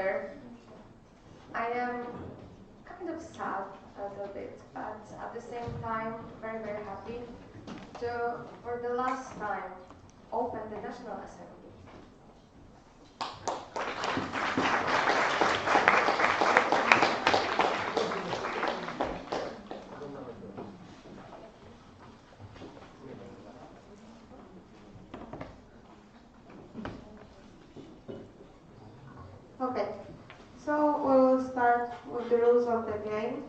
together. I am kind of sad a little bit, but at the same time very, very happy to, for the last time, open the National Assembly. Okay, so we will start with the rules of the game.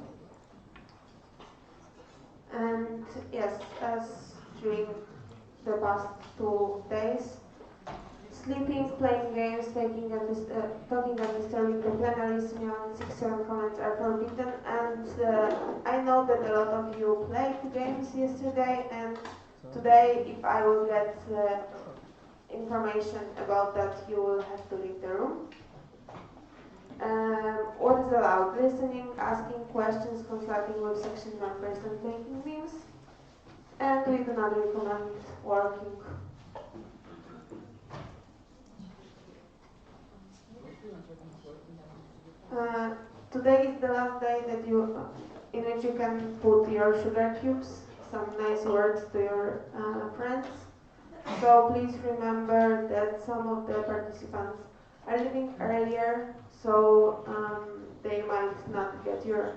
And yes, as during the past 2 days, sleeping, playing games, talking and disturbing the plenary beyond 6-7 comments are forbidden. And I know that a lot of you played games yesterday, and today, if I will get information about that, you will have to leave the room. What is allowed? Listening, asking questions, consulting with section members, and making memes. And we do not recommend working. Today is the last day that in which you can put your sugar cubes, some nice words to your friends. So please remember that some of the participants are leaving earlier, so they might not get your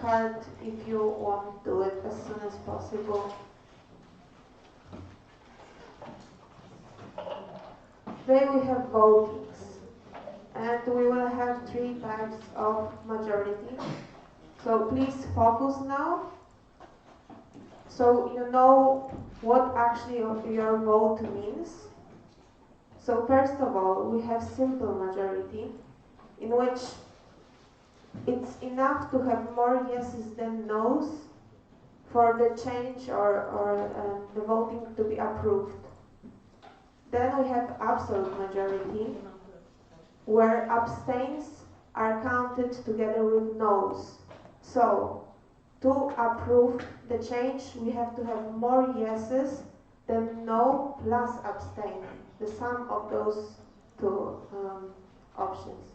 card if you want to do it as soon as possible. Today we have votings, and we will have 3 types of majority. So please focus now, so you know what actually your vote means. So first of all, we have simple majority, in which it's enough to have more yeses than noes for the change or the voting to be approved. Then we have absolute majority, where abstains are counted together with noes. So to approve the change, we have to have more yeses than no plus abstain, the sum of those 2 options.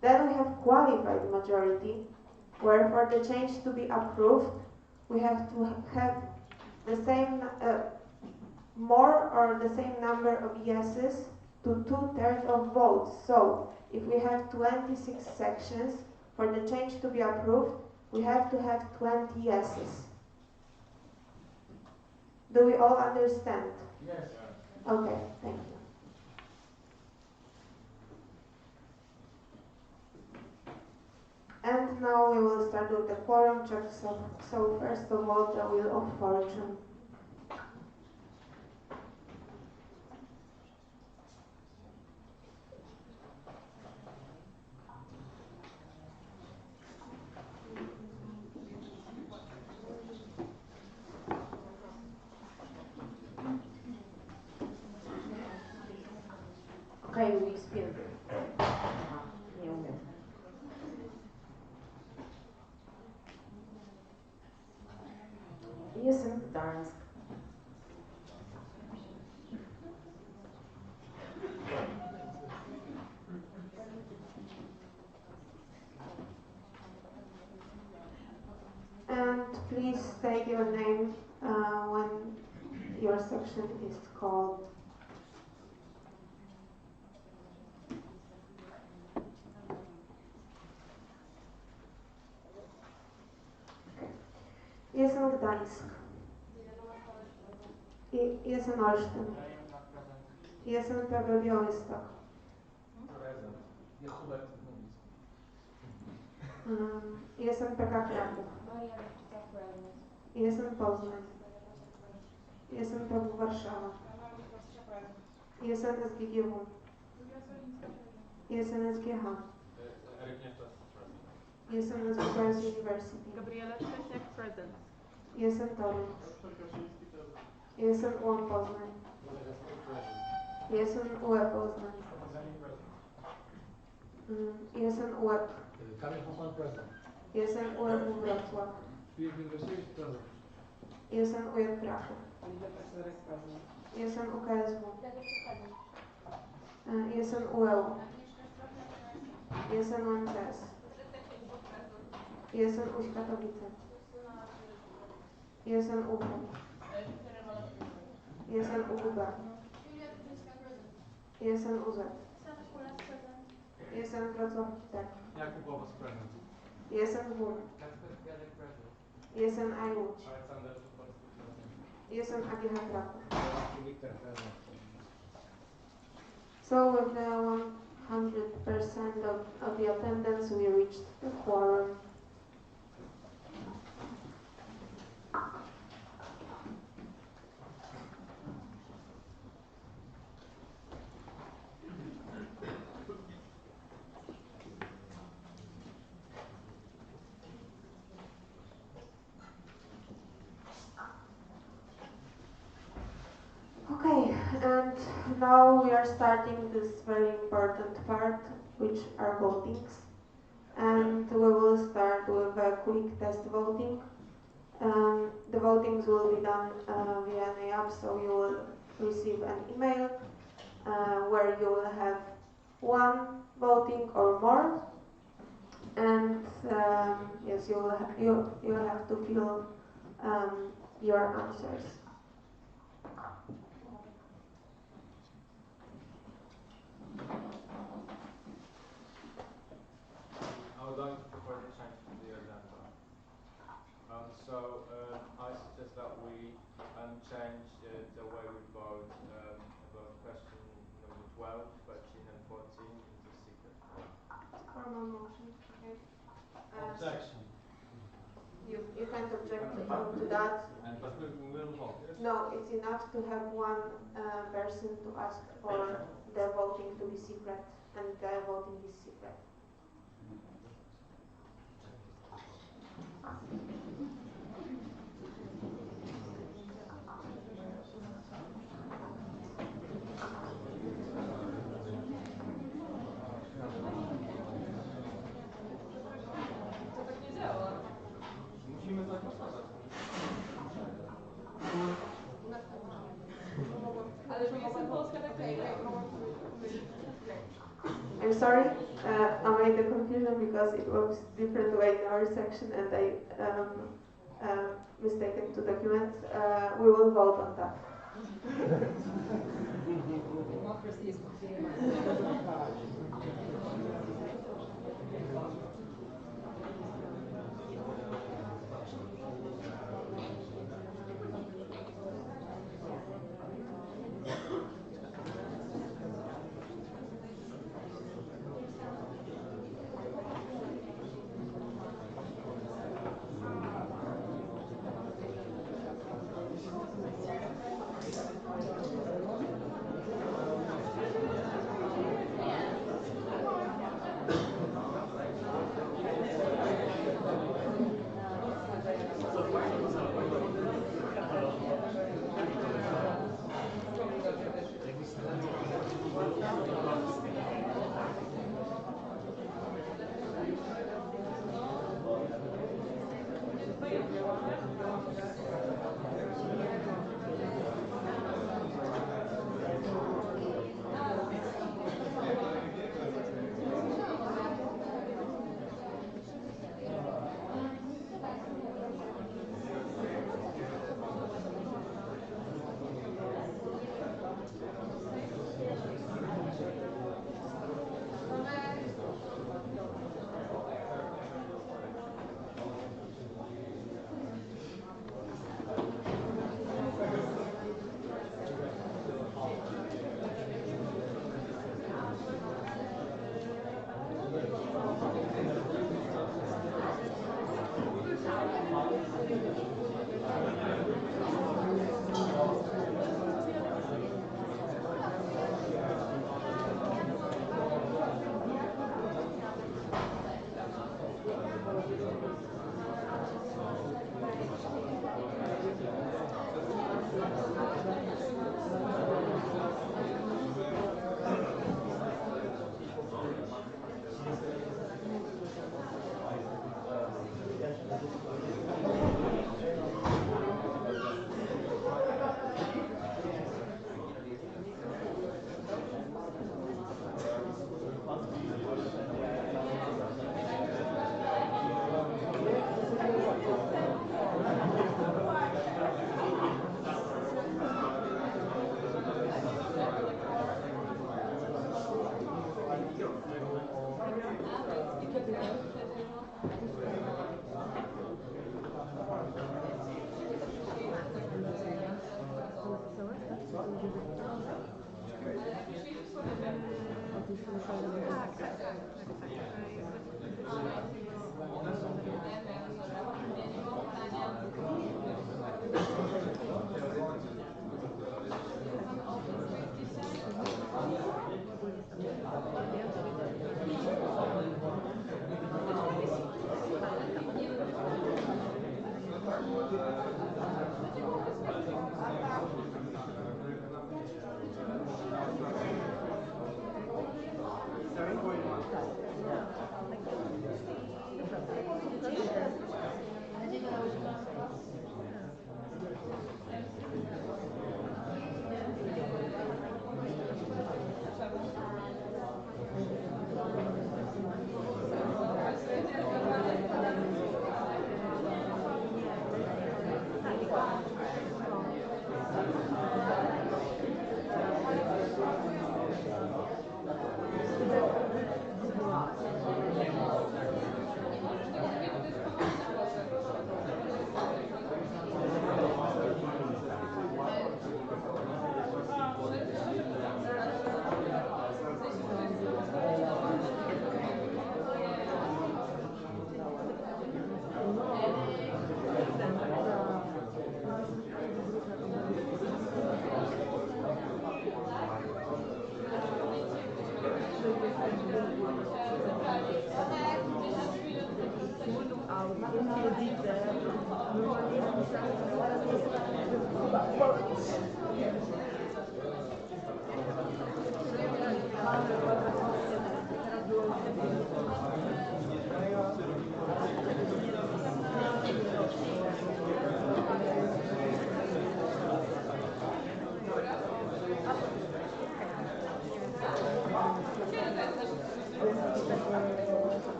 Then we have qualified majority, where for the change to be approved, we have to have the same, more or the same number of yeses to 2/3 of votes. So if we have 26 sections, for the change to be approved, we have to have 20 yeses. Do we all understand? Yes. Okay, thank you. And now we will start with the quorum check. So first of all, the wheel of fortune. Okay, we spin. Nie umiem. Jestem Gdańsk. And please state your name when your section is called. Jestem Gdańsk. Jestem Olsztyn. Jestem PB Białystok. Jestem PK Kraków. Jestem Poznań. Jestem PW Warszawa. Jestem SGGW. Jestem SGH. Jestem SGH University. Gabriela Szczesiak, present. Jestem Toruń. Jestem UAM Poznań. Jestem UE Poznań. Jestem UEP. Kamil Hasan, present. Jestem UEP Wrocław. Jestem UJEP Kraków. Jestem UKSW. Jestem UEU. Jestem UMCS. Jestem UŚ Katowice. Jestem UW. Jestem UWB. Jestem UZ. Jestem Wrocław Tech. Jakubowa Spremem. Jestem WUR. Jestem IWUŚ. Jestem AGH Kraków. So with the 100% of the attendance, we reached the quorum. Okay, and now we are starting this very important part, which are votings. And we will start with a quick test voting. The votings will be done via an app, so you will receive an email where you will have one voting or more. And yes, you will have to fill your answers. I would like to propose a change to the agenda. I suggest that we change the way we vote about question number 12, 13 and 14 into secret. Formal motion, okay. Objection. You can't object to that. But we will vote, yes? No, it's enough to have one person to ask for the voting to be secret, and the voting is secret. Musimy zagłosować. I'm sorry, I made the confusion because it was different way in our section and I mistaken two documents. We will vote on that. Democracy is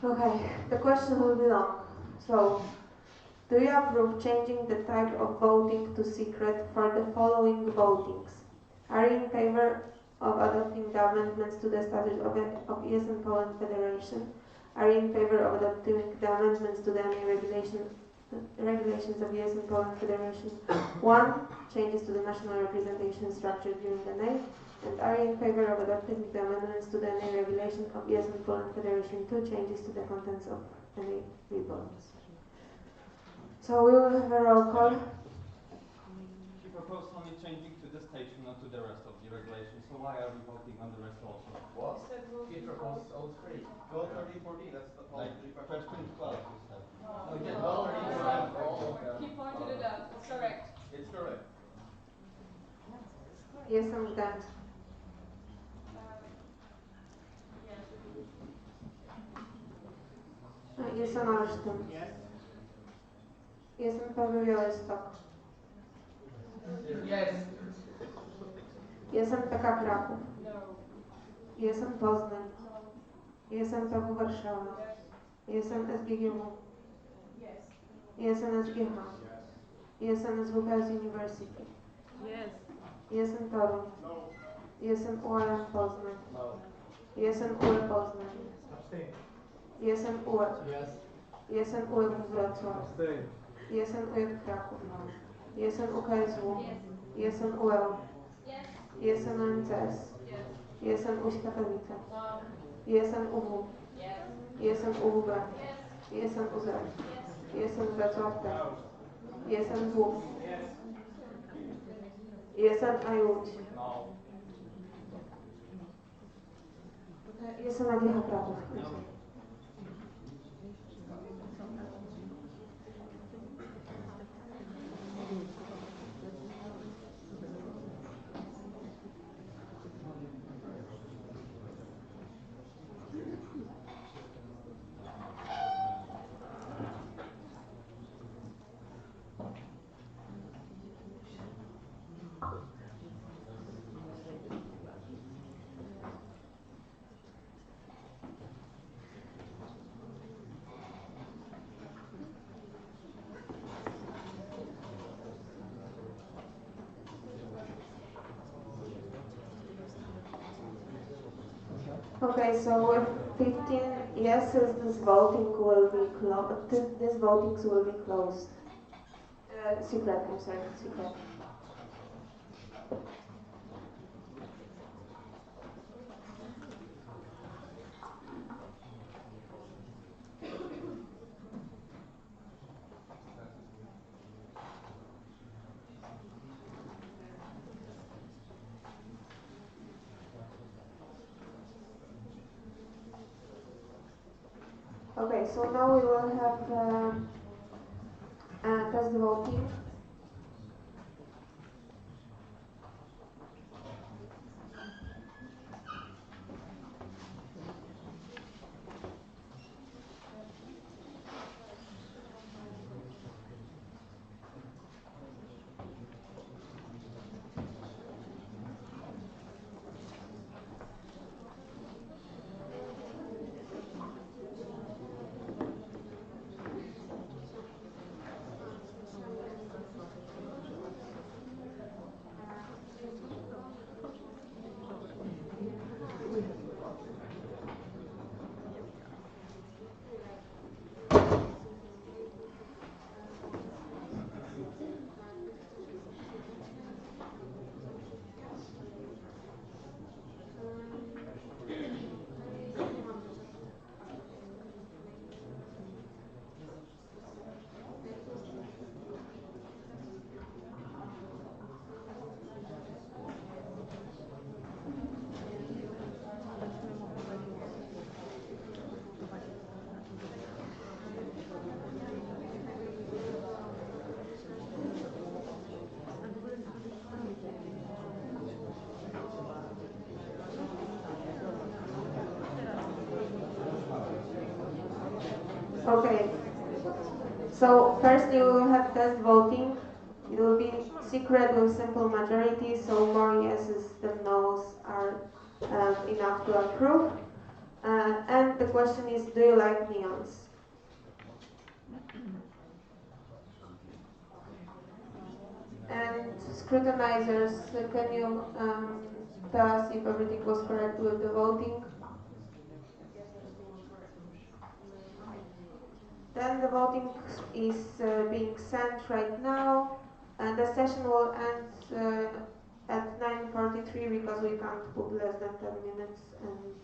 Okay, the question will be long. So, do you approve changing the type of voting to secret for the following votings? Are you in favor of adopting the amendments to the Statute of ESN Poland Federation? Are you in favor of adopting the amendments to the regulations of ESN Poland Federation? 1. Changes to the national representation structure during the NA. And are you in favor of adopting the amendments to the NA regulation of ESN Poland Federation 2. Changes to the contents of NA reports? So we will have a roll call. You propose only changing to the station, not to the rest of the regulation. So why are we voting on the rest also? What? He proposed all three. 12, 13, 14, that's the Like policy. 13, 12 you said. No, yeah, 12, 13, 14, all. He pointed it out. It's correct. It's correct. Jestem Gdańsk. Jestem Olsztyn. Jestem Paweł Białystok. Jestem PK Kraków. Jestem Poznań. Jestem PW Warszawa. Jestem SGGW. Jestem SGH. Jestem SWPS University. Jestem Toruń. Jestem UAM Poznań. Jestem UE Poznań. Jestem UE. Jestem UEW Wrocław. Jestem UJ Kraków. Jestem UKSW. Jestem UEL. Jestem MCS. Jestem UŚ Katowice. Jestem UW. Jestem UWB. Jestem UZ. Jestem Wrocław Tech. Jestem WUS. Jestem AJUŚ. Jestem AGH Kraków. Okay, so with 15 yeses, this voting will be closed. These votings will be closed. Secret, I'm sorry, secret. Okay, so now we will have test voting. Okay, so first you will have test voting. It will be secret with simple majority, so more yeses than noes are enough to approve. And the question is, do you like neons? And scrutinizers, can you tell us if everything was correct with the voting? Then the voting is being sent right now, and the session will end at 9:43 because we can't put less than 10 minutes, and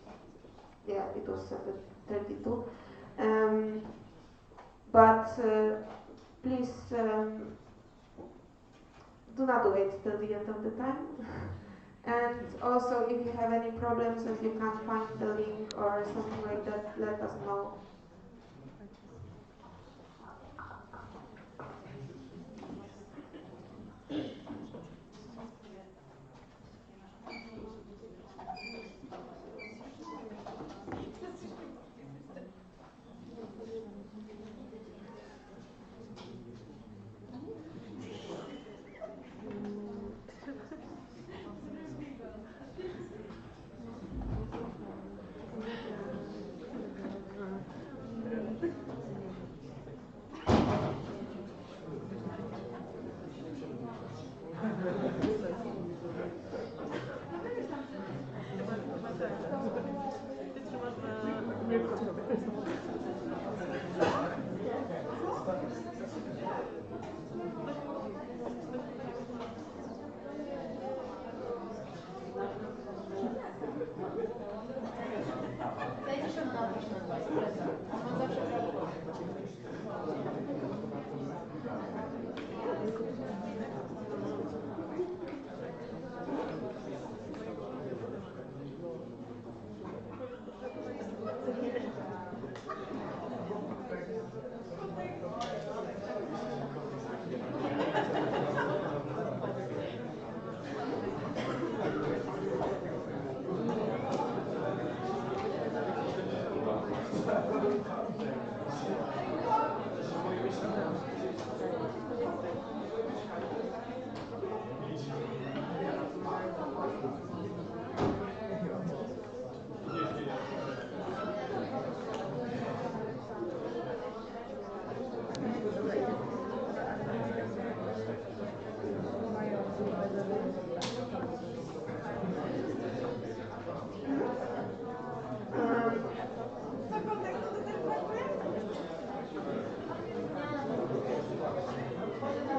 yeah, it was set at 32. But please do not wait till the end of the time. And also, if you have any problems and you can't find the link or something like that, let us know.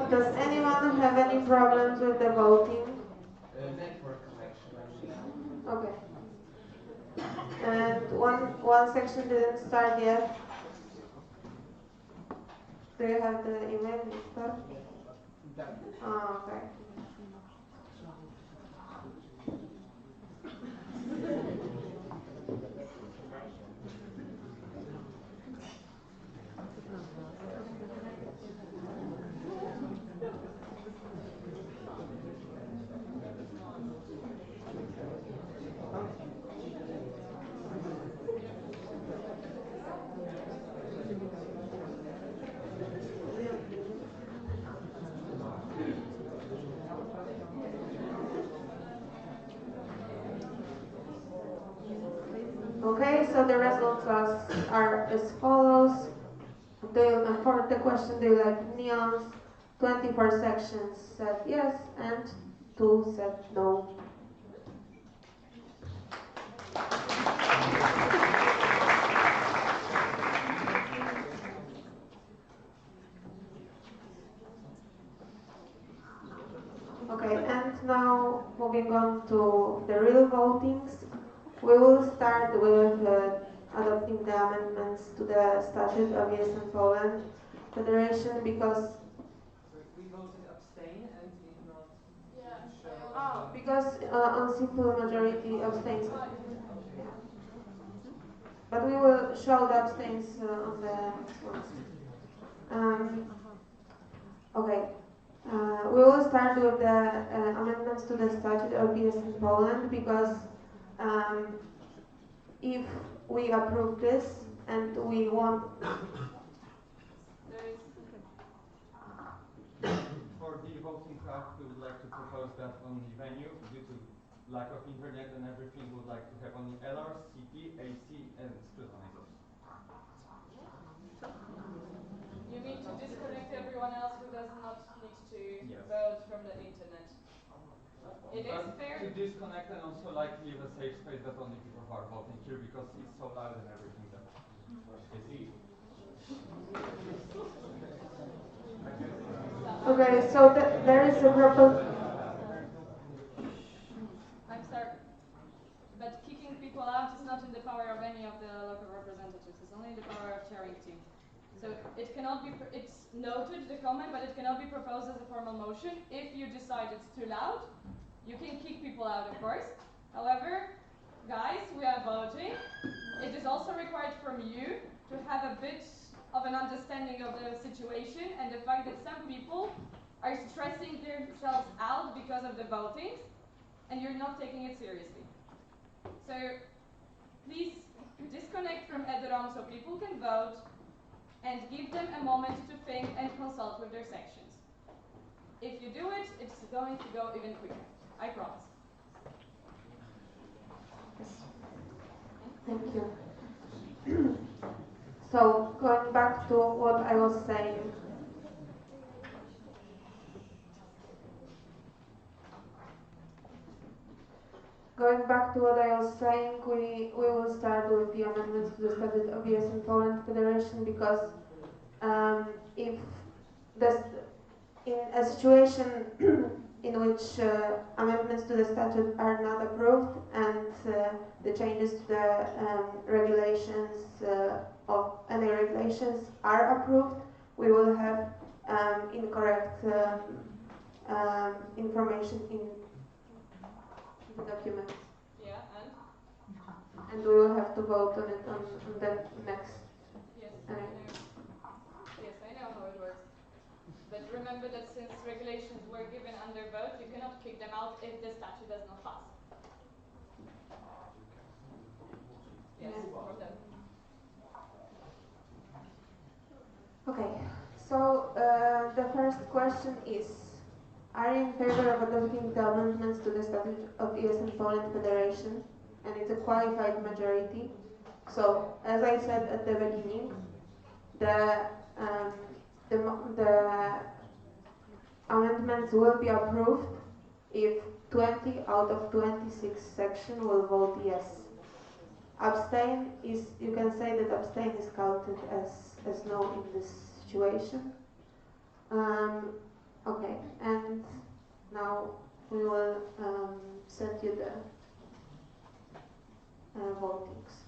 Does anyone have any problems with the voting? Network connection. Okay. And one section didn't start yet. Do you have the email, Victor? Oh, okay. Okay, so the results are as follows. For the question, do you like neons? 24 sections said yes, and 2 said no. Okay, and now moving on to the real votings. We will start with adopting the amendments to the statute of ESN Poland Federation because We voted abstain and did not show. because on simple majority abstains. Yeah. But we will show the abstains on the next ones. Okay. We will start with the amendments to the statute of ESN Poland because if we approve this and we want For the voting card, we would like to propose that on the venue, due to lack of internet and everything, we would like to have only LR, CP, AC, and scrutinizers. You mean to disconnect everyone else who does not need to Yes. vote from the internet? It is fair. To disconnect and also like leave a safe space that only people who are voting here because it's so loud and everything that it's easy. Okay, so there is a proposal. I'm sorry. But kicking people out is not in the power of any of the local representatives. It's only in the power of chairing team. So it cannot be, it's noted, the comment, but it cannot be proposed as a formal motion. If you decide it's too loud, you can kick people out, of course. However, guys, we are voting. It is also required from you to have a bit of an understanding of the situation and the fact that some people are stressing themselves out because of the voting and you're not taking it seriously. So please disconnect from EDROM so people can vote and give them a moment to think and consult with their sections. If you do it, it's going to go even quicker. I promise. Thank you. So going back to what I was saying. Going back to what I was saying, we will start with the amendments to the Statute of the ES and Poland Federation because if this, in a situation in which amendments to the statute are not approved and the changes to the regulations of any regulations are approved, we will have incorrect information in the documents. Yeah, And we will have to vote on it on the next. yes, I know. Yes, I know how it works. But remember that since regulations were given under vote, you cannot kick them out if the statute does not pass. Yes, for them. Okay, so the first question is, are you in favor of adopting the amendments to the Statute of ES and Poland Federation? And it's a qualified majority. So, as I said at the beginning, the amendments will be approved if 20 out of 26 section will vote yes. Abstain is, you can say that abstain is counted as no in this situation. Okay, and now we will send you the votings.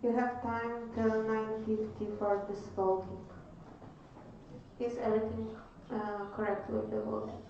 You have time till 9:50 for this voting. Is everything correct with the voting?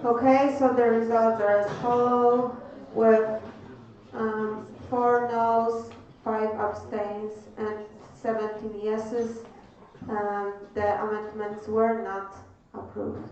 Okay, so the results are as follow with 4 no's, 5 abstains, and 17 yeses. The amendments were not approved.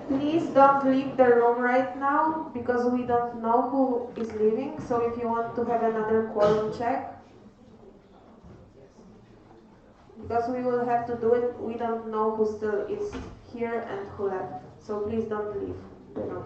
Please don't leave the room right now because we don't know who is leaving. So if you want to have another quorum check, because we will have to do it, we don't know who still is here and who left. So please don't leave the room.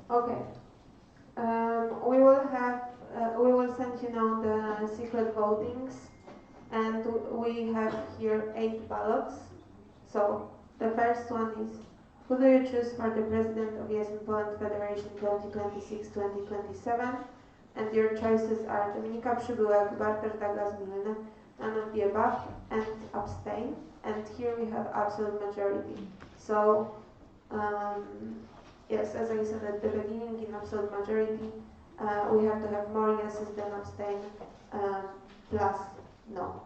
Okay. We will send you now the secret votings, and we have here 8 ballots. So the first one is, who do you choose for the President of Yes in Poland Federation 2026-2027? And your choices are Dominika Przybyłek, Bartosz Douglas-Milne, none of the above, and abstain. And here we have absolute majority. So yes, as I said at the beginning, in absolute majority, we have to have more yeses than abstain, plus no.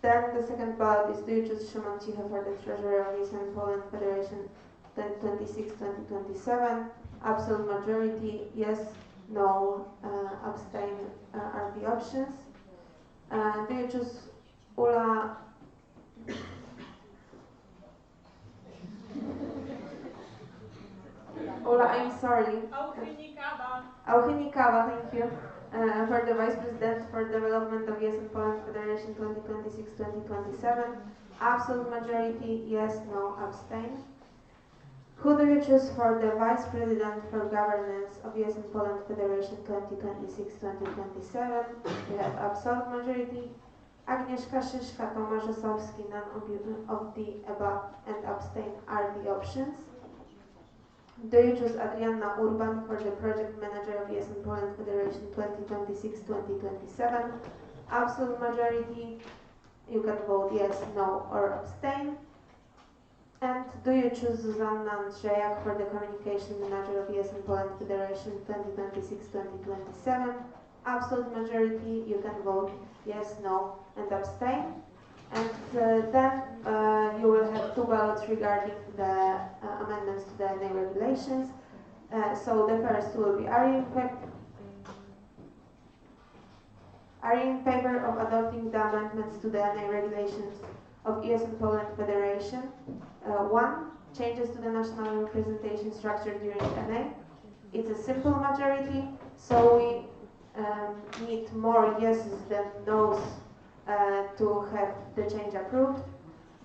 Then the second ballot is, do you choose Szymon Ciche for the Treasurer of Eastern Poland Federation 2026-2027? Absolute majority, yes, no, abstain are the options. Do you choose Ula? Ula, I'm sorry. Auchinikawa, thank you. For the Vice President for Development of Yes in Poland Federation 2026-2027. Absolute majority, yes, no, abstain. Who do you choose for the Vice President for Governance of US and Poland Federation 2026-2027? We have absolute majority. Agnieszka Szyszka, Tomasz Osowski, none of the above and abstain are the options. Do you choose Adrianna Urban for the Project Manager of US and Poland Federation 2026-2027? Absolute majority. You can vote yes, no, or abstain. And do you choose Zuzanna Andrzejak for the Communication Manager of US and Poland Federation 2026-2027? Absolute majority. You can vote yes, no, and abstain. And then you will have two ballots regarding the amendments to the NA regulations. So the first will be, are you in favor of adopting the amendments to the NA regulations of US and Poland Federation? 1. Changes to the national representation structure during NA. It's a simple majority, so we need more yeses than noes to have the change approved.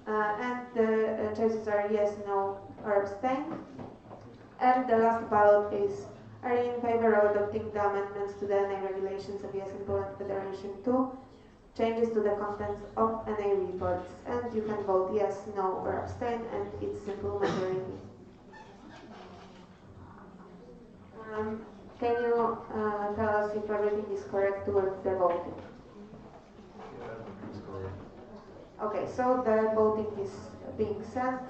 And the choices are yes, no, or abstain. And the last ballot is, are you in favor of adopting the amendments to the NA regulations of US and Poland Federation 2? Changes to the contents of NA reports. And you can vote yes, no, or abstain, and it's simple majority. Can you tell us if everything is correct towards the voting? Okay, so the voting is being sent.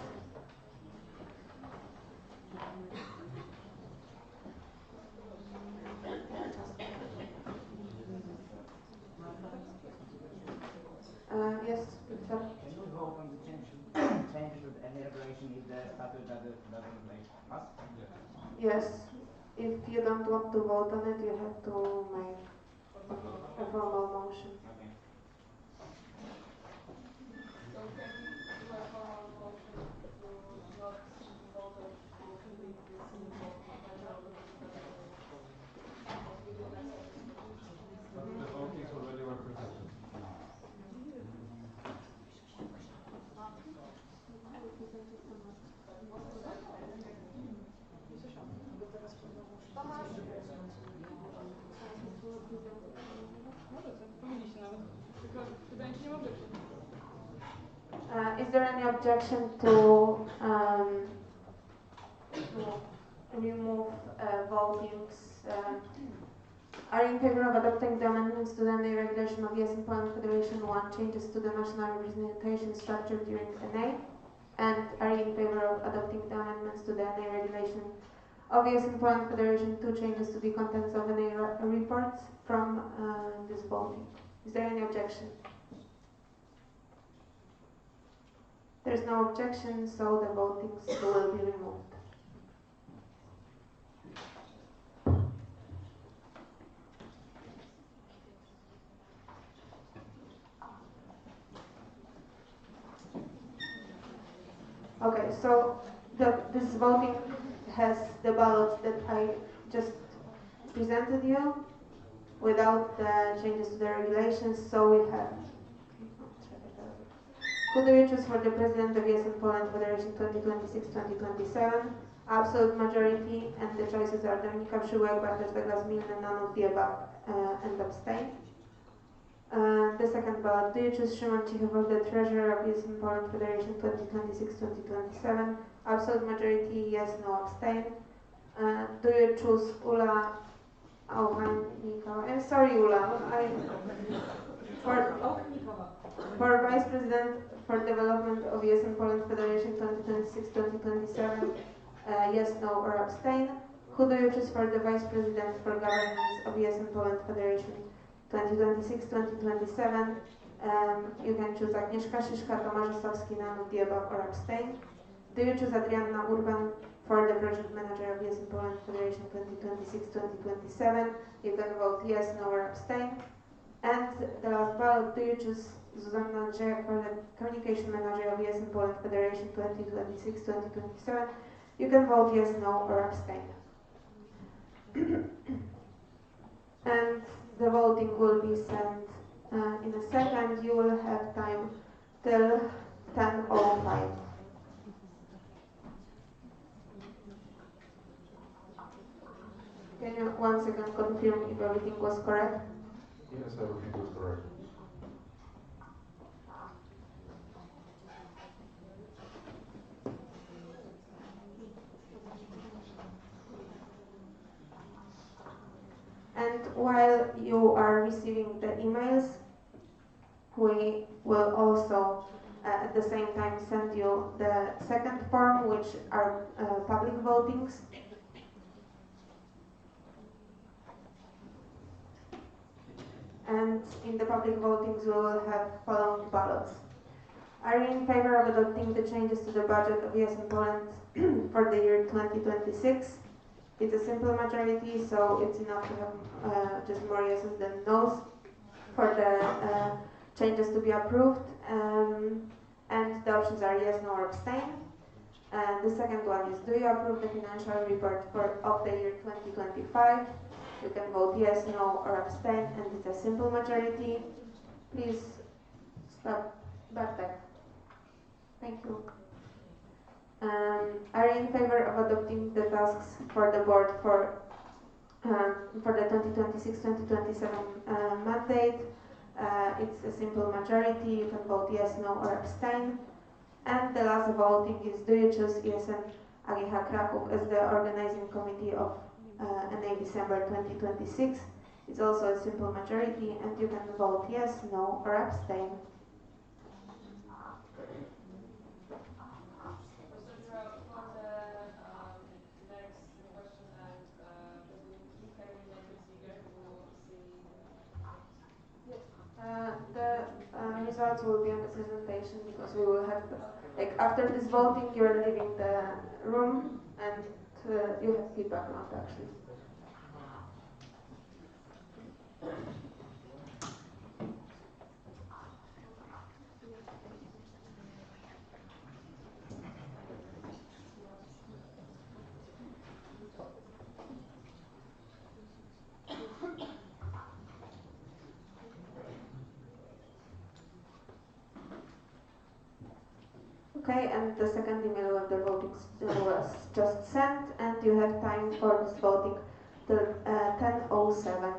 Yes, Victor? Can you vote on the changes to any regulation if the statute doesn't make us? Yes. If you don't want to vote on it, you have to make a formal motion. Okay. So can we do a formal motion to not vote or to delete this simple majority? As we do next time. But the voting is already represented. Is there any objection to remove votings? Are you in favor of adopting the amendments to the NA regulation of US and Poland Federation 1, changes to the national representation structure during NA? And are you in favor of adopting the amendments to the NA regulation of US and Poland Federation 2, changes to the contents of NA reports from this voting? Is there any objection? There's no objection, so the votings will be removed. Okay, so this voting has the ballots that I just presented you without the changes to the regulations, so we have. Who do you choose for the President of US and Poland Federation 2026-2027? Absolute majority, and the choices are Dominika Przyłek, Bartosz Douglas-Milne, none of the above, and abstain. The second ballot, do you choose Szymon Cichy for the Treasurer of US and Poland Federation 2026-2027? Absolute majority, yes, no, abstain. Do you choose Ula Auchanikova? I'm sorry, Ula. For Vice President for Development of US and Poland Federation 2026-2027, yes, no, or abstain. Who do you choose for the Vice President for Governance of US and Poland Federation 2026-2027? You can choose Agnieszka Szyszka, Tomasz Osowski, none of the above, or abstain. Do you choose Adrianna Urban for the Project Manager of US and Poland Federation 2026-2027? You can vote yes, no, or abstain. And the last ballot, do you choose Zuzanna Andrzejak for the Communication Manager of US and Poland Federation 2026-2027? You can vote yes, no, or abstain. And the voting will be sent in a second. You will have time till 10:05. Can you once again confirm if everything was correct? Yes, everything was correct. And while you are receiving the emails, we will also at the same time send you the second form, which are public votings. And in the public votings we will have following ballots. Are you in favor of adopting the changes to the budget of Yes in Poland for the year 2026? It's a simple majority, so it's enough to have just more yeses than noes for the changes to be approved. And the options are yes, no, or abstain. And the second one is, do you approve the financial report of the year 2025? You can vote yes, no, or abstain, and it's a simple majority. Please stop. Bartek. Thank you. Are you in favor of adopting the tasks for the board for the 2026-2027 mandate? It's a simple majority. You can vote yes, no, or abstain. And the last voting is, do you choose ESN AGH Kraków as the organizing committee of NA December 2026? It's also a simple majority, and you can vote yes, no, or abstain. The results will be on the presentation, because we will have, after this voting, you are leaving the room, and you have feedback on it actually. Okay, and the second email of the voting was just sent, and you have time for this voting till 10:07.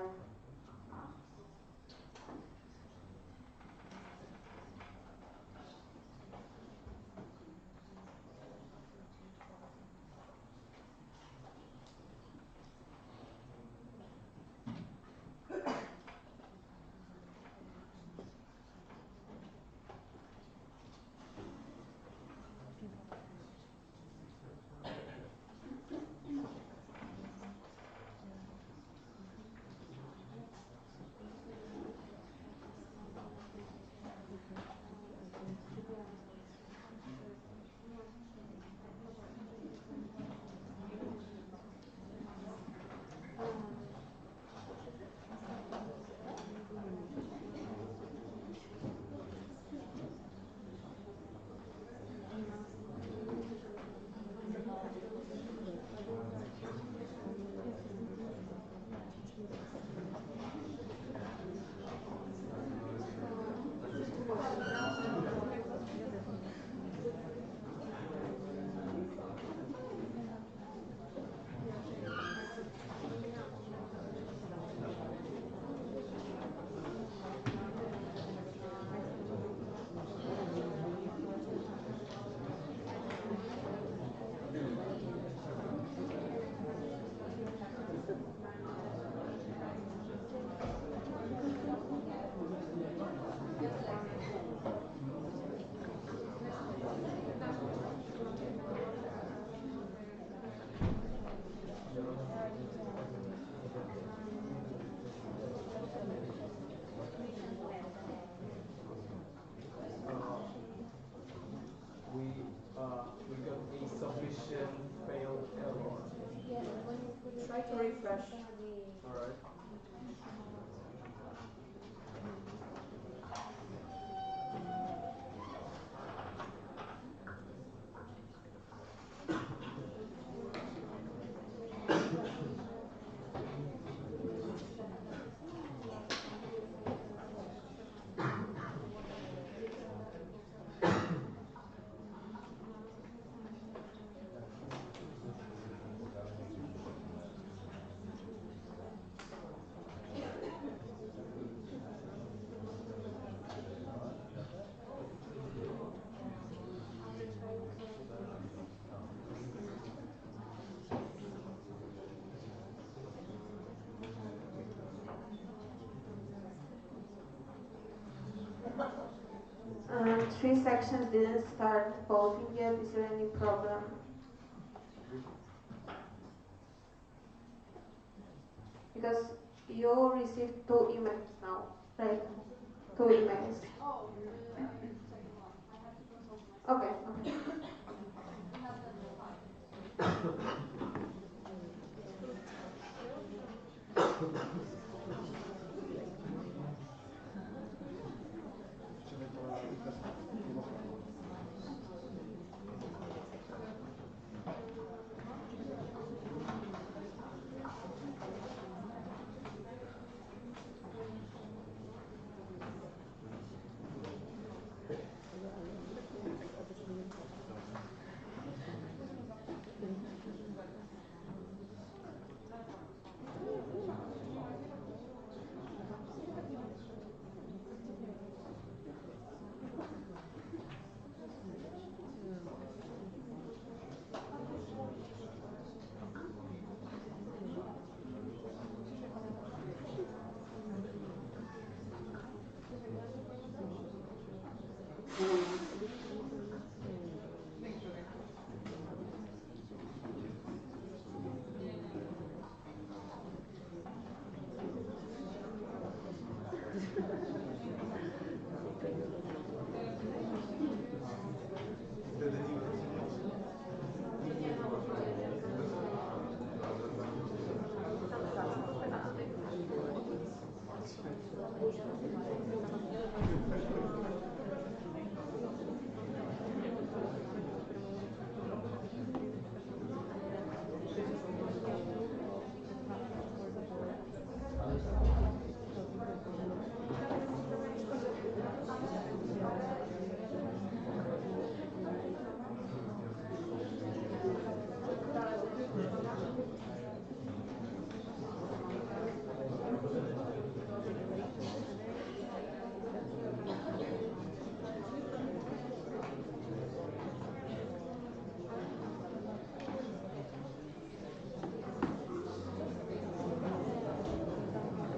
We got a submission failed error. Try to refresh. All right. 3 sections didn't start voting yet. Is there any problem? Because you received 2 emails now, right? 2 emails. Oh, second one. I have to consult myself. Okay, okay. We have done 5.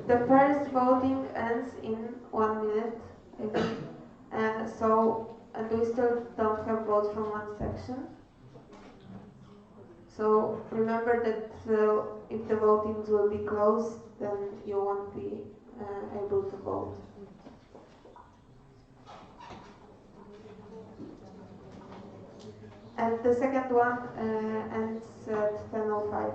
The first voting ends in 1 minute, and we still don't have votes from one section. So remember that if the votings will be closed, then you won't be able to vote. And the second one ends at 10:05.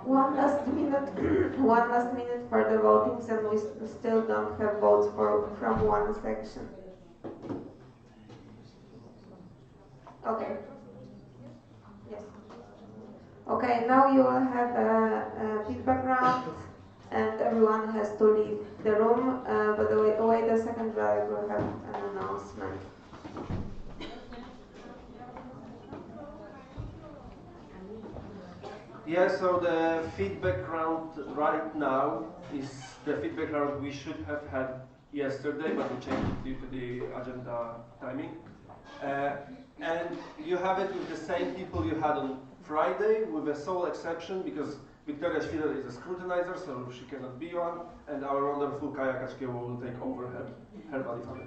One last minute, one last minute for the votings, and we still don't have votes from one section. Okay. Yes. Okay, now you will have a feedback round, and everyone has to leave the room. But wait a second, I will have an announcement. Yeah, so the feedback round right now is the feedback round we should have had yesterday, but we changed it due to the agenda timing. And you have it with the same people you had on Friday, with a sole exception because Victoria Schiller is a scrutinizer, so she cannot be one, and our wonderful Kaja Kaczkiewo will take over her body family.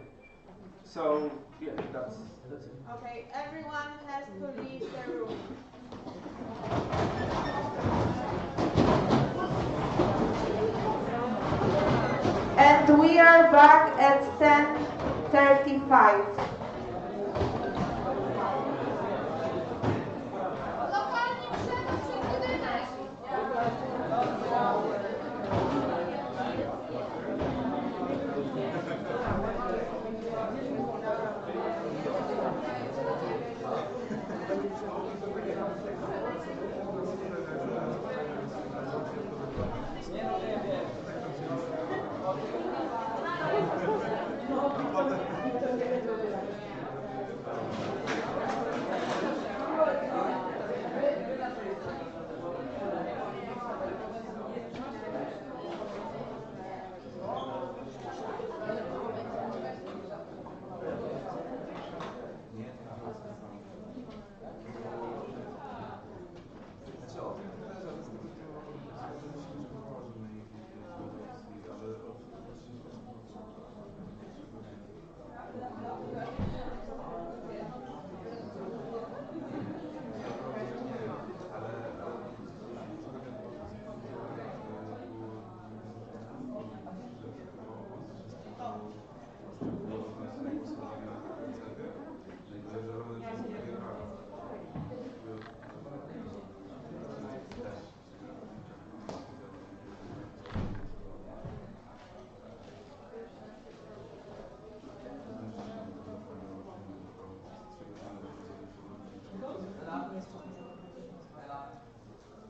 So, yeah, that's it. Okay, everyone has to leave the room. And we are back at 10:35.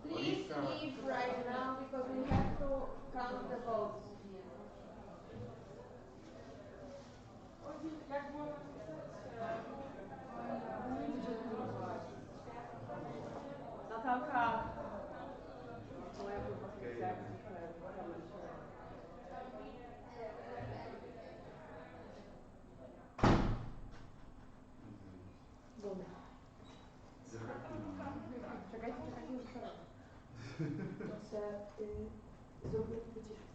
Please leave right now because we have to count the votes. Natalka. Zrobimy wycieczkę.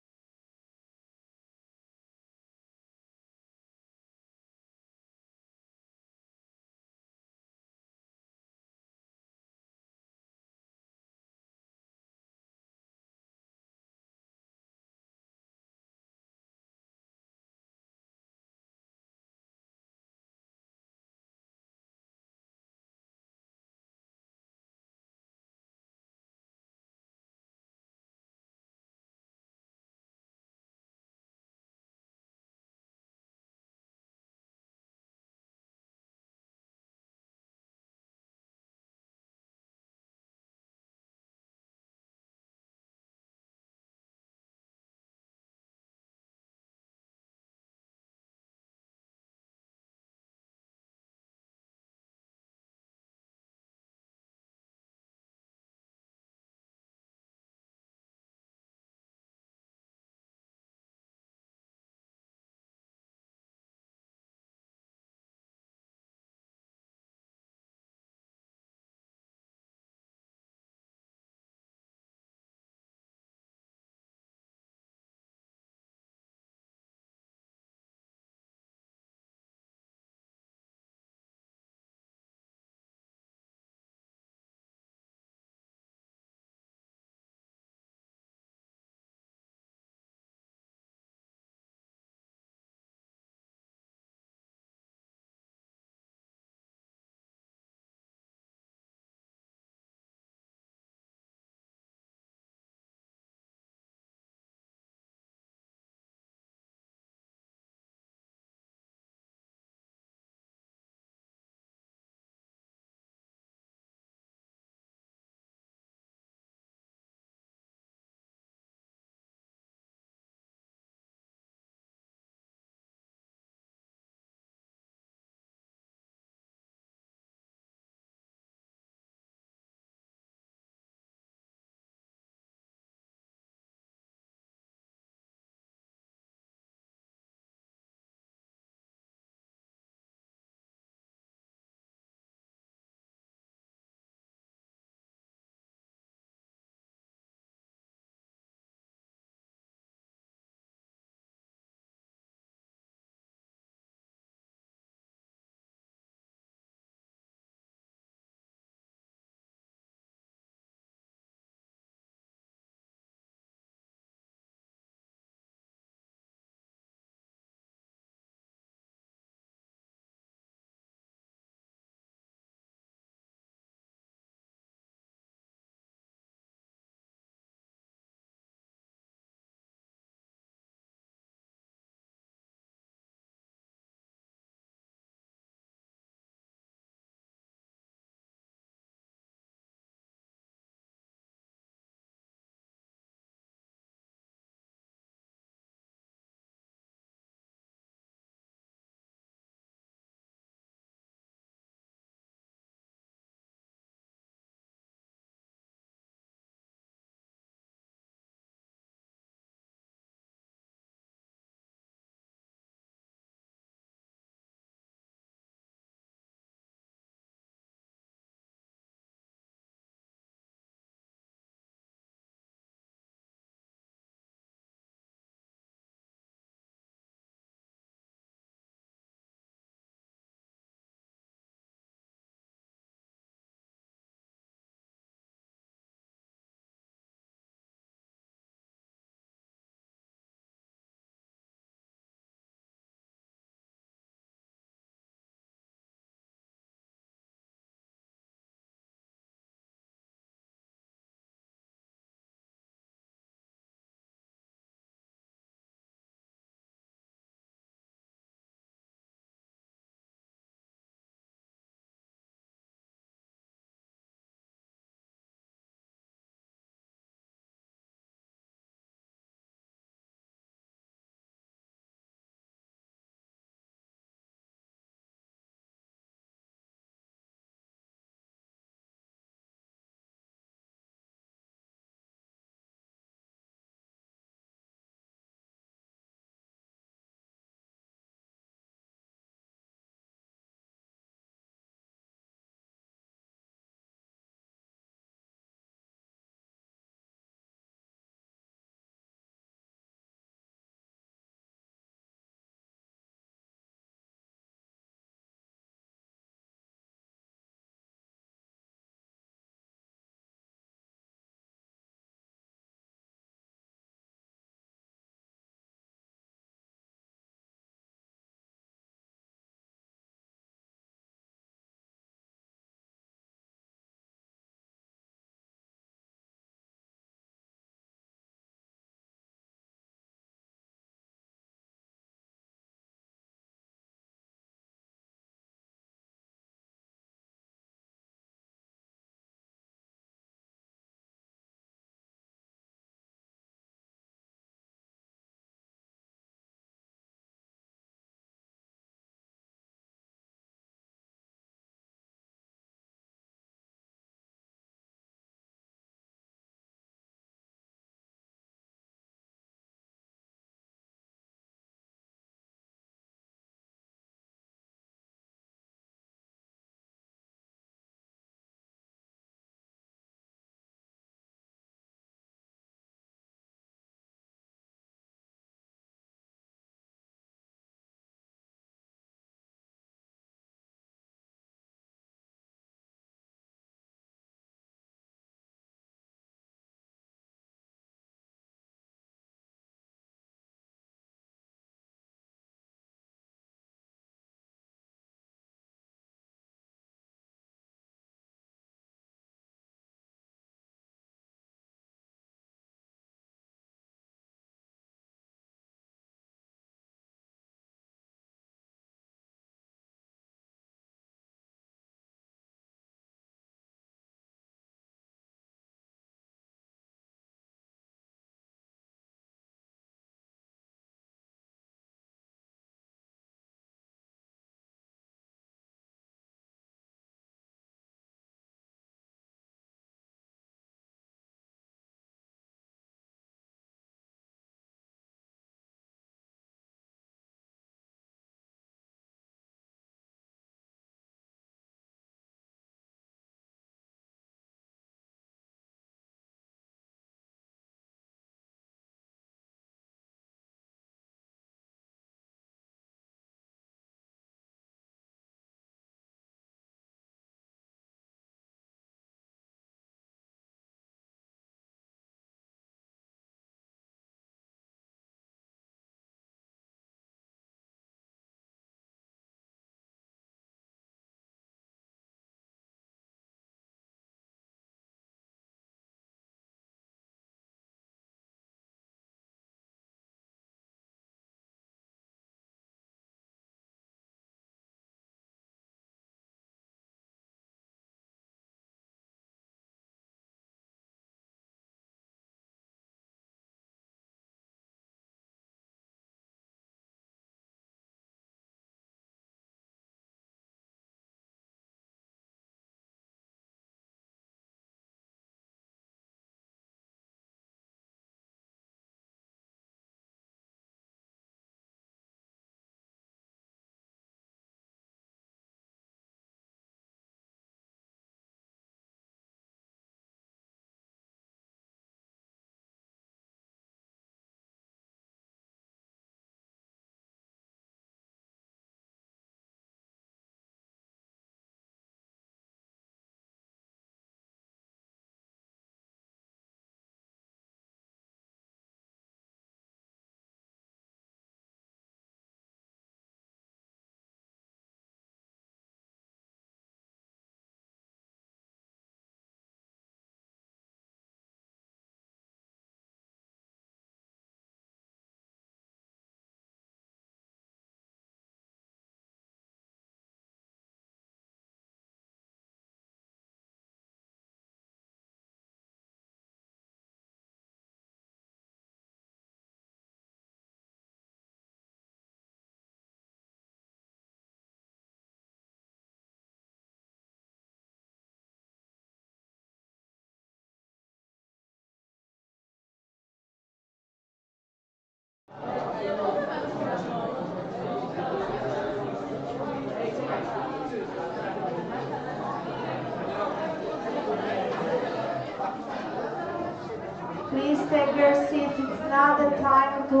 Please take your seats. It's now the time to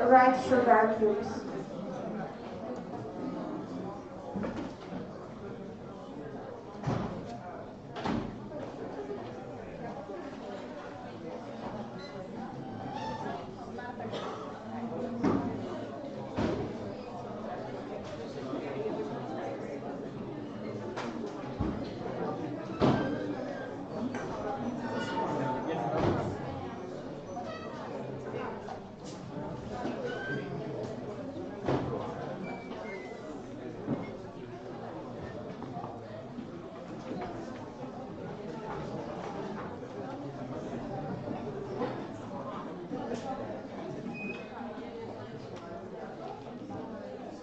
write sugar cubes.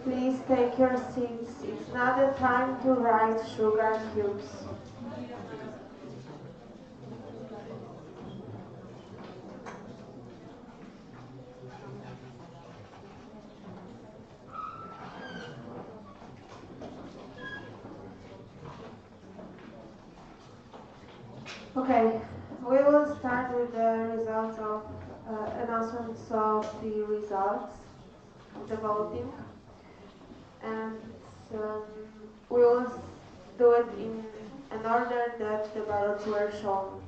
Please take your seats. It's now the time to write sugar cubes. Okay, we will start with the results of announcements of the results of the voting, and we will do it in an order that the ballots were shown.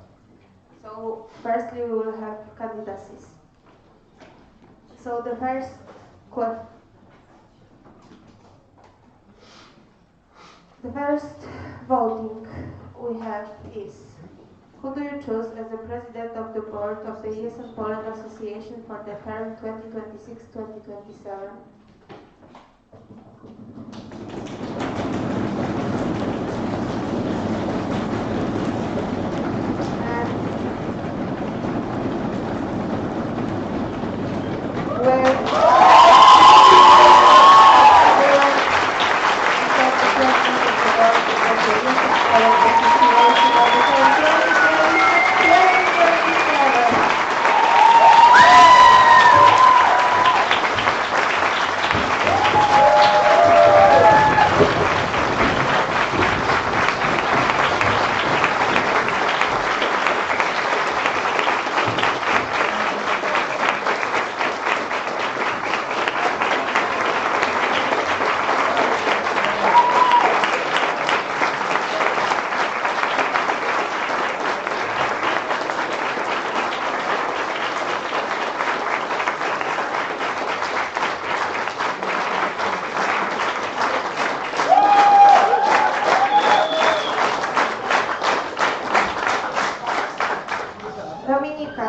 So firstly, we will have candidacies. So the first voting we have is: who do you choose as the president of the board of the Yes and Poland Association for the term 2026-2027?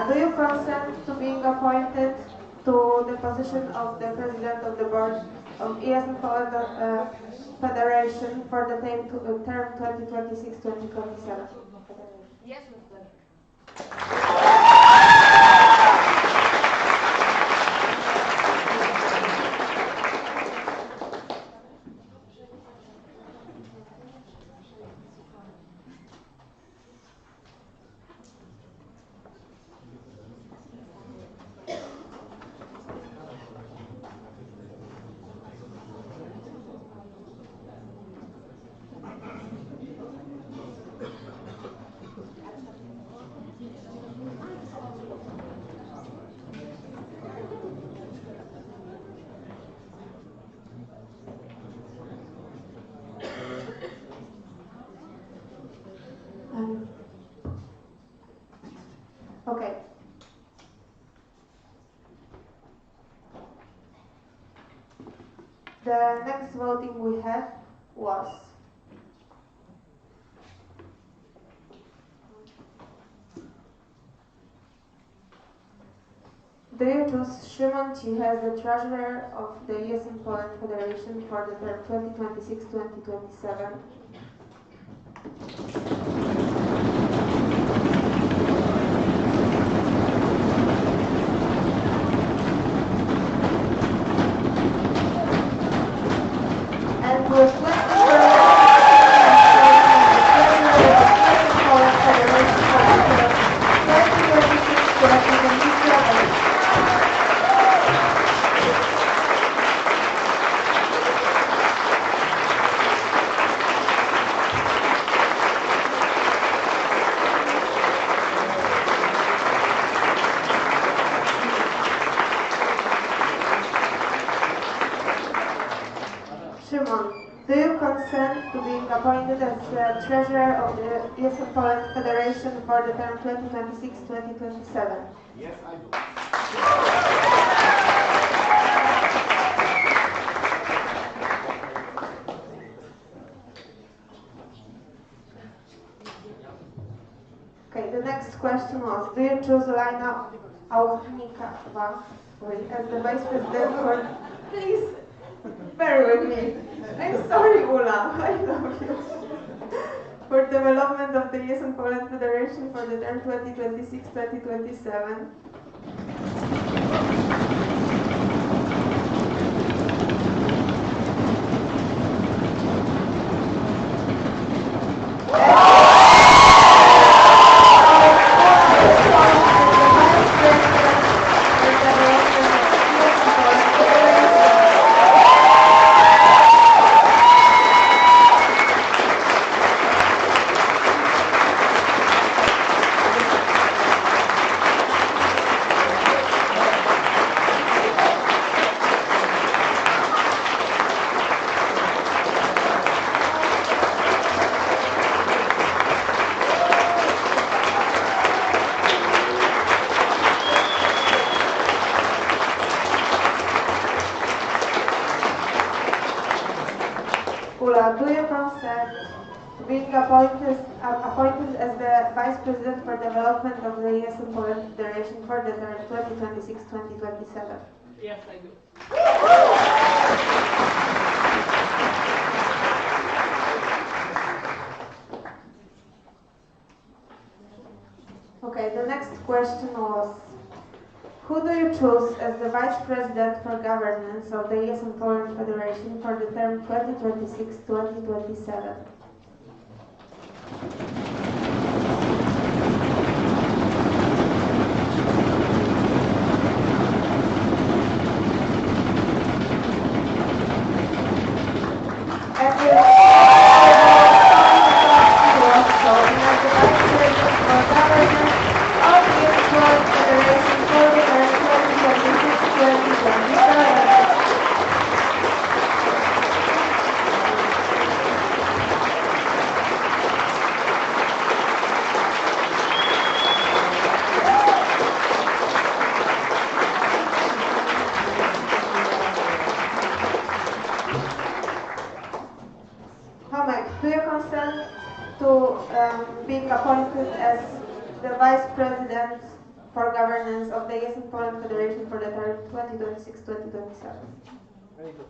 Do you consent to being appointed to the position of the president of the board of ESN Poland Federation for the term 2026-2027? Yes, with pleasure. Okay. The next voting we had was do you choose Szymon Cichy as the treasurer of the Yes in Poland Federation for the term 2026-2027? And with 20 to being appointed as treasurer of the ESM Poland Federation for the term 2026-2027? Yes, I do. Okay, the next question was, do you choose Lina Auchnikowa as the vice president for... Please, bear with me. I'm sorry, Ula, I love you. For development of the ESM Poland Federation for the term 2026-2027. Do you consent to being appointed as the Vice President for Development of the ESM Poland Federation for the term 2026-2027? Yes, I do. Okay, the next question was, who do you choose as the Vice President for Governance of the ESM Poland Federation for the term 2026-2027? Do you consent to being appointed as the Vice President for Governance of the ESM Poland Federation for the term 2026-2027? Very good.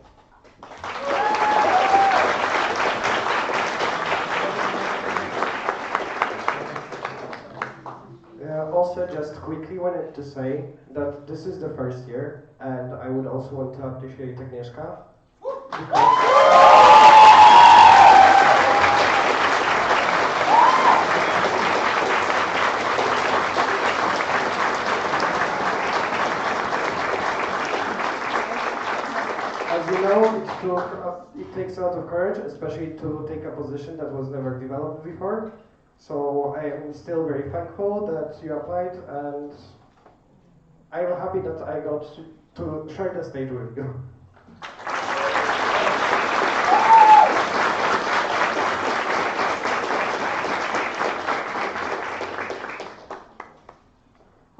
Also, just quickly wanted to say that this is the first year, and I would also want to appreciate Agnieszka. As you know, it takes a lot of courage, especially to take a position that was never developed before. So I am still very thankful that you applied, and I am happy that I got to share the stage with you.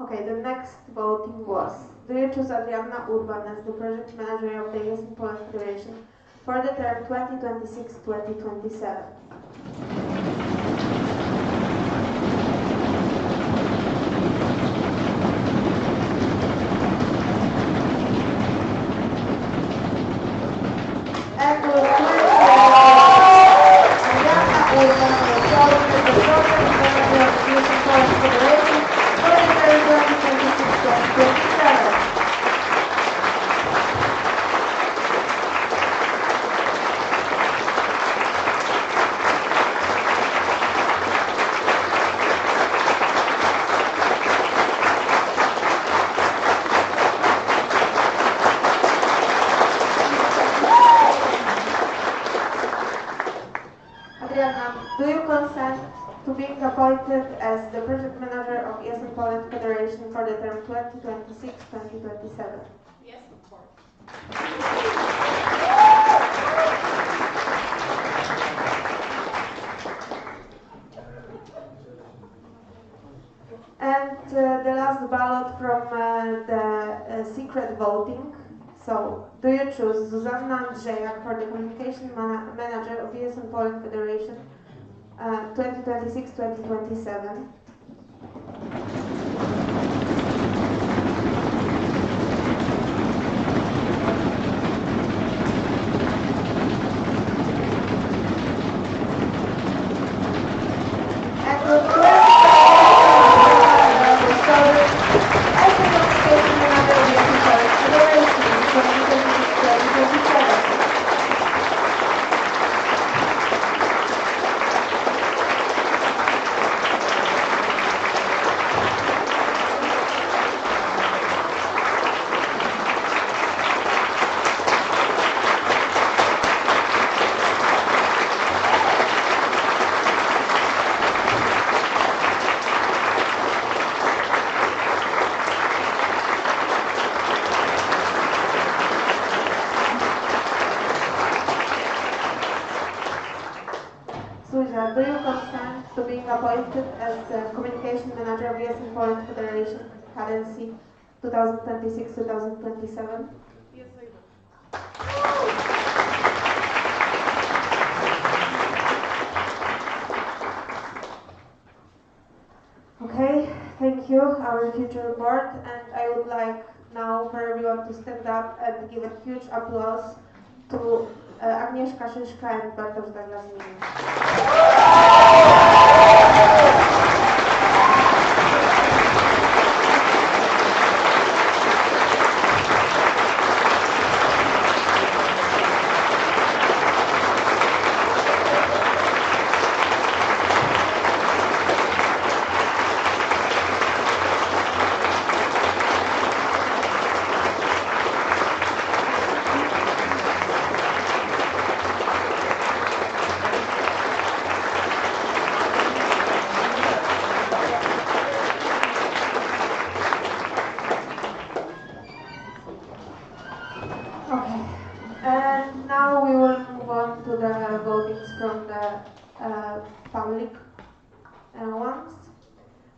Okay, the next voting was, do you choose Adrianna Urban as the project manager of the ESM Poland Federation for the term 2026-2027? And we'll do you consent to being appointed as the project manager of ESM Poland Federation for the term 2026-2027? Yes, of course. secret voting. So, do you choose Zuzanna Andrzejak for the Communication Manager of US and Poland Federation 2026-2027? And with Zuzia, do you consent to being appointed as Communication Manager of US and Poland Federation Cadency 2026-2027? Yes, I do. Okay, thank you, our future board, and I would like now for everyone to stand up and give a huge applause to Agnieszka Szyszka and Bartosz Daglasmini. Okay, and now we will move on to the votings from the public ones.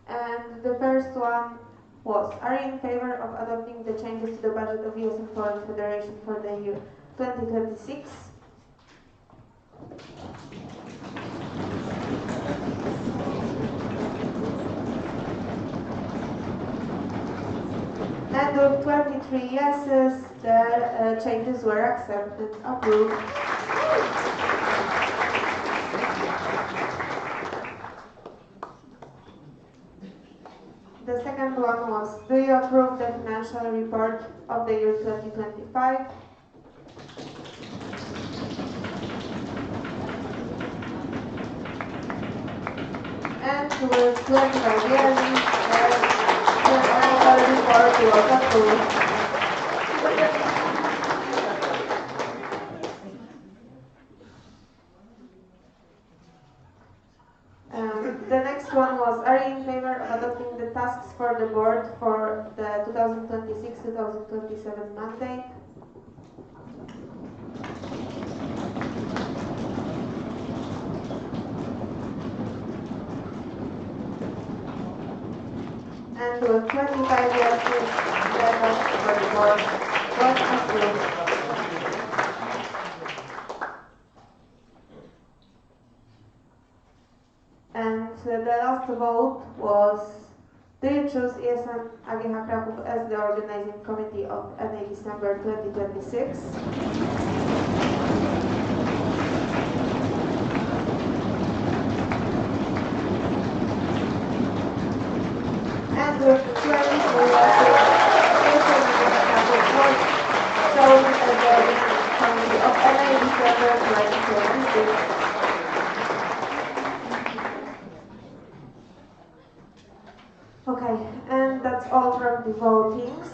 And the first one was, are you in favor of adopting the changes to the budget of US and Poland Federation for the year 2026? And with 23 yeses, the changes were accepted, approved. The second one was, do you approve the financial report of the year 2025? And with 25 yeses, the financial report was approved. The next one was, are you in favor of adopting the tasks for the board for the 2026-2027 mandate? And with 25 yeses, the tasks for the board was approved. And the last vote was, do you choose ESN AGH Kraków as the organizing committee of NA December 2026? And with 24 yeses, ESN AGH Kraków was chosen as the organizing committee of NA December 2026. Okay, and that's all from the votings.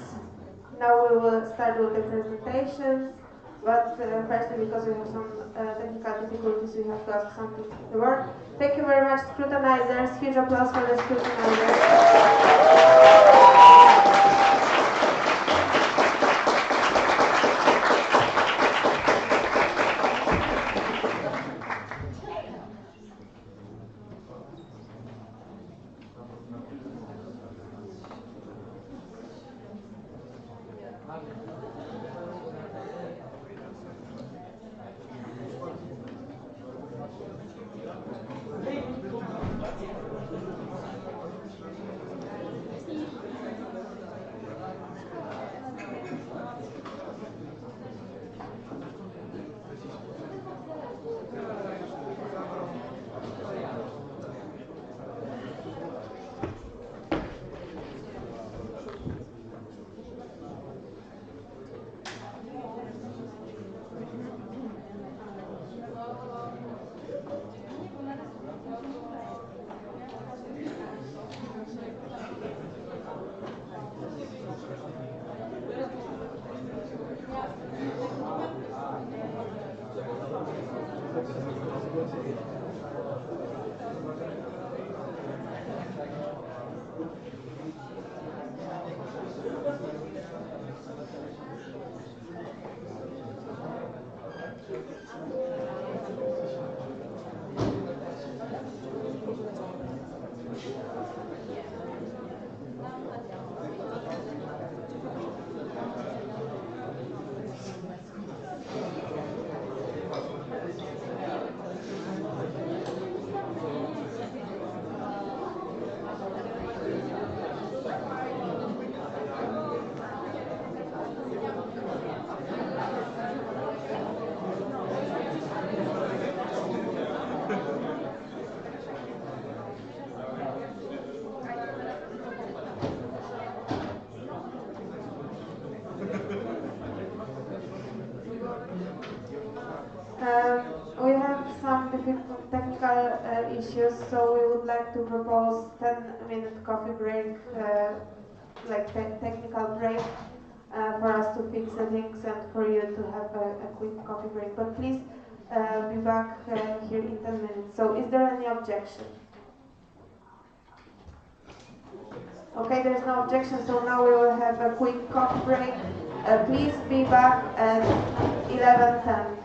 Now we will start with the presentations, but firstly, because we have some technical difficulties, we have to ask something to the board. Thank you very much, scrutinizers. Huge applause for the scrutinizers. We have some difficult technical issues, so we would like to propose 10-minute coffee break, like technical break, for us to fix the things and for you to have a quick coffee break. But please be back here in 10 minutes. So is there any objection? Okay, there's no objection, so now we will have a quick coffee break. Please be back at 11:10.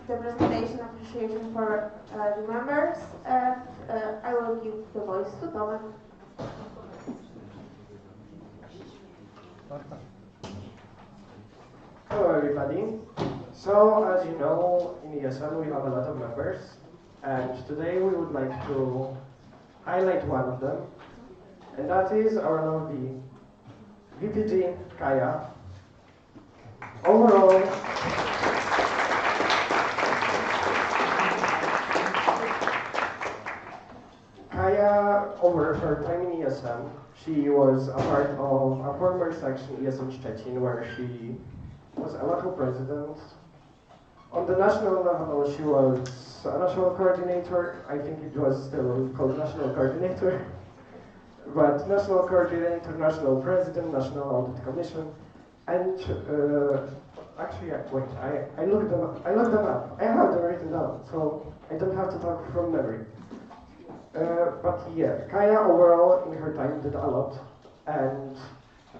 the presentation appreciation for the members, and I will give the voice to Tomek. Hello everybody. So as you know, in ESM we have a lot of members, and today we would like to highlight one of them, and that is our lovely VPG Kaya. Overall, Kaya, over her time in ESM, she was a part of a former section ESM Szczecin where she was a local president. On the national level, she was a national coordinator. I think it was still called national coordinator. But national coordinator, national president, national audit commission. And actually, wait, I looked them up. I have them written down, so I don't have to talk from memory. But yeah, Kaya overall in her time did a lot, and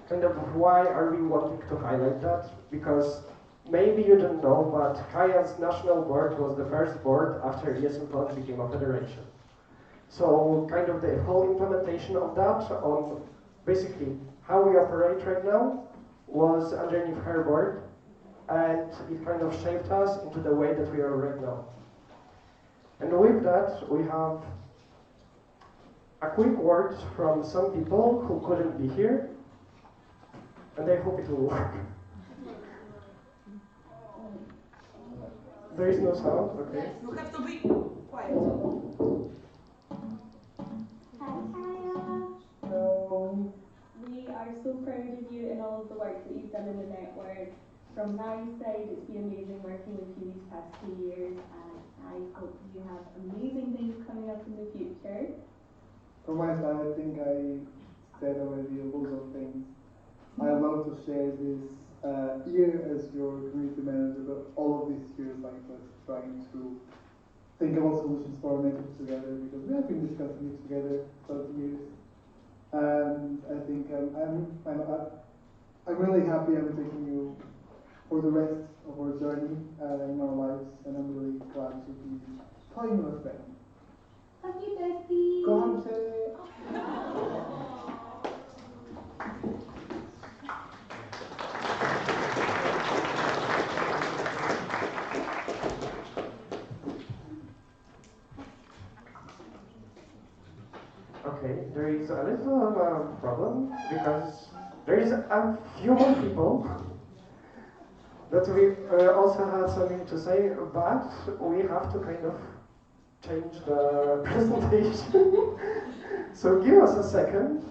kind of why are we wanting to highlight that? Because maybe you don't know, but Kaya's national board was the first board after ESM Plus became a federation. So kind of the whole implementation of that on basically how we operate right now was underneath her board, and it kind of shaped us into the way that we are right now. And with that, we have a quick word from some people who couldn't be here, and I hope it will work. There is no sound, okay. You have to be quiet. Hi, Kaya. Hello. We are so proud of you and all of the work that you've done in the network. From my side, it's been amazing working with you these past 2 years, and I hope you have amazing things coming up in the future. From my side, I think I said already a lot of things. I love to share this year as your community manager, but all of these years like us trying to think about solutions for our network together, because we have been discussing it together for years. And I think I'm really happy I'm taking you for the rest of our journey in our lives, and I'm really glad to be calling you a friend. Love you, bestie. Go on, say. Okay, there is a little problem because there is a few more people that we also have something to say, but we have to kind of change the presentation. So give us a second.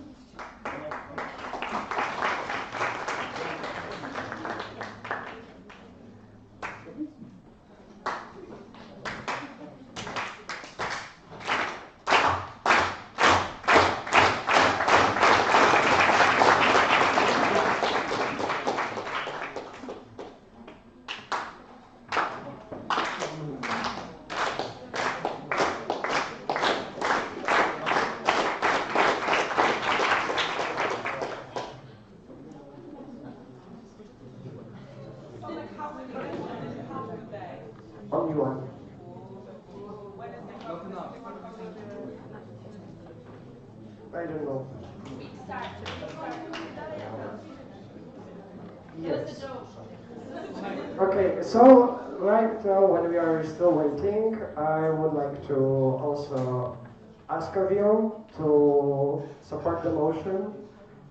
Only one. I don't know. Yes. Okay, so right now when we are still waiting, I would like to also ask of you to support the motion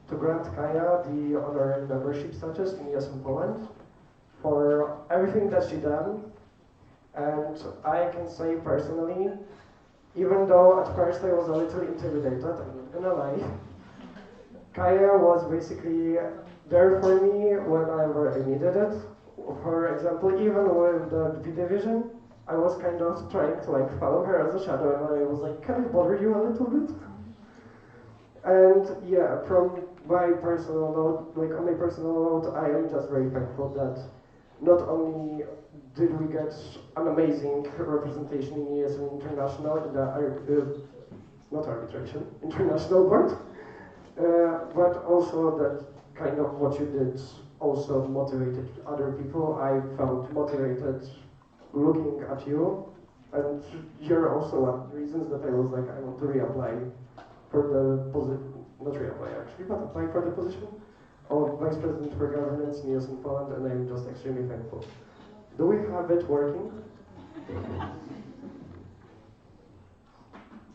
to grant Kaya the honorary membership status in ESM Poland for everything that she done. And I can say personally, even though at first I was a little intimidated, I'm not gonna lie, Kaya was basically there for me whenever I needed it. For example, even with the V division, I was kind of trying to like follow her as a shadow, and I was like, can I bother you a little bit? And yeah, from my personal note, like on my personal note, I am just very thankful that not only did we get an amazing representation in ESM International, in the not arbitration, international board, but also that kind of what you did also motivated other people. I felt motivated looking at you, and you're also one of the reasons that I was like, I want to reapply for the position, not reapply actually, but apply for the position of Vice President for Governance in US and Poland, and I'm just extremely thankful. Do we have it working?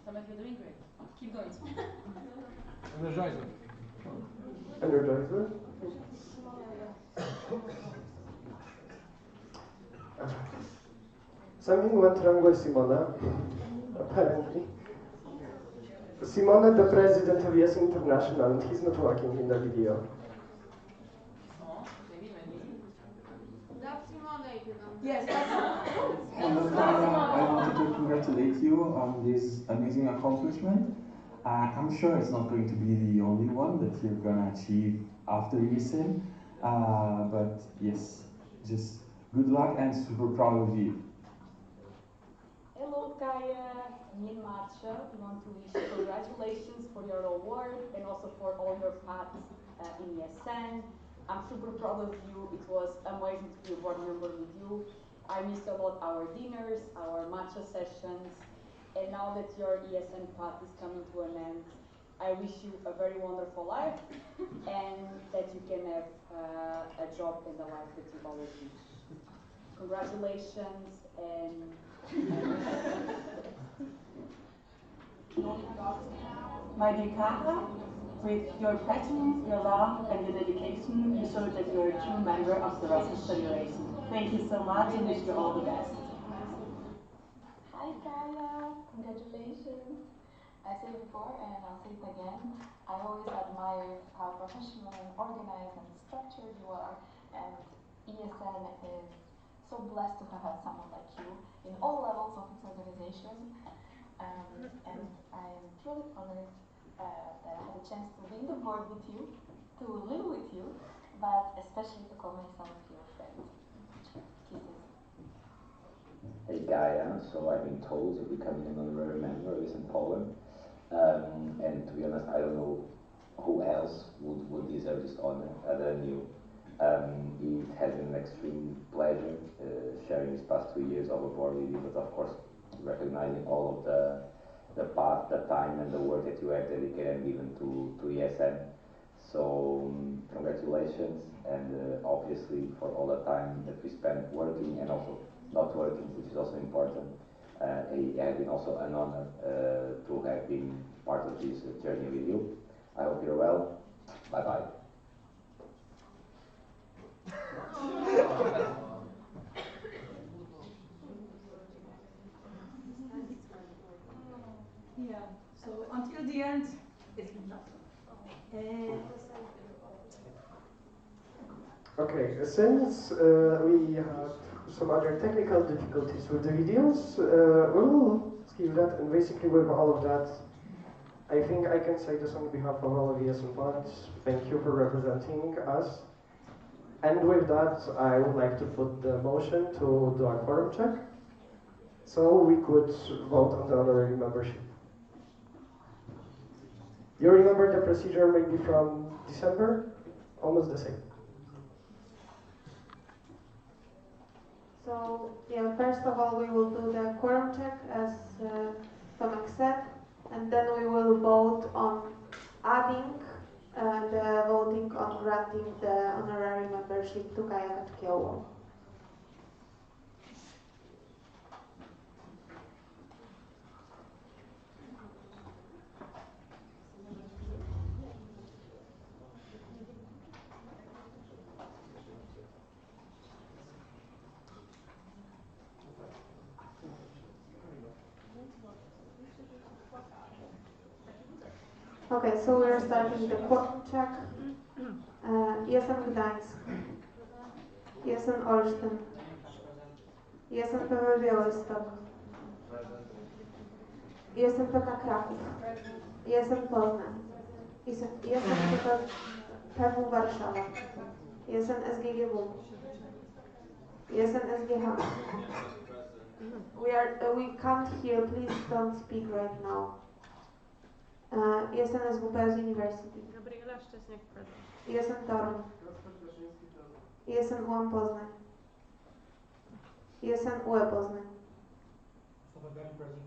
Tomek, you're doing great. Keep going. Energizer. Energizer? Something went wrong with Simona, apparently. Simona, the president of Yes International, and he's not working in the video. That's Simona, if you don't. Yes, that's Hello, Kaya. I wanted to congratulate you on this amazing accomplishment. I'm sure it's not going to be the only one that you're going to achieve after ESN. But yes, just good luck and super proud of you. Hello, Kaya. Me and Marcia, we want to wish you congratulations for your award and also for all your paths in ESN. I'm super proud of you. It was amazing to be a board member with you. I missed a lot our dinners, our matcha sessions, and now that your ESN path is coming to an end, I wish you a very wonderful life and that you can have a job in the life that you've always wished. Congratulations and My dear Kara, with your passion, your love and your dedication, you showed that you are a true member of the Erasmus Federation. Thank you so much and wish you all the best. Hi Kaya, congratulations. I said it before and I'll say it again. I always admire how professional and organized and structured you are, and ESN is so blessed to have had someone like you in all levels of its organization. And I'm truly honored that I had a chance to be in the board with you, to live with you, but especially to call myself your friend. Kisses. Hey Gaia, so I've been told you're becoming an honorary member of in Poland. And to be honest, I don't know who else would deserve this honor other than you. It has been an extreme pleasure sharing these past 2 years of a board with you, but of course recognizing all of the path, the time and the work that you have dedicated and given to ESN. So congratulations, and obviously for all the time that we spent working and also not working, which is also important. It has been also an honor to have been part of this journey with you. I hope you're well. Bye bye. Yeah, so until the end, it's Okay, since we have some other technical difficulties with the videos, we'll skip that, and basically with all of that, I think I can say this on behalf of all of ESN Pods. Thank you for representing us. And with that, I would like to put the motion to do a quorum check, so we could vote on the honorary membership. You remember the procedure maybe from December? Almost the same. So, yeah, first of all, we will do the quorum check, as Tomek said, and then we will vote on adding the voting on granting the honorary membership to Kaja Kaczkioło. Okay, so we are starting the quorum check. ESN Gdańsk, ESN Olsztyn, ESN PW Białystok, ESN PK Kraków, ESN Poznań, ESN PW Warszawa, ESN SGGW, ESN SGH. We can't hear, please don't speak right now. ESN SWPS University, ESN Toruń, ESN UAM Poznań, Jestem UE Poznań. Stefan Gani present.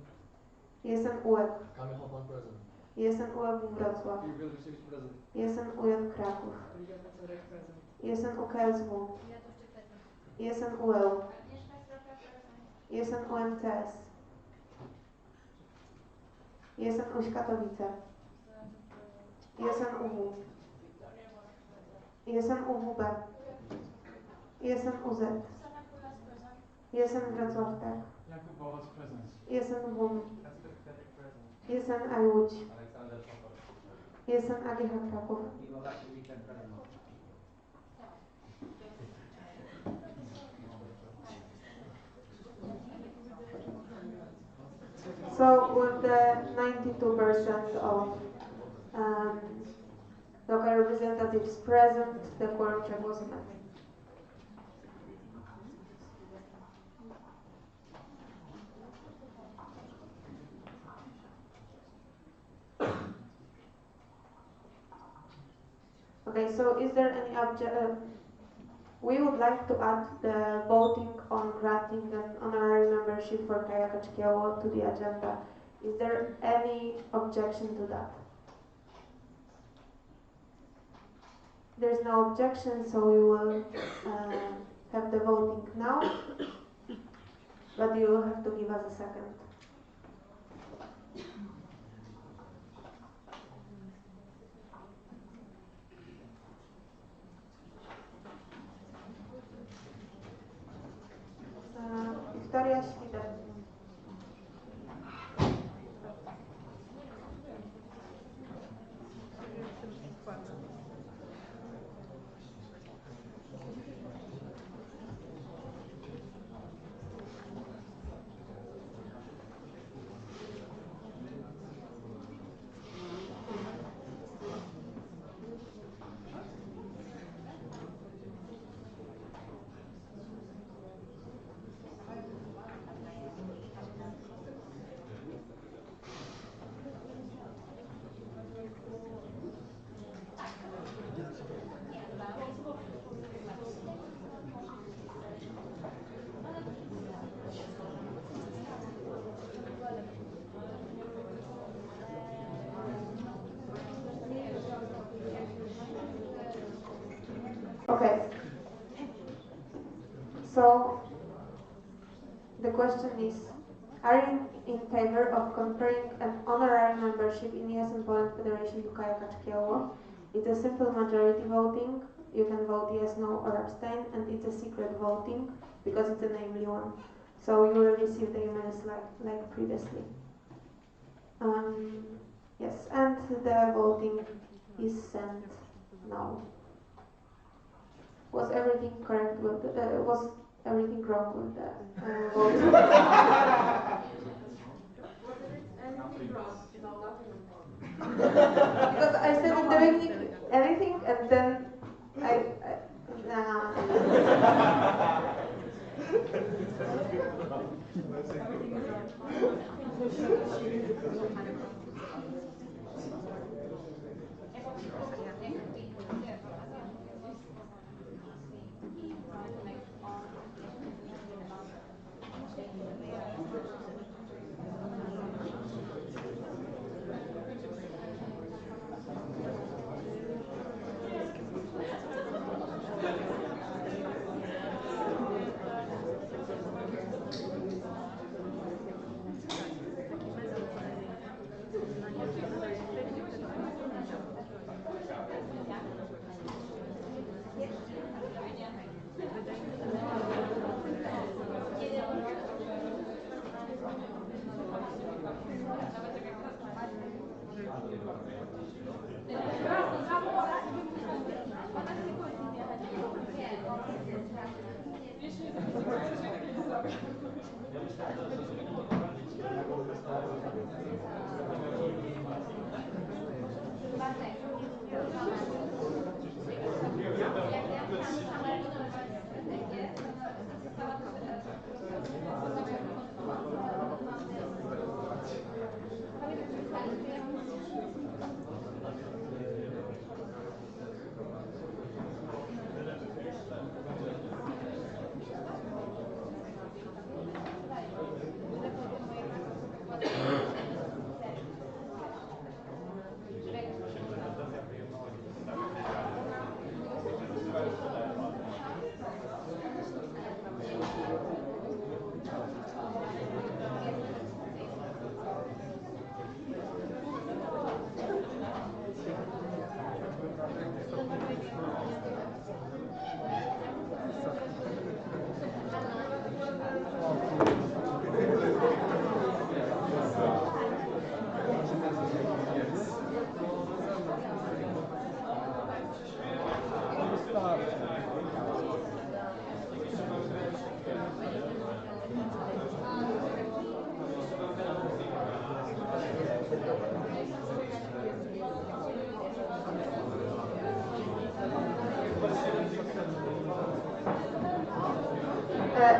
Jestem UE. Kamil Hoffman present. Jestem UE Wrocław. Gabriel Wyszewicz present. Jestem UJ Kraków. Jestem UKSW. Jestem UEU. Jestem UMCS. Jestem UŚ Katowice. Jestem UW. Jestem UWB. Jestem UZ. Jestem Wrocław Tech. Jakub Bowas present. Jestem WUM. Kacper Kwiatek present. Jestem AIUŚ. Aleksander Czopolski present. Jestem AGH Kraków. So with the 92% of local representatives present, the quorum check was met. Okay, so is there any we would like to add the voting on granting an honorary membership for Kajakaczkieło to the agenda. Is there any objection to that? There's no objection, so we will have the voting now, but you will have to give us a second. Wiktoria Świder. Okay. So the question is, are you in favor of conferring an honorary membership in Yes and Poland Federation to Kajakaczkieło? It's a simple majority voting. You can vote yes, no, or abstain, and it's a secret voting because it's a namely one. So you will receive the emails like previously. Yes, and the voting is sent now. Was everything correct with was everything wrong with the vote? Anything wrong? No, nothing wrong. Because I said in the beginning anything, and then nah.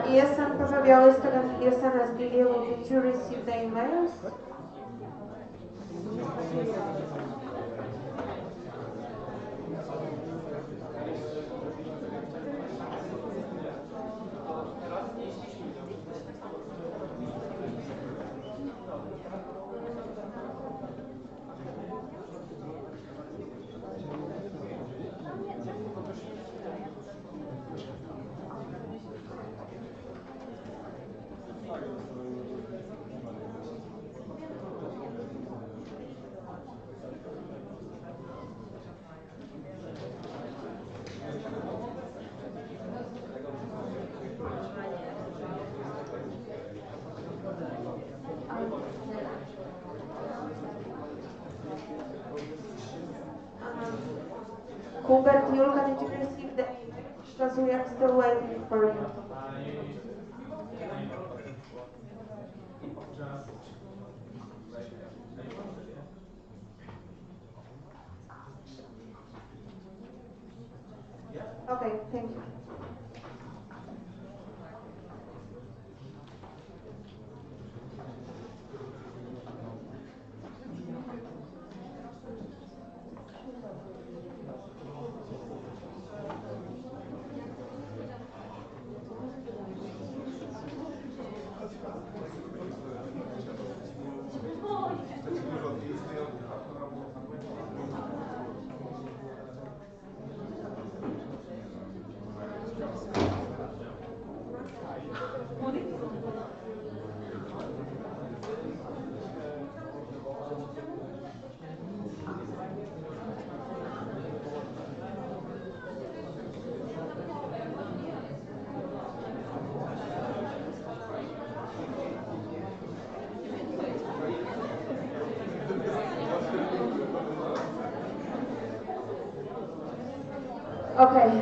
ESN, pożabiały student ESN as be able to receive the emails. Hubert, Julka, did you receive the email? Because we are still waiting for you. Okay, thank you. Okay.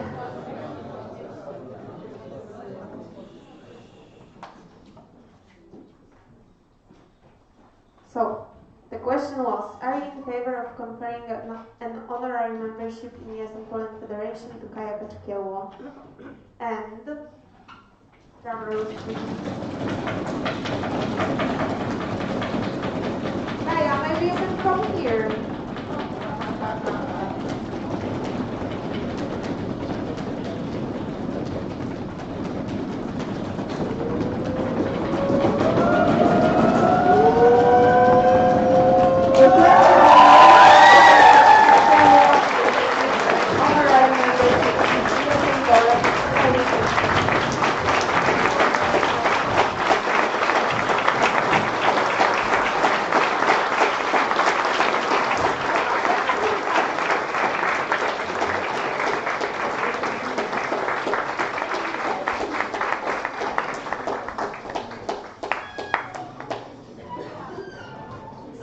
So, the question was, are you in favor of conferring an honorary membership in the ESN Poland Federation to Kaja Kaczkieło? And, drum rolls please. Kaja, maybe you can come here.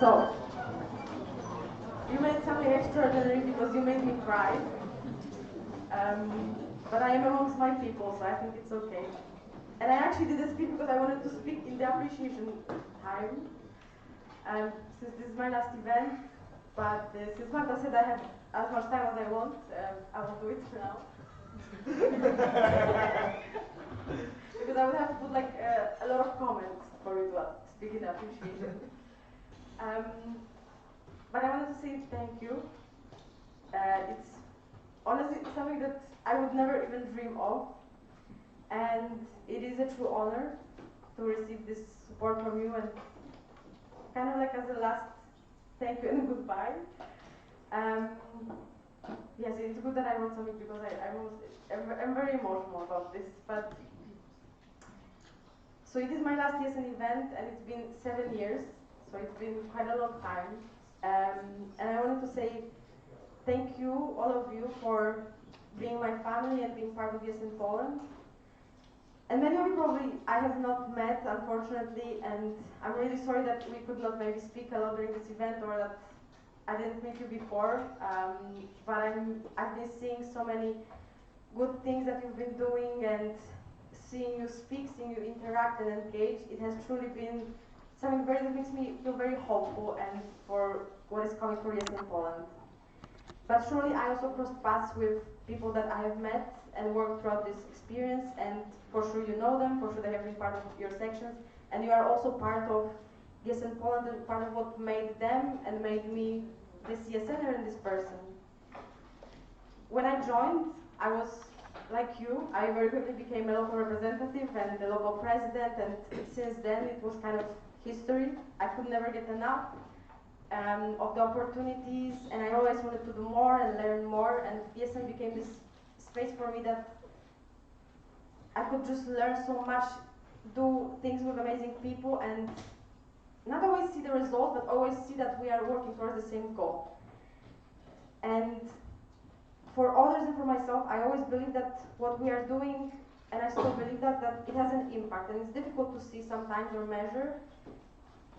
So, you made something extraordinary because you made me cry. But I am amongst my people, so I think it's okay. And I actually did a speech because I wanted to speak in the appreciation time. Since this is my last event, but since Marta said I have as much time as I want, I will do it now. Because I would have to put like a lot of comments for me to speak in appreciation. But I wanted to say thank you. It's honestly something that I would never even dream of. And it is a true honor to receive this support from you and kind of like as a last thank you and goodbye. Yes, it's good that I wrote something because I'm very emotional about this. But so it is my last ESN event and it's been 7 years. So it's been quite a long time. And I wanted to say thank you, all of you, for being my family and being part of ESN Poland. And many of you probably I have not met, unfortunately, and I'm really sorry that we could not maybe speak a lot during this event or that I didn't meet you before. But I've been seeing so many good things that you've been doing and seeing you speak, seeing you interact and engage. It has truly been something that makes me feel very hopeful and for what is coming for ESN Poland. But surely I also crossed paths with people that I have met and worked throughout this experience, and for sure you know them, for sure they have been part of your sections, and you are also part of ESN Poland and part of what made them and made me this ESNer and this person. When I joined, I was like you. I very quickly became a local representative and the local president, and since then it was kind of history. I could never get enough of the opportunities, and I always wanted to do more and learn more, and ESN became this space for me that I could just learn so much, do things with amazing people, and not always see the result, but always see that we are working towards the same goal. And for others and for myself, I always believe that what we are doing, and I still believe that it has an impact, and it's difficult to see sometimes or measure,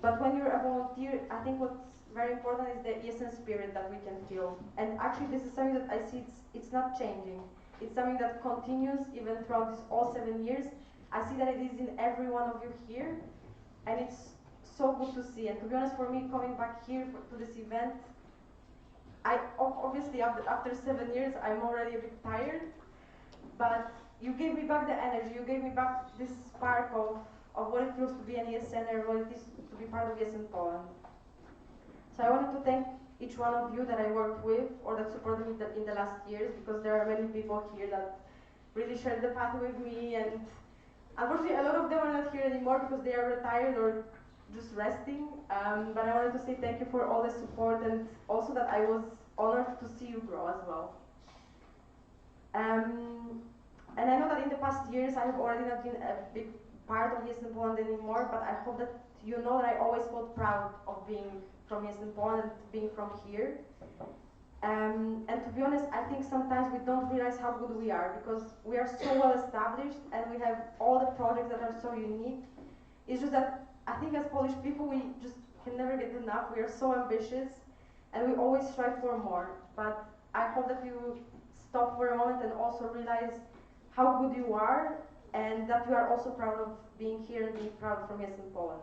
but when you're a volunteer, I think what's very important is the ESN spirit that we can feel. And actually this is something that I see it's not changing. It's something that continues even throughout this all 7 years. I see that it is in every one of you here, and it's so good to see. And to be honest, for me, coming back here to this event, I obviously after 7 years, I'm already a bit tired, but you gave me back the energy, you gave me back this spark of what it feels to be an ESNer, what it is to be part of ESN Poland. So I wanted to thank each one of you that I worked with or that supported me in the last years, because there are many people here that really shared the path with me, and unfortunately a lot of them are not here anymore because they are retired or just resting, but I wanted to say thank you for all the support, and also that I was honored to see you grow as well. And I know that in the past years I have already not been a big part of ESN Poland anymore, but I hope that you know that I always felt proud of being from ESN Poland and being from here. And to be honest, I think sometimes we don't realize how good we are, because we are so well established and we have all the projects that are so unique. It's just that I think as Polish people we just can never get enough. We are so ambitious and we always strive for more. But I hope that you stop for a moment and also realize how good you are, and that you are also proud of being here and being proud from ESN Poland.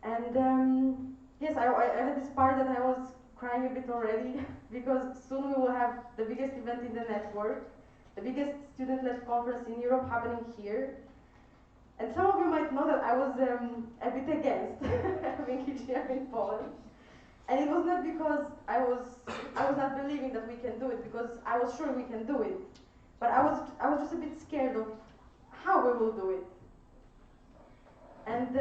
And yes, I had this part that I was crying a bit already, because soon we will have the biggest event in the network, the biggest student-led conference in Europe happening here. And some of you might know that I was a bit against having EGM in Poland. And it was not because I was not believing that we can do it, because I was sure we can do it. But I was just a bit scared of how we will do it. And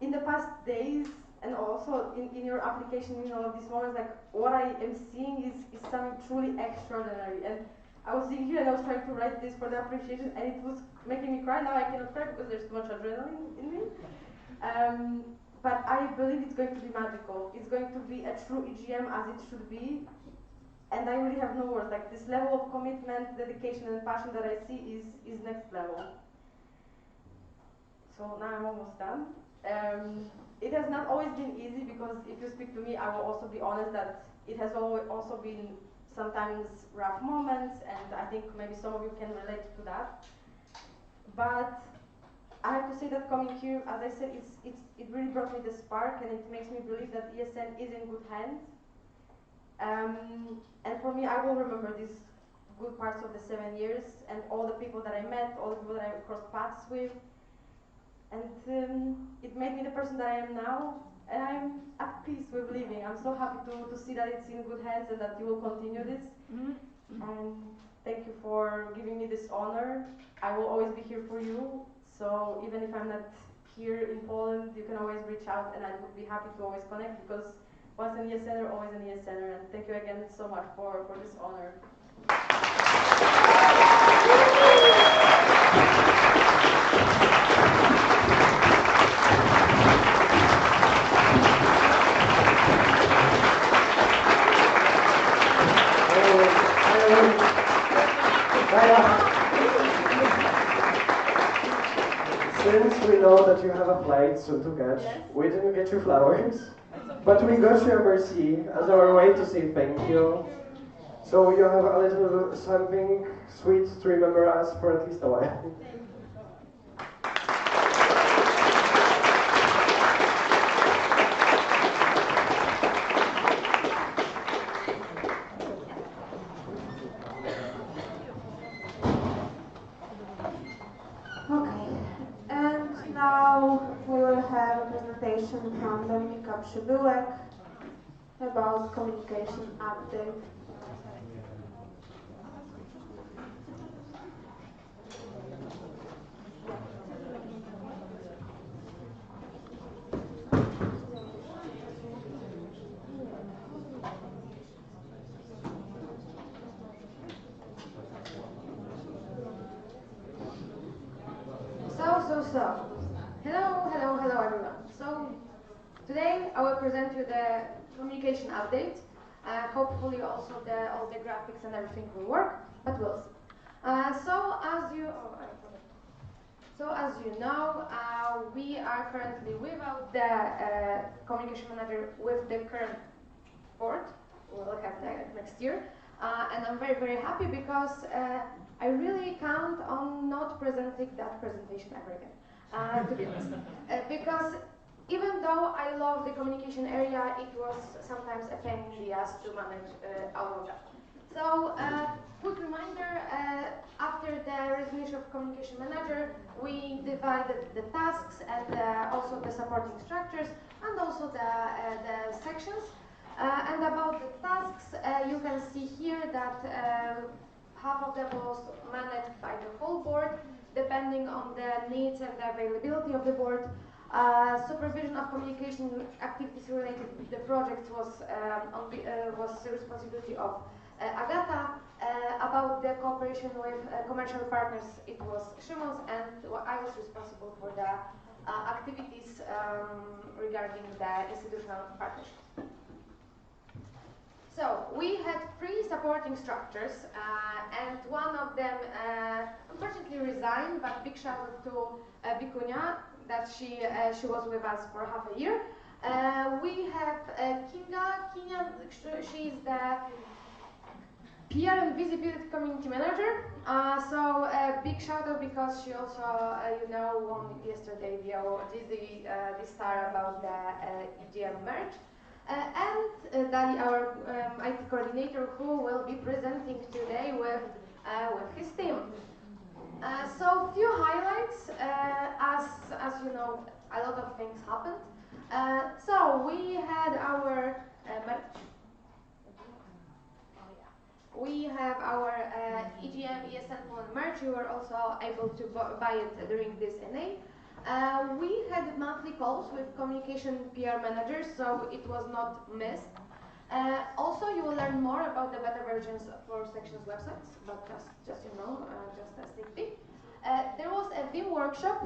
in the past days, and also in your application, in all of these moments, like what I am seeing is something truly extraordinary. And I was sitting here and I was trying to write this for the appreciation, and it was making me cry. Now I cannot cry because there's too much adrenaline in me. But I believe it's going to be magical. It's going to be a true EGM as it should be. And I really have no words. Like this level of commitment, dedication, and passion that I see is next level. So now I'm almost done. It has not always been easy, because if you speak to me, I will also be honest that it has also been sometimes rough moments, and I think maybe some of you can relate to that. But I have to say that coming here, as I said, it really brought me the spark, and it makes me believe that ESN is in good hands. And for me, I will remember these good parts of the 7 years, and all the people that I met, all the people that I crossed paths with. And it made me the person that I am now, and I'm at peace with living. I'm so happy to see that it's in good hands and that you will continue this. And thank you for giving me this honor. I will always be here for you. So even if I'm not here in Poland, you can always reach out, and I would be happy to always connect, because once an ESNer, always an ESNer. And thank you again so much for this honor. Since we know that you have a flight soon to catch, we didn't get you flowers, but we got you a mercy as our way to say thank you. So you have a little something sweet to remember us for at least a while. information from Dominika Przybyłek about communication update. So, hello everyone. So, today I will present you the communication update. Hopefully also all the graphics and everything will work, but we'll see. So as you know, we are currently without the communication manager with the current board. We'll have next year. And I'm very happy because I really count on not presenting that presentation ever again, to be honest. Because even though I love the communication area, it was sometimes a pain in the ass to manage all of that. So, quick reminder, after the resignation of communication manager, we divided the tasks and also the supporting structures and also the sections. And about the tasks, you can see here that half of them was managed by the whole board, depending on the needs and the availability of the board. Supervision of communication activities related with the project was the responsibility of Agata. About the cooperation with commercial partners, it was Szymon's, and I was responsible for the activities regarding the institutional partnerships. So, we had 3 supporting structures, and one of them unfortunately resigned, but big shout out to Bikunia, that she was with us for half a year. We have Kinga, she's the PR and Visibility Community Manager. So big shout out because she also, won yesterday the star about the EGM merge. And Dali, our IT coordinator, who will be presenting today with his team. So few highlights, as you know, a lot of things happened. So we had our EGM ESN Poland merge. You were also able to buy it during this NA. We had monthly calls with communication PR managers, so it was not missed. Also, you will learn more about the beta versions for sections websites, but just a sneak peek. There was a Vim workshop.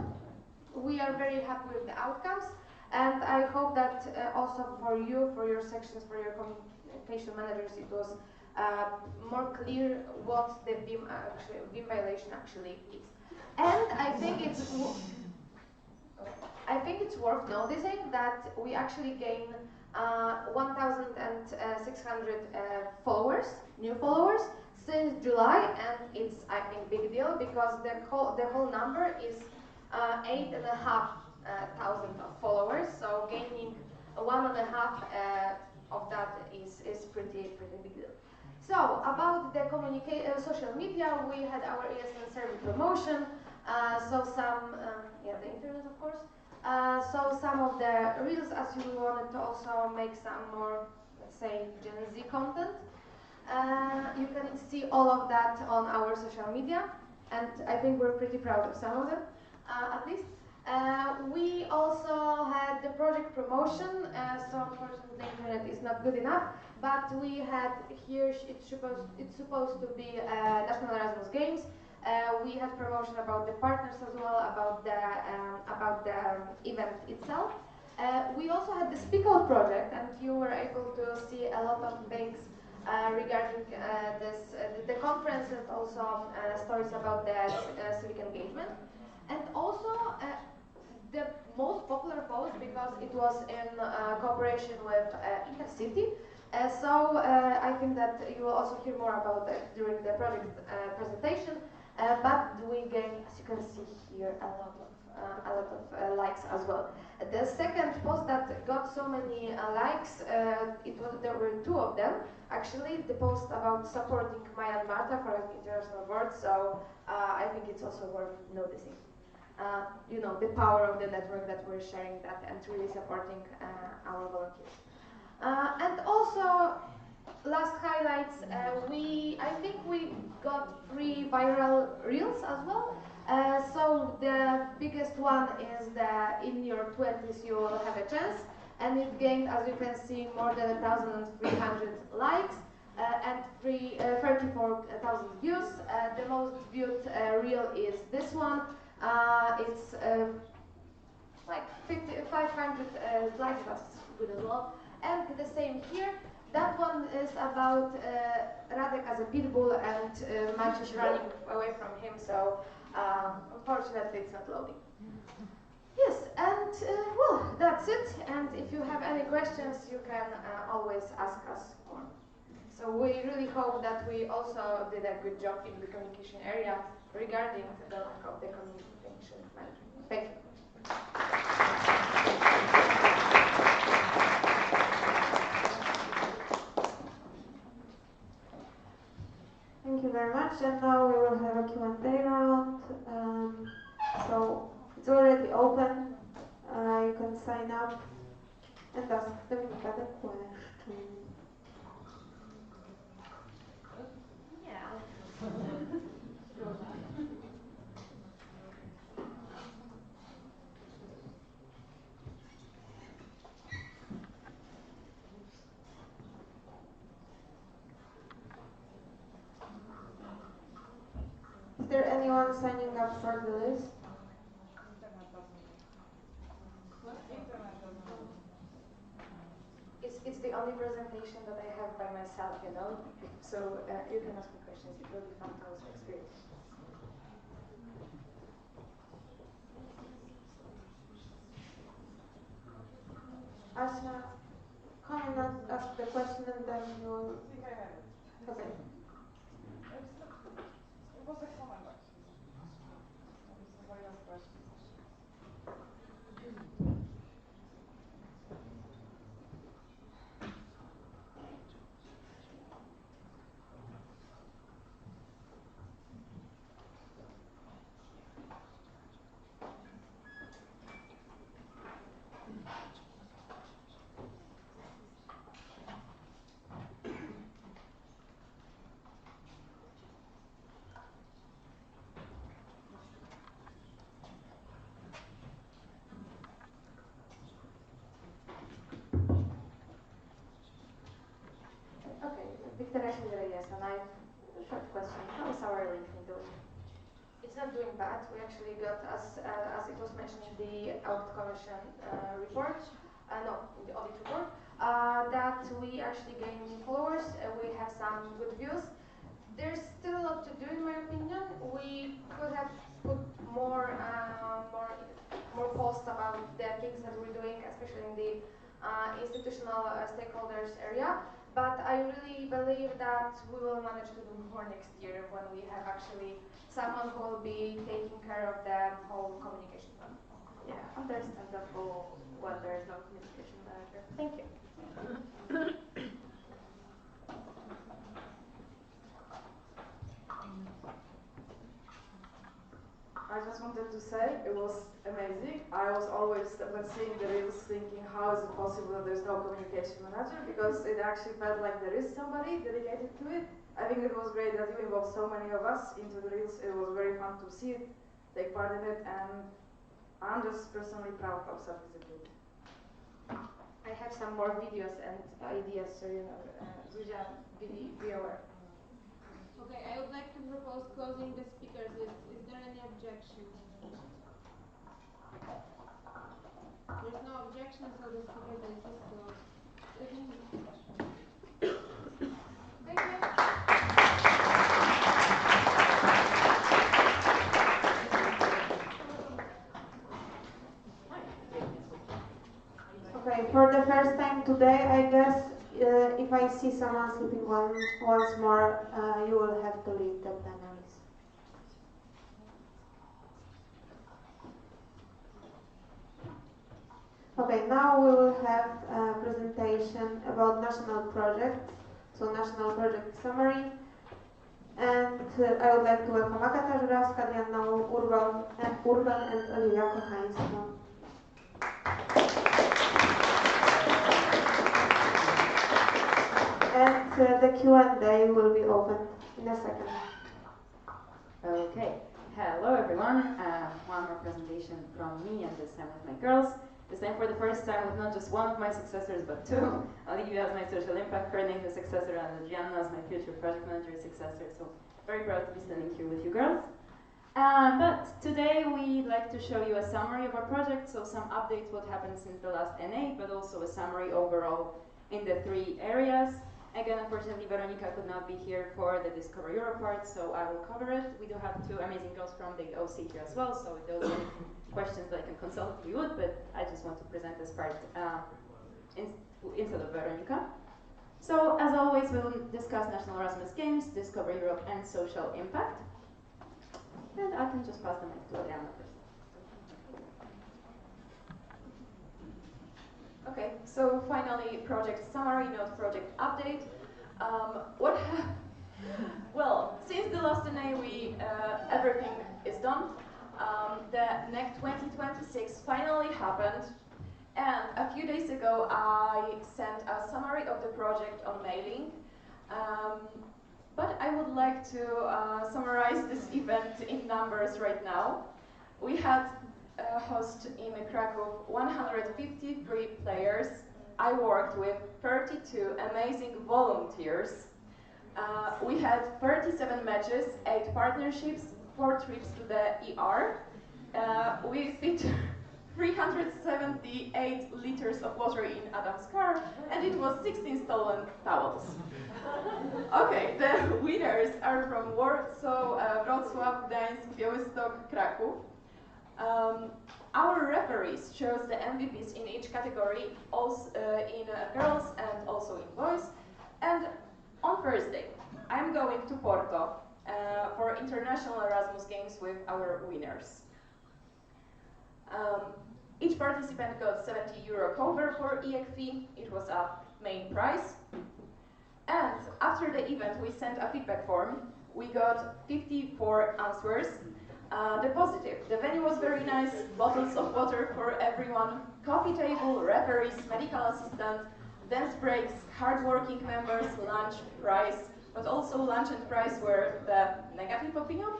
We are very happy with the outcomes, and I hope that also for you, for your sections, for your communication managers, it was more clear what the Vim violation actually is. And I think it's worth noticing that we actually gained 1,600 followers, new followers, since July, and it's, I think, big deal because the whole number is 8,500 of followers. So gaining 1.5 of that is pretty big deal. So about the social media, we had our ESN server promotion. So some, the internet, of course. So some of the reels, as you wanted to also make some more, let's say, Gen Z content. You can see all of that on our social media, and I think we're pretty proud of some of them, at least. We also had the project promotion, so unfortunately the internet is not good enough, but we had here, it's supposed to be National Erasmus Games. We had promotion about the partners as well, about the event itself. We also had the Speak Out project, and you were able to see a lot of things regarding the conference, and also stories about the civic engagement. And also the most popular post, because it was in cooperation with Intercity. So I think that you will also hear more about that during the project presentation. But we gained, as you can see here, a lot of likes as well. The second post that got so many likes, there were 2 of them actually. The post about supporting Maya and Marta for an international board. So I think it's also worth noticing. you know, the power of the network that we're sharing that and really supporting our volunteers. And also, last highlights, I think we got 3 viral reels as well. So the biggest one is the In Your 20s You Will Have a Chance, and it gained, as you can see, more than 1,300 likes and 34,000 views. The most viewed reel is this one. It's like 500 likes, that's good as well. And the same here. That one is about Radek as a pit bull and Maciuś running away from him, so unfortunately it's not loading. Yes, and well, that's it. And if you have any questions, you can always ask us more. So we really hope that we also did a good job in the communication area regarding the lack of the communication management. Thank you. Thank you very much, and now we will have a Q&A round. So it's already open. You can sign up and ask Dominika the question. Yeah. Is there anyone signing up for the list? It's the only presentation that I have by myself, you know. So you can ask me questions. It will be fun to also experience. Asha, come and ask the question and then you'll... I think I have it. Okay. It was a comment actually. Somebody has questions. Yes, and I short question. How is our LinkedIn doing? It's not doing bad. We actually got, as it was mentioned in the Audit Commission report, in the audit report, that we actually gain new followers. We have some good views. There's still a lot to do, in my opinion. We could have put more posts about the things that we're doing, especially in the institutional stakeholders area. But I really believe that we will manage to do more next year when we have actually someone who will be taking care of the whole communication plan. Yeah, understandable when there is no communication manager. Thank you. I just wanted to say it was amazing. I was always, when seeing the reels, thinking how is it possible that there's no communication manager, because it actually felt like there is somebody dedicated to it. I think it was great that you involved so many of us into the reels. It was very fun to see it, take part in it, and I'm just personally proud of such visibility. I have some more videos and ideas, so you know, Zuzia, be aware. Okay, I would like to propose closing the speakers list. Is there any objection? There's no objection, so the speakers list is closed. Thank you. Okay, for the first time today, I guess if I see someone sleeping once more, you will have to leave the plenaries. Okay, now we will have a presentation about national projects. So national project summary. And I would like to welcome Agata Żurawska, Diana Urban and Olivia Kochańska. And the Q&A will be opened in a second. Okay, hello everyone. One more presentation from me, and this time with my girls. This time for the first time with not just one of my successors, but two. Olivia as my social impact coordinator successor, and Adriana as my future project manager successor. So very proud to be standing here with you girls. But today we'd like to show you a summary of our project, so some updates what happened since the last N8, but also a summary overall in the 3 areas. Again, unfortunately, Veronica could not be here for the Discover Europe part, so I will cover it. We do have 2 amazing girls from the OC here as well, so if there was any questions that I can consult, we would, but I just want to present this part instead of Veronica. So, as always, we will discuss National Erasmus Games, Discover Europe, and social impact. And I can just pass the mic to Adriana first. Okay, so finally, project summary, not project update. Well, since the last NA, everything is done. The NEC 2026 finally happened, and a few days ago I sent a summary of the project on mailing. But I would like to summarize this event in numbers right now. We had host in Krakow 153 players. I worked with 32 amazing volunteers. We had 37 matches, 8 partnerships, 4 trips to the ER. We fit 378 liters of water in Adam's car, and it was 16 stolen towels. Okay, the winners are from Warsaw, Wrocław, Gdańsk, Białystok, Kraków. Our referees chose the MVPs in each category, also in girls and also in boys. And on Thursday, I'm going to Porto for International Erasmus Games with our winners. Each participant got €70 cover for EEC fee. It was a main prize. And after the event, we sent a feedback form. We got 54 answers. The positive. The venue was very nice, bottles of water for everyone, coffee table, referees, medical assistant, dance breaks, hardworking members, lunch, prize, but also lunch and prize were the negative opinion.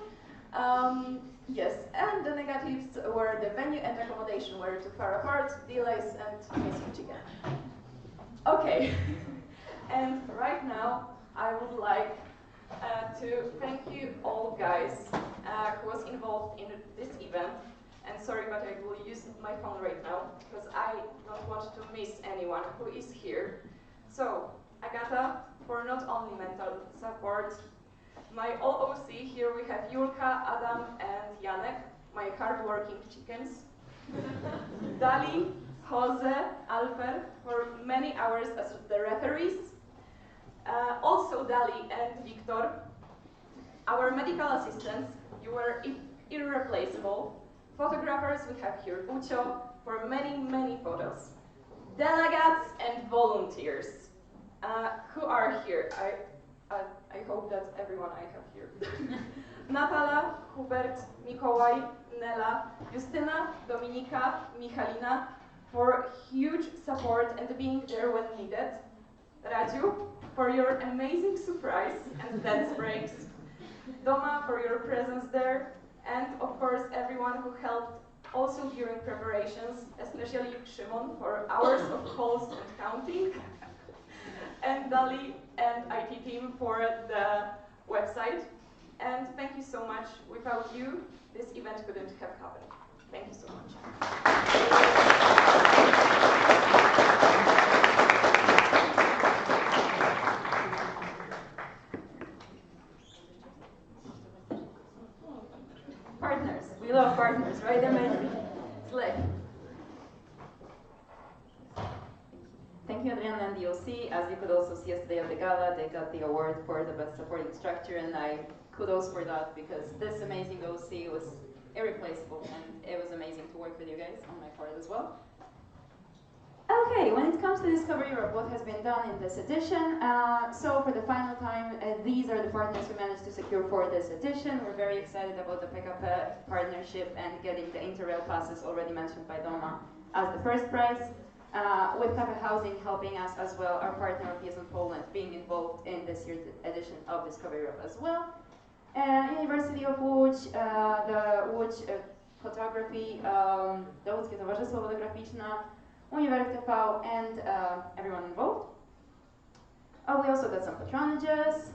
Yes, and the negatives were the venue and accommodation were too far apart, delays, and missing chicken. Okay, and right now I would like to thank you all guys who was involved in this event. And sorry, but I will use my phone right now because I don't want to miss anyone who is here. So, Agata, for not only mental support, my OOC, here we have Julka, Adam, and Janek, my hardworking chickens. Dali, Jose, Alfer, for many hours as the referees. Also Dali and Victor, our medical assistants, you were irreplaceable. Photographers, we have here Bucho for many, many photos. Delegates and volunteers who are here. I hope that everyone I have here. Natala, Hubert, Mikołaj, Nela, Justyna, Dominika, Michalina for huge support and being there when needed. Raju, for your amazing surprise and dance breaks. Doma, for your presence there. And of course, everyone who helped also during preparations, especially Szymon for hours of calls and counting. And Dali and IT team for the website. And thank you so much. Without you, this event couldn't have happened. Thank you so much. Partners. We love partners, right? Amazing. Slay. Thank you, Adriana and the OC. As you could also see yesterday at the gala, they got the award for the best supporting structure, and I kudos for that because this amazing OC was irreplaceable, and it was amazing to work with you guys on my part as well. Okay, when it comes to Discover Europe, what has been done in this edition? So for the final time, these are the partners we managed to secure for this edition. We're very excited about the PKP partnership and getting the Interrail passes already mentioned by Doma as the first prize. With PKP Housing helping us as well, our partner of Yes in Poland being involved in this year's edition of Discover Europe as well. University of Łódź, the Łódź Photography, the Łódzkie Towarzystwo Fotograficzne, Uniwersytet TV, and everyone involved. We also got some patronages.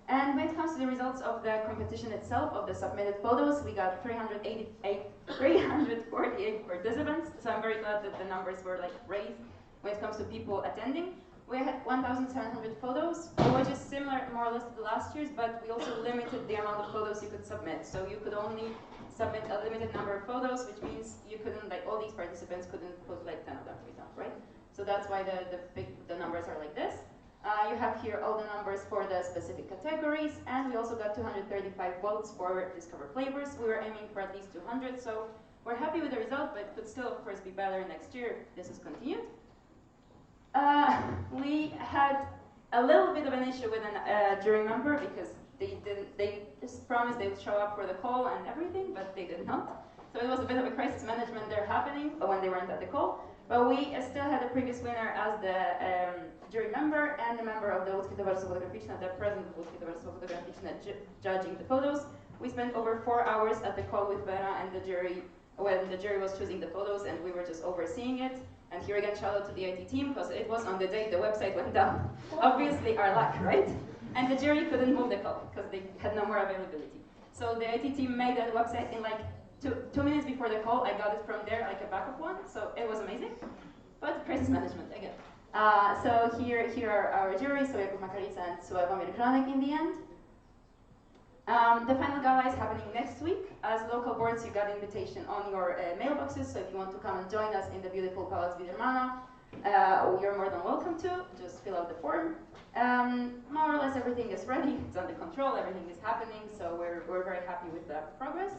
And when it comes to the results of the competition itself, of the submitted photos, we got 348 participants. So I'm very glad that the numbers were like raised when it comes to people attending. We had 1,700 photos, which is similar more or less to the last year's, but we also limited the amount of photos you could submit. So you could only submit a limited number of photos, which means you couldn't, like all these participants couldn't put like 10 of them, for example, right? So that's why the numbers are like this. You have here all the numbers for the specific categories, and we also got 235 votes for Discover Flavors. We were aiming for at least 200, so we're happy with the result, but it could still, of course, be better next year if this is continued. We had a little bit of an issue with a jury member because they just promised they would show up for the call and everything, but they did not. So it was a bit of a crisis management there happening when they weren't at the call. But we still had a previous winner as the jury member and a member of the Łódzkie Towarzystwo Fotograficzne, the president of Łódzkie Towarzystwo Fotograficzne, judging the photos. We spent over 4 hours at the call with Vera and the jury when the jury was choosing the photos, and we were just overseeing it. And here again, shout out to the IT team, because it was on the day the website went down. Obviously, our luck, right? And the jury couldn't move the call because they had no more availability. So the IT team made that website in like two minutes before the call. I got it from there, like a backup one, so it was amazing. But crisis management again. So here are our juries, so Jakub Makarica and Sławomir Grzanek in the end. The final gala is happening next week. As local boards, you got invitation on your mailboxes, so if you want to come and join us in the beautiful Pałac Widermana, you're more than welcome to. Just fill out the form. More or less everything is ready, it's under control, everything is happening, so we're very happy with the progress.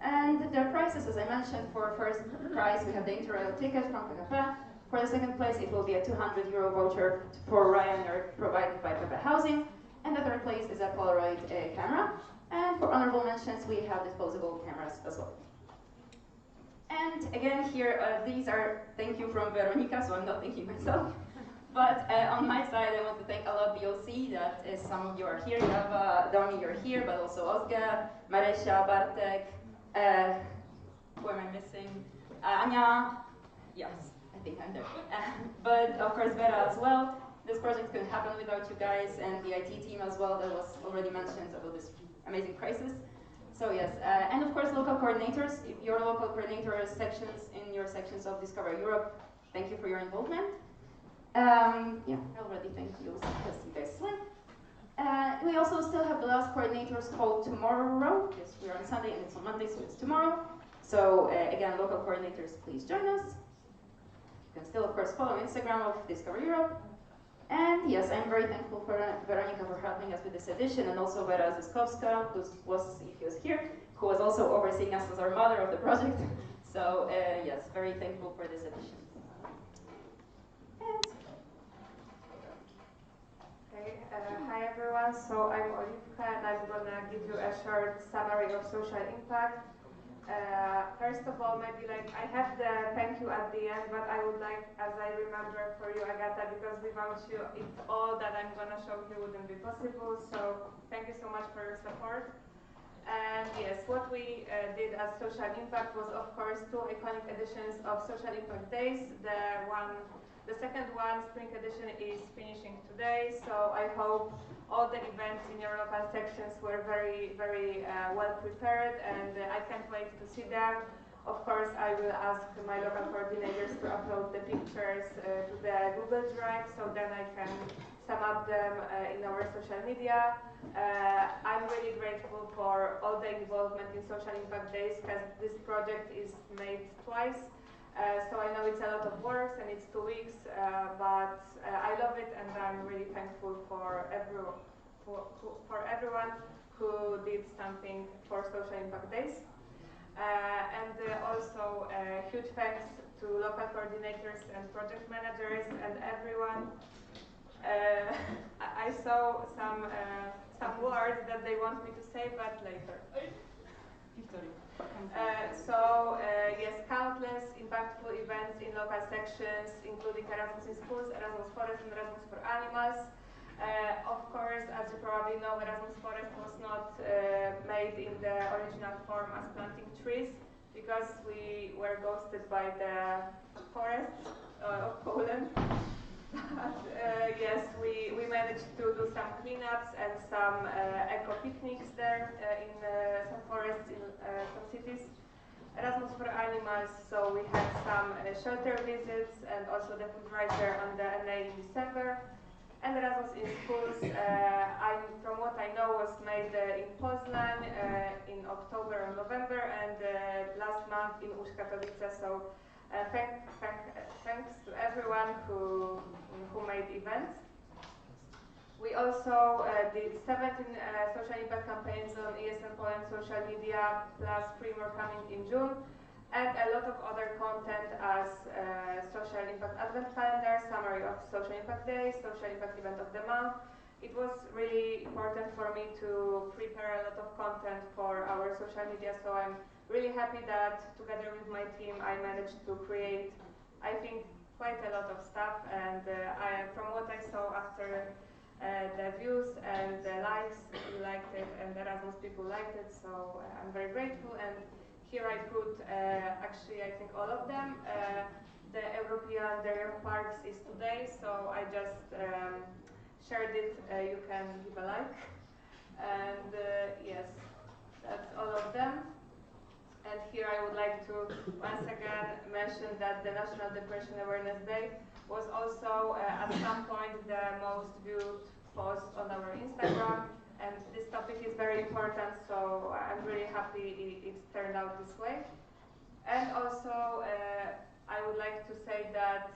And the prizes, as I mentioned, for first prize we have the Interrail ticket from PKP. For the second place it will be a €200 voucher for Ryanair provided by PKP Housing. And the third place is a Polaroid camera. And for honorable mentions we have disposable cameras as well. And again here, these are thank you from Veronika, so I'm not thanking myself. But on my side, I want to thank a lot BOC, that is, some of you are here. You have Domi, you're here, but also Olga, Marysia, Bartek, who am I missing? Anya, yes, I think I'm there. But of course Vera as well. This project couldn't happen without you guys and the IT team as well, that was already mentioned about this amazing crisis. So yes, and of course local coordinators. If your local coordinator sections in your sections of Discover Europe, thank you for your involvement. Yeah, I already thank you because you guys win. We also still have the last coordinators called tomorrow, because we're on Sunday and it's on Monday, so it's tomorrow. So again, local coordinators, please join us. You can still, of course, follow Instagram of Discover Europe. And yes, I'm very thankful for Veronika for helping us with this edition, and also Vera Zyskowska, who was, if he was here, who was also overseeing us as our mother of the project. So yes, very thankful for this edition. Hi everyone, so I'm Olivka and I'm gonna give you a short summary of social impact. First of all, maybe like I have the thank you at the end, but I would like, as I remember, for you, Agata, because without you, it's all that I'm gonna show you wouldn't be possible. So thank you so much for your support. And yes, what we did as social impact was, of course, 2 iconic editions of Social Impact Days. The second one, Spring Edition, is finishing today, so I hope all the events in your local sections were very, very well prepared, and I can't wait to see them. Of course, I will ask my local coordinators to upload the pictures to the Google Drive, so then I can sum up them in our social media. I'm really grateful for all the involvement in Social Impact Days, because this project is made twice. So I know it's a lot of work and it's 2 weeks, but I love it, and I'm really thankful for everyone who did something for Social Impact Days. Also huge thanks to local coordinators and project managers and everyone. I saw some words that they want me to say, but later. Yes, countless impactful events in local sections, including Erasmus in Schools, Erasmus Forest, and Erasmus for Animals. Of course, as you probably know, Erasmus Forest was not made in the original form as planting trees because we were ghosted by the forests of Poland. But yes, we managed to do some cleanups and some eco picnics there in some forests in some cities. Erasmus for Animals, so we had some shelter visits and also the fundraiser on the NA in December. And Erasmus in Schools, from what I know, was made in Poznan in October or November, and last month in Katowice. So thanks to everyone who made events. We also did 17 social impact campaigns on ESN Poland social media, plus 3 more coming in June, and a lot of other content as social impact advent calendar, summary of social impact days, social impact event of the month. It was really important for me to prepare a lot of content for our social media, so I'm really happy that together with my team I managed to create, I think, quite a lot of stuff, and from what I saw after the views and the likes, you liked it, and the Erasmus people liked it, so I'm very grateful. And here I put, actually, I think all of them. The European Day of Parks is today, so I just shared it. You can give a like. And yes, that's all of them. And here I would like to once again mention that the National Depression Awareness Day was also at some point the most viewed post on our Instagram. And this topic is very important, so I'm really happy it turned out this way. And also, I would like to say that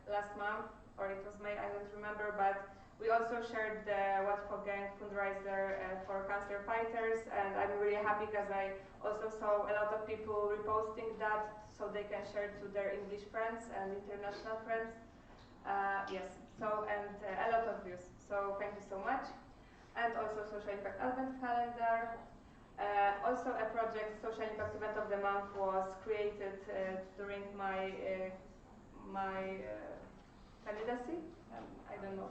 last month, or it was May, I don't remember, but we also shared the What for Gang fundraiser for cancer fighters, and I'm really happy because I also saw a lot of people reposting that so they can share to their English friends and international friends. Yes, so, and a lot of views, so thank you so much. And also Social Impact Advent Calendar. Also a project, Social Impact Event of the Month, was created during my candidacy. I don't know.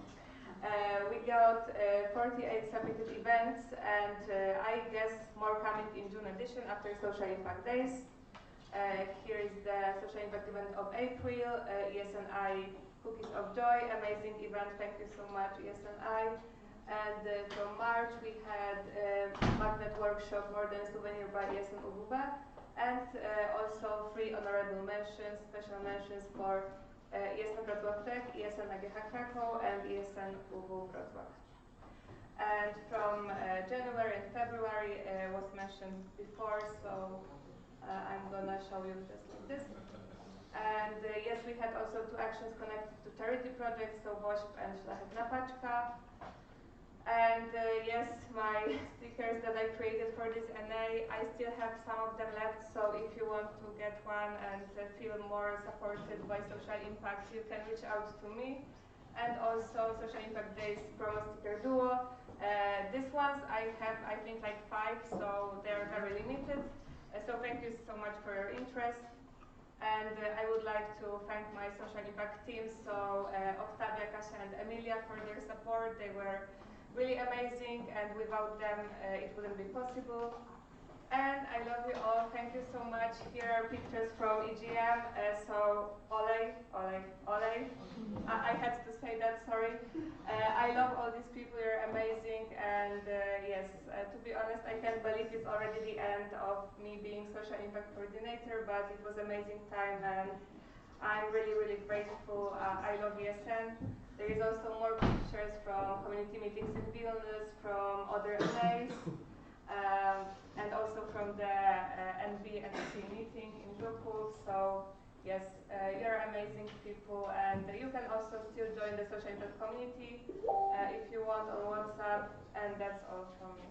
We got 48 submitted events, and I guess more coming in June edition after Social Impact Days. Here is the Social Impact Event of April, ESNI Cookies of Joy, amazing event, thank you so much ESNI. And from March we had magnet workshop, More Than a Souvenir by ESN UWB, and also 3 honorable mentions, special mentions for ESN Wrocław Tech, ESN AGH Krakow, and ESN UW Wrocław. And from January and February was mentioned before, so I'm gonna show you just like this. And yes, we had also 2 actions connected to charity projects, so WOŚP and Szlachetna Paczka. And yes, my stickers that I created for this NA, I still have some of them left, so if you want to get one and feel more supported by social impact, you can reach out to me. And also Social Impact Days promo sticker duo. These ones I have, I think, like 5, so they're very limited. So thank you so much for your interest. And I would like to thank my social impact team, so Octavia, Kasia, and Emilia, for their support. They were really amazing, and without them it wouldn't be possible. And I love you all, thank you so much. Here are pictures from EGM, so ole, ole, ole. I had to say that, sorry. I love all these people, you're amazing, and yes, to be honest, I can't believe it's already the end of me being social impact coordinator, but it was amazing time, and I'm really, really grateful. I love ESN. There is also more pictures from community meetings in Vilnius, from other NAs, and also from the NB&C meeting in Wrocław. So yes, you're amazing people, and you can also still join the social impact community if you want on WhatsApp, and that's all from me.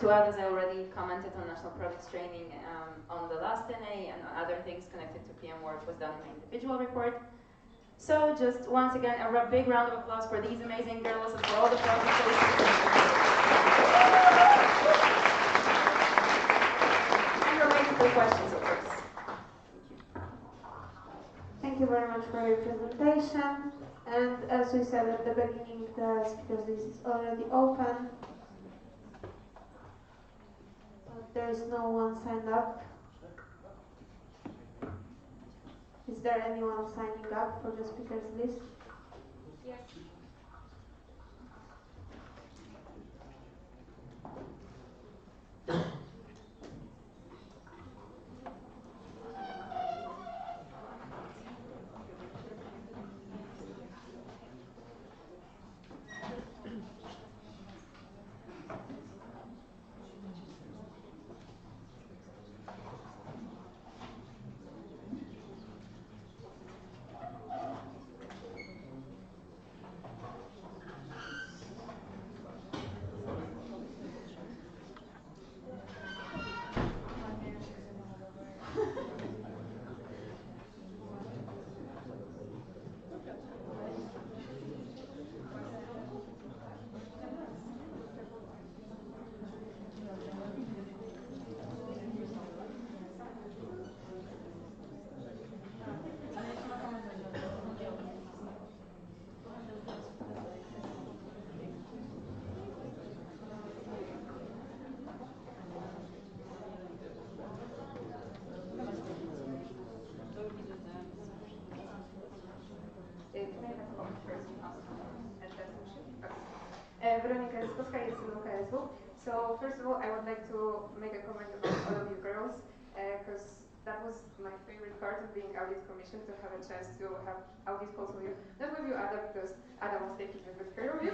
Two others I already commented on national projects training on the last NA, and other things connected to PM work was done in my individual report. So just once again, a big round of applause for these amazing girls and for all the projects. And we're waiting for questions, of course. Thank you very much for your presentation. And as we said at the beginning, the speakers list is already open. But there is no one signed up. Is there anyone signing up for the speakers list? Yes. Veronika Ryskowska, Jedzyną KSW. So first of all, I would like to make a comment about all of you girls, because that was my favorite part of being audit commission, to have a chance to have audit calls with you. Not with you, Ada, because Ada was taking a good care of you,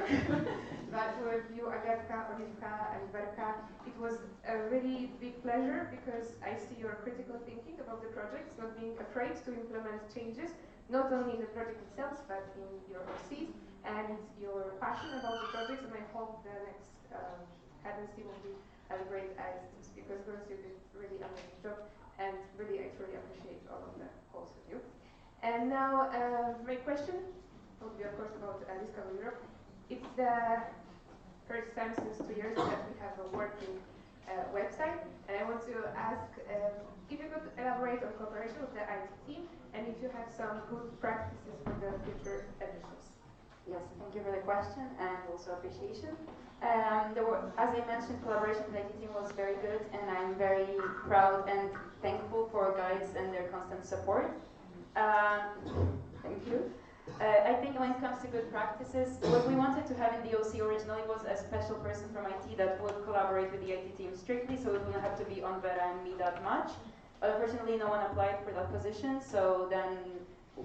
but with you, Agatka, Oliwka, and Werka. It was a really big pleasure because I see your critical thinking about the projects, not being afraid to implement changes, not only in the project itself, but in your OCs, and your passion about the projects, and I hope the next cadency will be as great as this, because girls, you did really amazing job, and really I truly appreciate all of the calls with you. And now my question would be, of course, about Discover Europe. It's the first time since 2 years that we have a working website, and I want to ask if you could elaborate on cooperation with the IT team, and if you have some good practices for the future editions. Yes, thank you for the question and also appreciation. As I mentioned, collaboration with the IT team was very good, and I'm very proud and thankful for guys and their constant support. Thank you. I think when it comes to good practices, what we wanted to have in the OC originally was a special person from IT that would collaborate with the IT team strictly, so it wouldn't have to be on Vera and me that much. But unfortunately, no one applied for that position, so then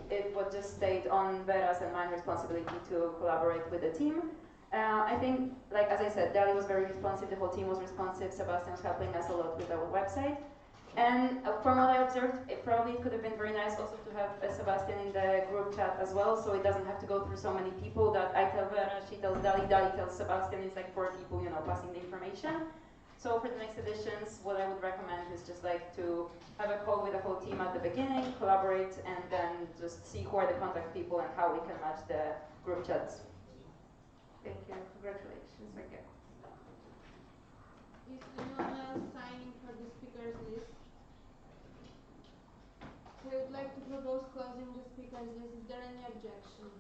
it was just stayed on Vera's and my responsibility to collaborate with the team. I think, like as I said, Dali was very responsive, the whole team was responsive, Sebastian was helping us a lot with our website. And from what I observed, it could have been very nice also to have Sebastian in the group chat as well, so it doesn't have to go through so many people that I tell Vera, she tells Dali, Dali tells Sebastian. It's like 4 people, passing the information. So for the next editions, what I would recommend is just like to have a call with the whole team at the beginning, collaborate, and then just see who are the contact people and how we can match the group chats. Thank you. Congratulations again. Is anyone else signing for the speakers list? So I would like to propose closing the speakers list. Is there any objection?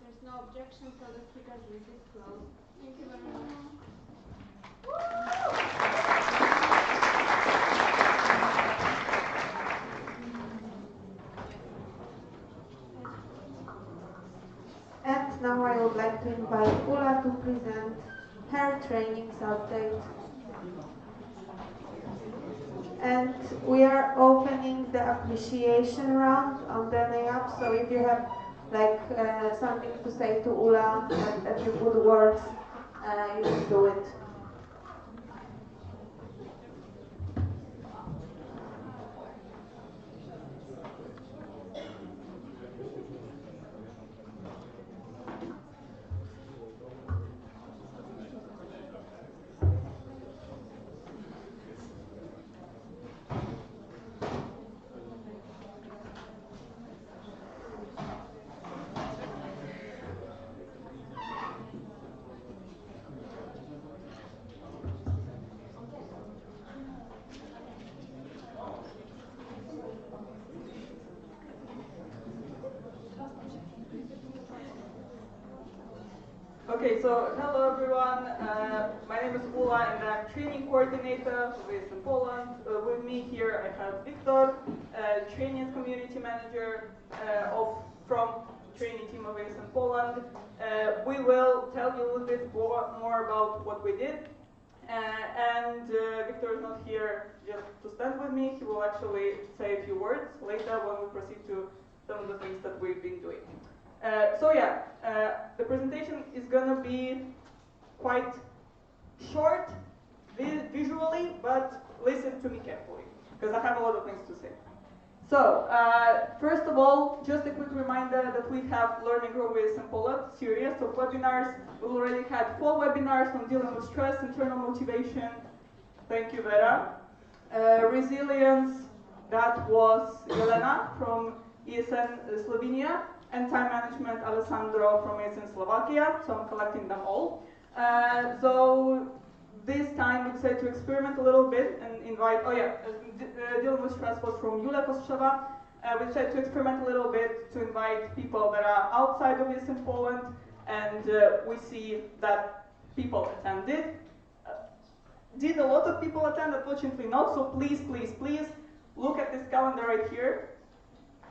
There's no objection, so the speakers list is closed. Thank you very much. And now I would like to invite Ula to present her trainings update. And we are opening the appreciation round on the NAP, so if you have something to say to Ula, a few good words, you can do it. Okay, so hello everyone. My name is Ula and I'm training coordinator based in Poland. With me here I have Victor, training community manager from training team of based in Poland. We will tell you a little bit more about what we did. Victor is not here just to stand with me. He will actually say a few words later when we proceed to some of the things that we've been doing. The presentation is going to be quite short visually, but listen to me carefully, because I have a lot of things to say. So, first of all, just a quick reminder that we have Learn and Grow with Poland series of webinars. We already had 4 webinars on dealing with stress, internal motivation. Thank you, Vera. Resilience, that was Elena from ESN Slovenia, and time management, Alessandro from ESN Slovakia, so I'm collecting them all. So this time we decided to experiment a little bit and invite, dealing with stress was from Julia Kostrzewa. We decided to experiment a little bit to invite people that are outside of ESN Poland, and we see that people attended. Did a lot of people attend? Unfortunately not, so please, please, please look at this calendar right here,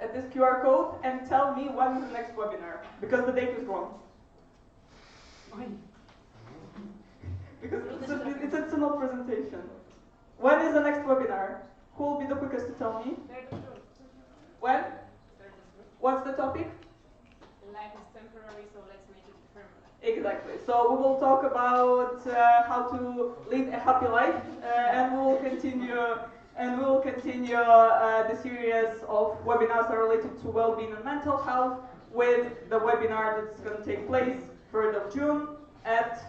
at this QR code, and tell me when is the next webinar, because the date is wrong. Because it's an old presentation. When is the next webinar? Who will be the quickest to tell me? When? What's the topic? Life is temporary, so let's make it permanent. Exactly. So we will talk about how to live a happy life, and we will continue the series of webinars that are related to well-being and mental health with the webinar that's going to take place 3rd of June at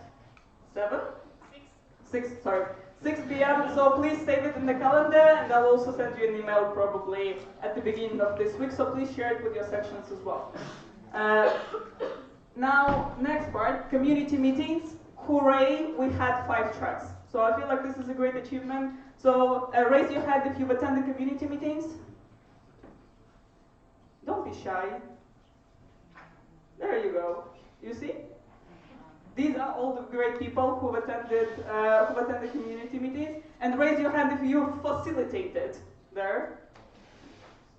6 p.m. So please save it in the calendar, and I'll also send you an email probably at the beginning of this week, so please share it with your sections as well. Now, next part, community meetings. Hooray, we had 5 tracks. So I feel like this is a great achievement. So raise your hand if you've attended community meetings. Don't be shy. There you go. You see? These are all the great people who've attended community meetings. And raise your hand if you've facilitated. There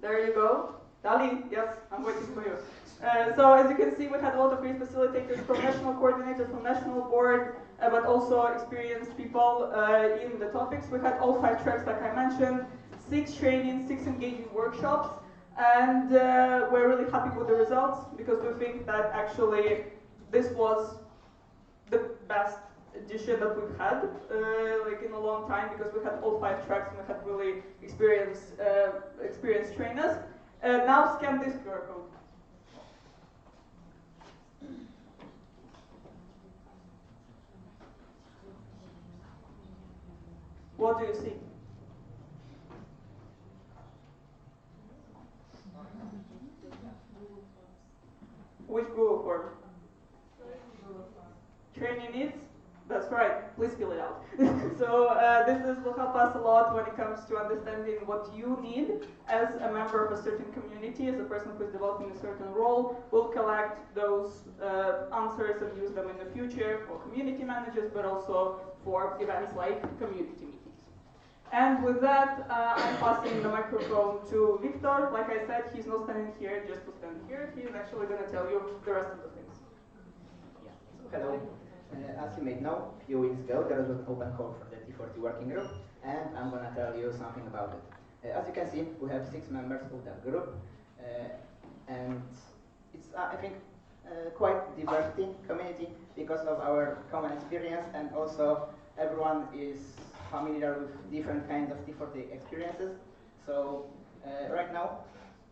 you go. Dali, yes, I'm waiting for you. So as you can see, we had a lot of great facilitators, professional coordinators from national board, but also experienced people in the topics. We had all 5 tracks, like I mentioned, 6 trainings, 6 engaging workshops, and we're really happy with the results because we think that actually this was the best edition that we've had like in a long time, because we had all 5 tracks and we had really experienced trainers. Now scan this QR code. What do you see? Which Google form? Training needs? That's right, please fill it out. So this will help us a lot when it comes to understanding what you need as a member of a certain community, as a person who is developing a certain role. We'll collect those answers and use them in the future for community managers, but also for events like community meetings. And with that, I'm passing the microphone to Victor. Like I said, he's not standing here just to stand here. He's actually going to tell you the rest of the things. Yeah. So hello. As you may know, a few weeks ago there was an open call for the T40 working group, and I'm going to tell you something about it. As you can see, we have 6 members of that group, and it's, I think, quite diversity community because of our common experience, and also everyone is familiar with different kinds of T40 experiences. So right now,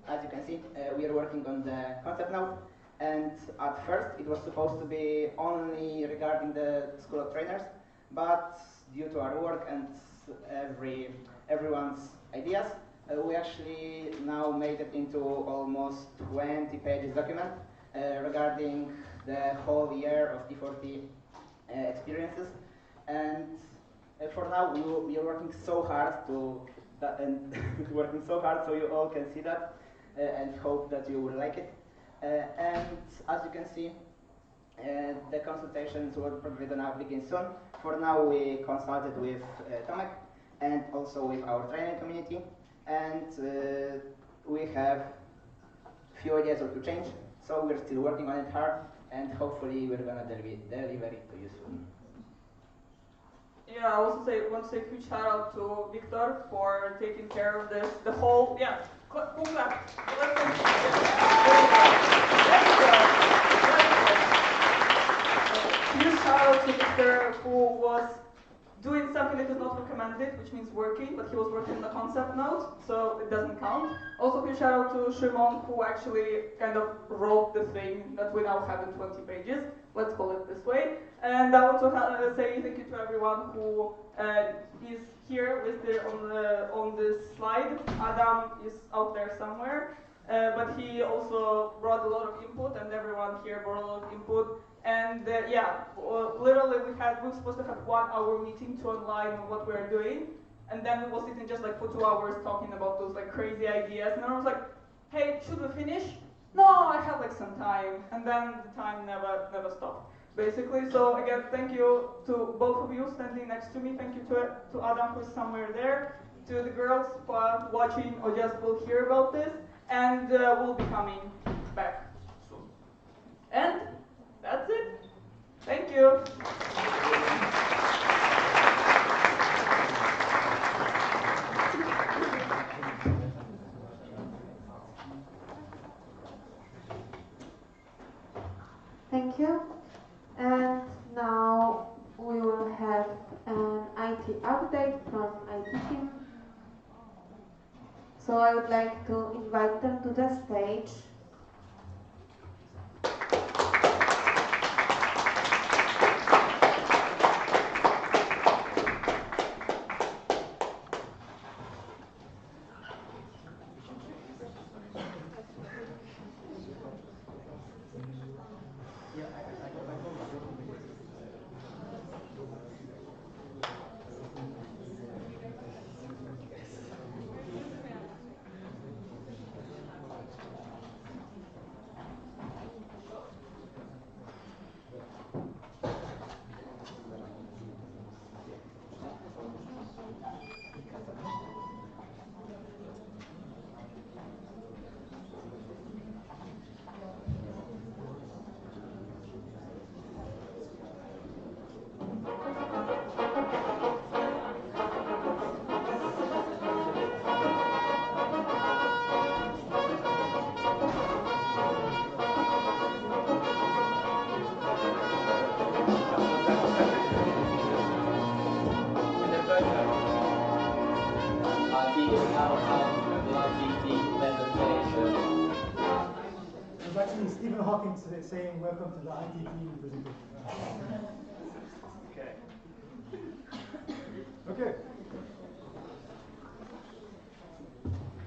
as you can see, we are working on the concept note. And at first, it was supposed to be only regarding the School of Trainers, but due to our work and everyone's ideas, we actually now made it into almost 20 pages document regarding the whole year of T40 experiences. And for now, we are working so hard working so hard so you all can see that and hope that you will like it. And as you can see, The consultations will probably gonna begin soon. For now, we consulted with Tomek and also with our training community, and we have few ideas what to change. So we're still working on it hard, and hopefully we're gonna deliver it to you soon. Yeah, I also want to say a huge shout out to Victor for taking care of this, the whole, cool clap. Huge shout out to Victor, who was doing something that is not recommended, which means working, but he was working on the concept note, so it doesn't count. Also, huge shout out to Shimon, who actually kind of wrote the thing that we now have in 20 pages. Let's call it this way. And I want to say thank you to everyone who is here listed on this slide. Adam is out there somewhere, but he also brought a lot of input, and everyone here brought a lot of input. And literally we were supposed to have 1 hour meeting to align on what we're doing, and then we were sitting just like for 2 hours talking about those like crazy ideas, and I was like, hey, should we finish? No, I have like some time, and then the time never stopped, basically. So again, thank you to both of you standing next to me. Thank you to Adam, who's somewhere there, to the girls who are watching or just will hear about this, and will be coming back soon. And that's it. Thank you. Thank you. And now we will have an IT update from IT team. So I would like to invite them to the stage. Stephen Hawking saying welcome to the IT team presentation. Okay.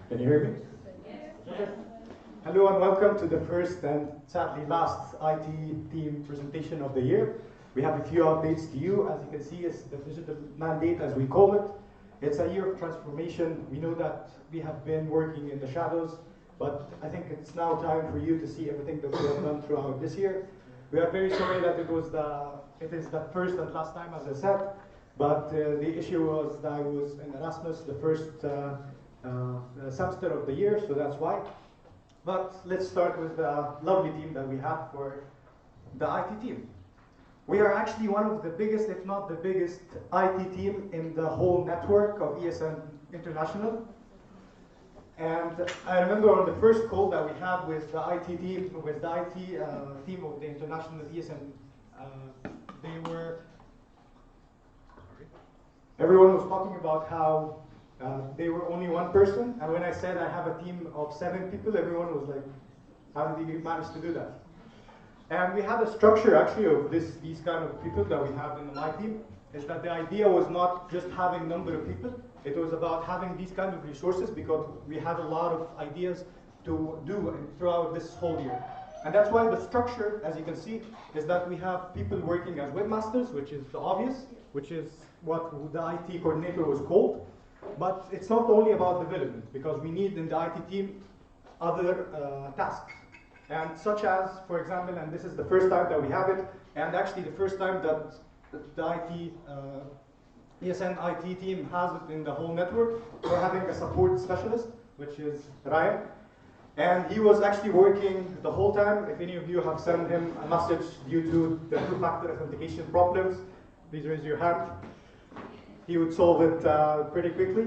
Can you hear me? Okay. Hello and welcome to the first and sadly last IT team presentation of the year. We have a few updates to you. As you can see, it's the digital mandate, as we call it. It's a year of transformation. We know that we have been working in the shadows, but I think it's now time for you to see everything that we have done throughout this year. We are very sorry that it is the first and last time, as I said, but the issue was that I was in Erasmus the first semester of the year, so that's why. But let's start with the lovely team that we have for the IT team. We are actually one of the biggest, if not the biggest, IT team in the whole network of ESN International. And I remember on the first call that we had with the IT team, team of the international ESN, everyone was talking about how they were only one person, and when I said I have a team of 7 people, everyone was like, how did you manage to do that? And we had a structure actually of these kind of people that we have in my team, is that the idea was not just having number of people, it was about having these kind of resources because we had a lot of ideas to do throughout this whole year. And that's why the structure, as you can see, is that we have people working as webmasters, which is the obvious, which is what the IT coordinator was called. But it's not only about development, because we need in the IT team other tasks. and such as, for example, and this is the first time that we have it, and actually the first time that the IT, ESN IT team has it in the whole network. We're having a support specialist, which is Ryan, and he was actually working the whole time. If any of you have sent him a message due to the two-factor authentication problems, please raise your hand. He would solve it pretty quickly.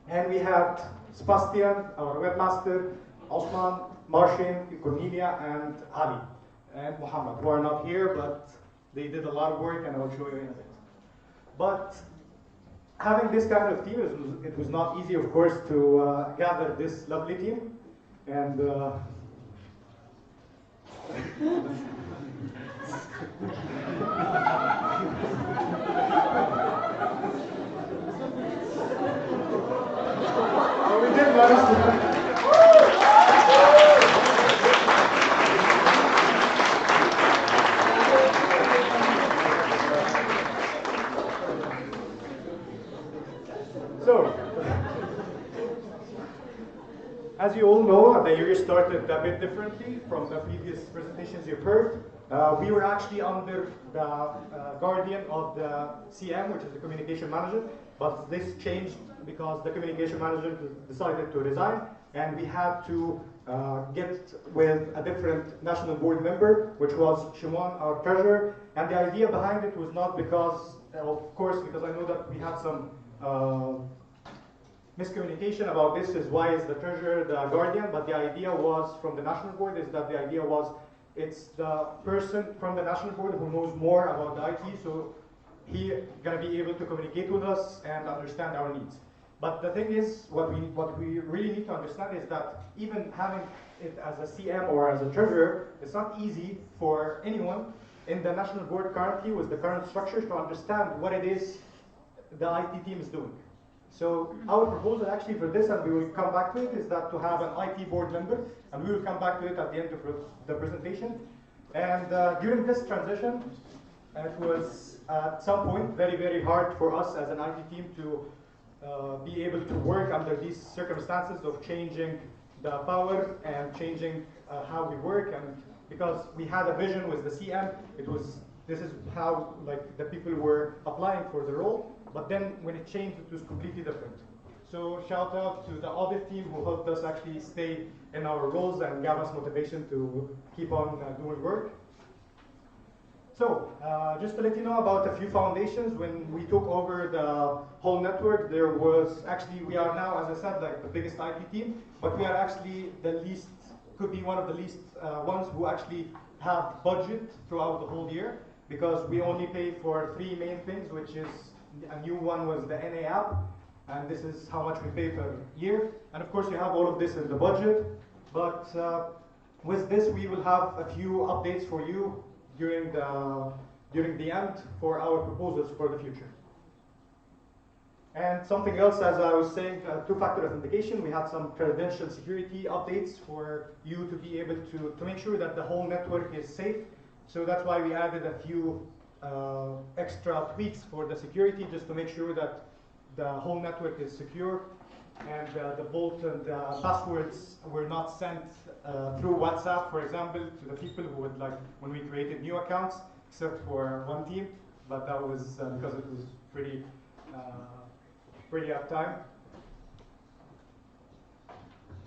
And we had Sebastian, our webmaster, Osman, Marcin, Cornelia, and Ali, and Muhammad, who are not here, but they did a lot of work, and I'll show you in a bit. But having this kind of team, it was not easy, of course, to gather this lovely team. And we did manage to. So, as you all know, the year started a bit differently from the previous presentations you've heard. We were actually under the guardian of the CM, which is the communication manager, but this changed because the communication manager decided to resign, and we had to get with a different national board member, which was Shimon, our treasurer. And the idea behind it was not because, of course, because I know that we had some miscommunication about this, is why is the treasurer the guardian, but the idea was from the national board is that the idea was it's the person from the national board who knows more about the IT, so he gonna be able to communicate with us and understand our needs. But the thing is, what we really need to understand is that even having it as a CM or as a treasurer, it's not easy for anyone in the national board currently with the current structure to understand what it is the IT team is doing. So our proposal actually for this, and we will come back to it, is that to have an IT board member, and we will come back to it at the end of the presentation. And during this transition, it was at some point very, very hard for us as an IT team to be able to work under these circumstances of changing the power and changing how we work. And because we had a vision with the CM, this is how like the people were applying for the role. But then when it changed, it was completely different. So shout out to the audit team who helped us actually stay in our roles and gave us motivation to keep on doing work. So just to let you know about a few foundations, when we took over the whole network, there was actually, we are now, as I said, like the biggest IT team, but we are actually the least, could be one of the least ones who actually have budget throughout the whole year, because we only pay for 3 main things, which is a new one was the NA app, and this is how much we pay per year. And of course, you have all of this in the budget. But with this, we will have a few updates for you during the end for our proposals for the future. And something else, as I was saying, two-factor authentication, we had some credential security updates for you to be able to make sure that the whole network is safe. So that's why we added a few extra tweaks for the security, just to make sure that the whole network is secure, and the vault and the passwords were not sent through WhatsApp, for example, to the people who would like when we created new accounts, except for one team, but that was because it was pretty up time.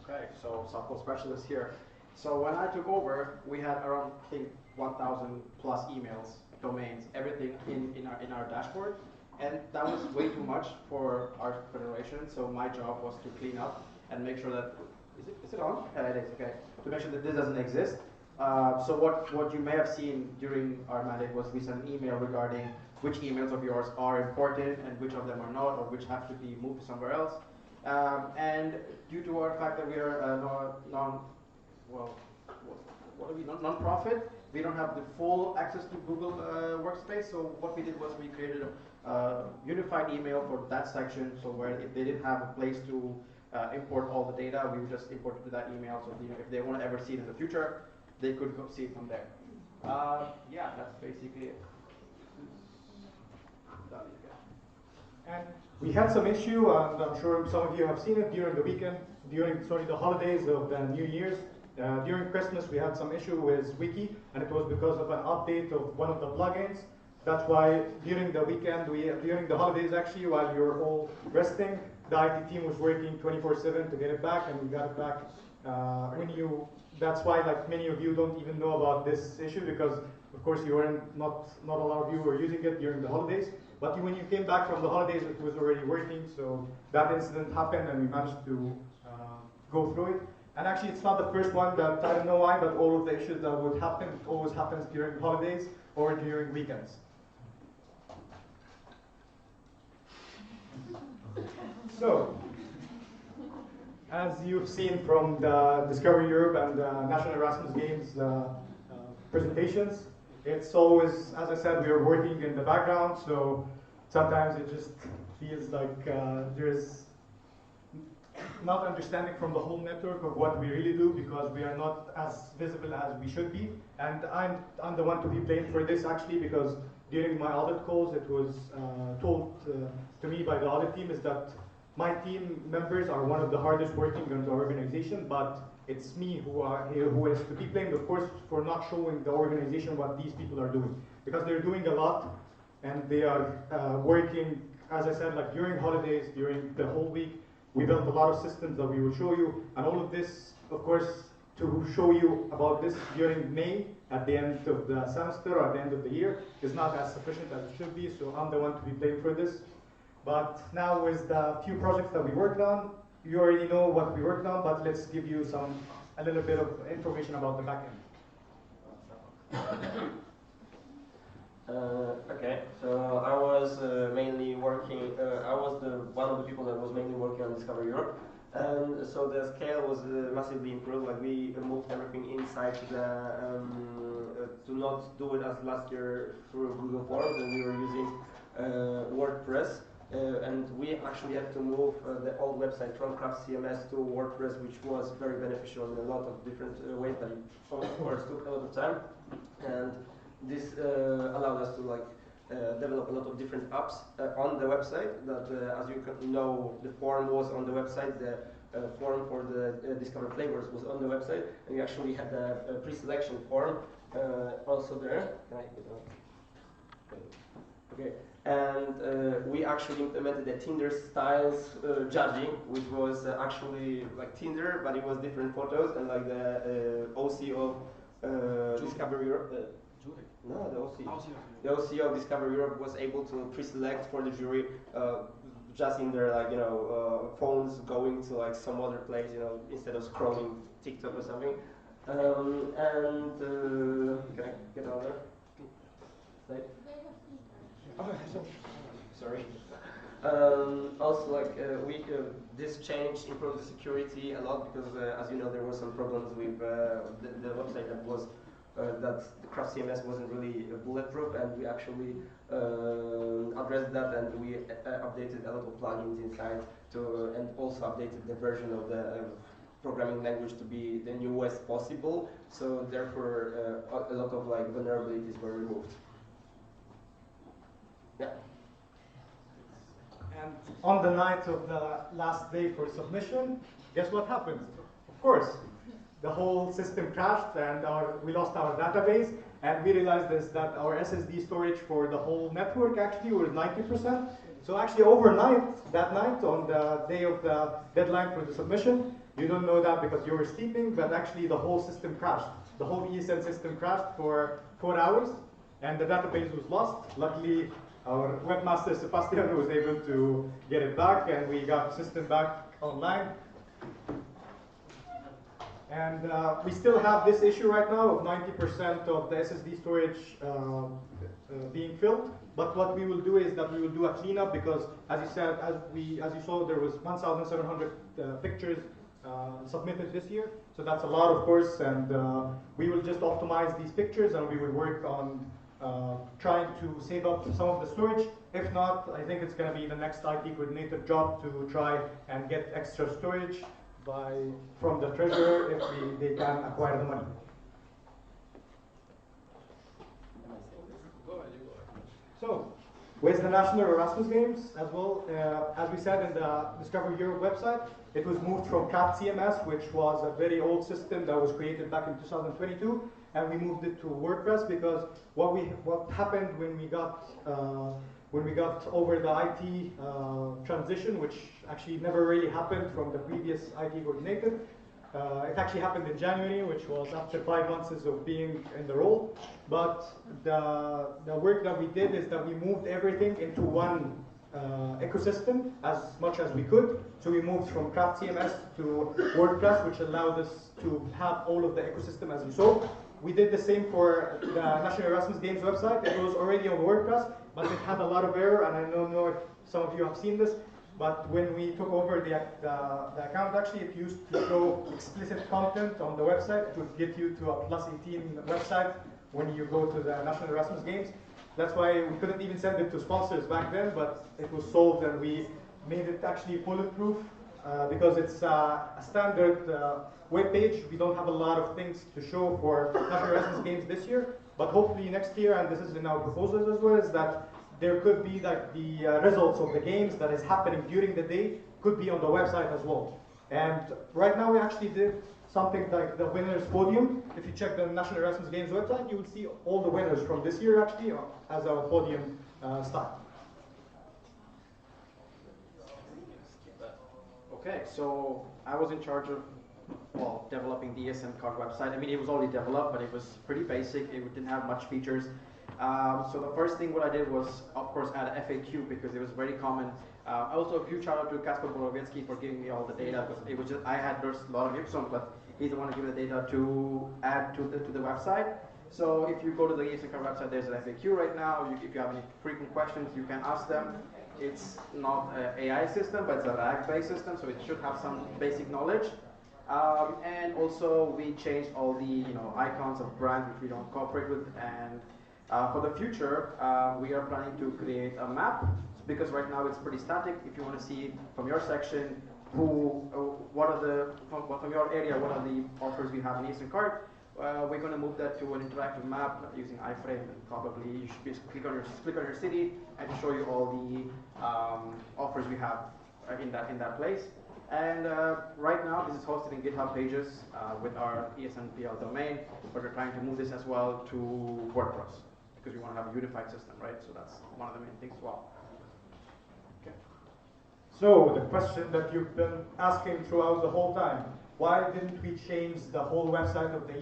Okay, so support specialist here. So when I took over, we had around, I think, 1,000 plus emails, domains, everything in our dashboard, and that was way too much for our federation. So my job was to clean up and make sure that is it on? It is, okay. To make sure that this doesn't exist. So what you may have seen during our mandate was we sent an email regarding which emails of yours are important and which of them are not, or which have to be moved to somewhere else. And due to our fact that we are non-profit, we don't have the full access to Google Workspace. So what we did was we created a unified email for that section. So where if they didn't have a place to import all the data, we would just import it to that email. So if they want to ever see it in the future, they could go see it from there. Yeah, that's basically it. And we had some issue, and I'm sure some of you have seen it during the weekend, during the holidays of the New Year's. During Christmas, we had some issue with Wiki, and it was because of an update of one of the plugins. That's why during the weekend, during the holidays actually, while you were all resting, the IT team was working 24/7 to get it back, and we got it back. That's why like many of you don't even know about this issue, because of course you weren't not a lot of you were using it during the holidays. But when you came back from the holidays, it was already working. So that incident happened, and we managed to go through it. And actually, it's not the first one that, I don't know why, but all of the issues that would happen, it always happens during holidays or during weekends. So, as you've seen from the Discover Europe and the National Erasmus Games presentations, it's always, as I said, we are working in the background, so sometimes it just feels like there's not understanding from the whole network of what we really do, because we are not as visible as we should be. And I'm the one to be blamed for this actually, because during my audit calls it was told to me by the audit team is that my team members are one of the hardest working in the organization, but it's me who is to be blamed, of course, for not showing the organization what these people are doing, because they're doing a lot and they are working, as I said, like during holidays, during the whole week. We built a lot of systems that we will show you, and all of this, of course, to show you about this during May, at the end of the semester or at the end of the year, is not as sufficient as it should be, so I'm the one to be blamed for this. But now with the few projects that we worked on, you already know what we worked on, but let's give you a little bit of information about the backend. Okay, so I was mainly working, I was one of the people that was mainly working on Discover Europe, and so the scale was massively improved. Like we moved everything inside to not do it as last year through Google Forms, and we were using WordPress, and we actually had to move the old website from Craft CMS to WordPress, which was very beneficial in a lot of different ways, but it of course took a lot of time. And this allowed us to develop a lot of different apps on the website. That, as you know, the form was on the website. The form for the Discover Flavors was on the website, and we actually had a pre-selection form also there. Can I get on? Okay. And we actually implemented the Tinder styles judging, which was actually like Tinder, but it was different photos, and like the OC of Discover Europe. No, the OC. The OC of Discover Europe was able to pre-select for the jury just in their phones, going to like some other place, instead of scrolling TikTok or something. And can I get on there? Slide. Oh, sorry. Also, this change improved the security a lot, because as you know, there were some problems with the website that was that the Craft CMS wasn't really bulletproof, and we actually addressed that, and we updated a lot of plugins inside and also updated the version of the programming language to be the newest possible. So therefore, a lot of vulnerabilities were removed. Yeah. And on the night of the last day for submission, guess what happened? Of course, the whole system crashed, and we lost our database, and we realized that our SSD storage for the whole network actually was 90%. So actually overnight, that night, on the day of the deadline for the submission, you don't know that because you were sleeping, but actually the whole system crashed. The whole ESN system crashed for 4 hours, and the database was lost. Luckily, our webmaster Sebastian was able to get it back, and we got the system back online. And we still have this issue right now of 90% of the SSD storage being filled. But what we will do is that we will do a cleanup, because, as you said, as you saw, there was 1,700 pictures submitted this year. So that's a lot, of course. And we will just optimize these pictures, and we will work on trying to save up some of the storage. If not, I think it's going to be the next IT coordinator job to try and get extra storage from the treasurer if they can acquire the money. So, with the National Erasmus Games as well. As we said in the Discover Europe website, it was moved from CAT CMS, which was a very old system that was created back in 2022, and we moved it to WordPress because what happened when we got over the IT transition, which actually never really happened from the previous IT coordinator. It actually happened in January, which was after 5 months of being in the role. But the work that we did is that we moved everything into one ecosystem as much as we could. So we moved from Craft CMS to WordPress, which allowed us to have all of the ecosystem as you saw. We did the same for the National Erasmus Games website. It was already on WordPress, but it had a lot of error, and I don't know if some of you have seen this. But when we took over the account, actually, it used to show explicit content on the website. It would get you to a +18 website when you go to the National Erasmus Games. That's why we couldn't even send it to sponsors back then, but it was solved and we made it actually bulletproof because it's a standard web page. We don't have a lot of things to show for National Erasmus Games this year, but hopefully next year, and this is in our proposals as well, is that there could be like the results of the games that is happening during the day could be on the website as well. And right now we actually did something like the winners podium. If you check the National Erasmus Games website, you will see all the winners from this year actually as our podium style. Okay, so I was in charge of, well, developing the ESN card website. I mean, it was already developed, but it was pretty basic. It didn't have much features. So the first thing what I did was, of course, add a FAQ because it was very common. Also, a huge shout out to Kasper Borowiecki for giving me all the data because it was just, I had there's a lot of Ipsum, but he's the one who gave the data to add to the website. So if you go to the ESN card website, there's an FAQ right now. If you have any frequent questions, you can ask them. It's not an AI system, but it's a RAG-based system, so it should have some basic knowledge. And also, we changed all the icons of brands which we don't cooperate with. And for the future, we are planning to create a map because right now it's pretty static. If you want to see from your section from your area, what are the offers we have in Eastern Card, we're going to move that to an interactive map using iframe, and probably you should just click on your city and show you all the offers we have in that place. And right now, this is hosted in GitHub pages with our ESNPL domain, but we're trying to move this as well to WordPress because we want to have a unified system, right? So that's one of the main things as well. Okay. So the question that you've been asking throughout the whole time, why didn't we change the whole website of the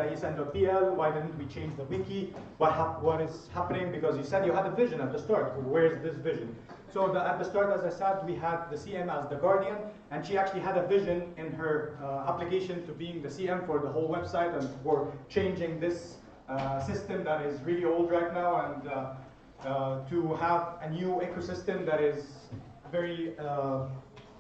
ESN.pl? Why didn't we change the wiki? What is happening? Because you said you had a vision at the start. Where is this vision? So at the start, as I said, we had the CM as the guardian, and she actually had a vision in her application to being the CM for the whole website and for changing this system that is really old right now, and to have a new ecosystem that is very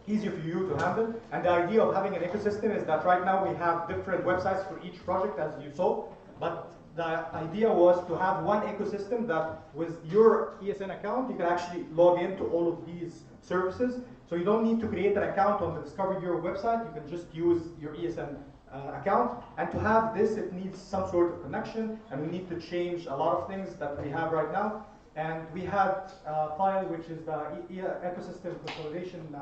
easier for you to handle. And the idea of having an ecosystem is that right now we have different websites for each project, as you saw, but the idea was to have one ecosystem that with your ESN account, you can actually log into all of these services. So you don't need to create an account on the Discover Europe website, you can just use your ESN account. And to have this, it needs some sort of connection, and we need to change a lot of things that we have right now. And we had a file which is the ecosystem consolidation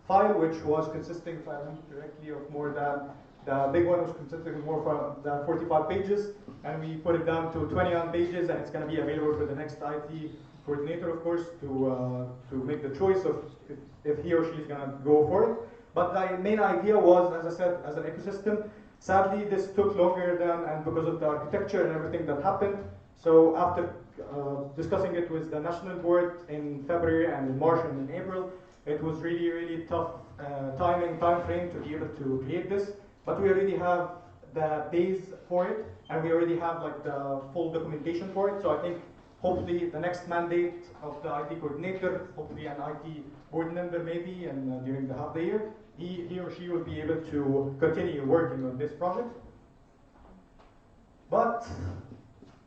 file, which was consisting, if I remember correctly, of more than, the big one was consisting of more than 45 pages, and we put it down to 21 pages, and it's going to be available for the next IT coordinator, of course, to make the choice of if he or she is going to go for it. But the main idea was, as I said, as an ecosystem. Sadly, this took longer than, and because of the architecture and everything that happened. So after discussing it with the national board in February and in March and in April, it was really, really tough time frame to be able to create this. But we already have the base for it, and we already have like the full documentation for it. So I think hopefully the next mandate of the IT coordinator, hopefully an IT board member maybe, and during the half the year, he or she will be able to continue working on this project. But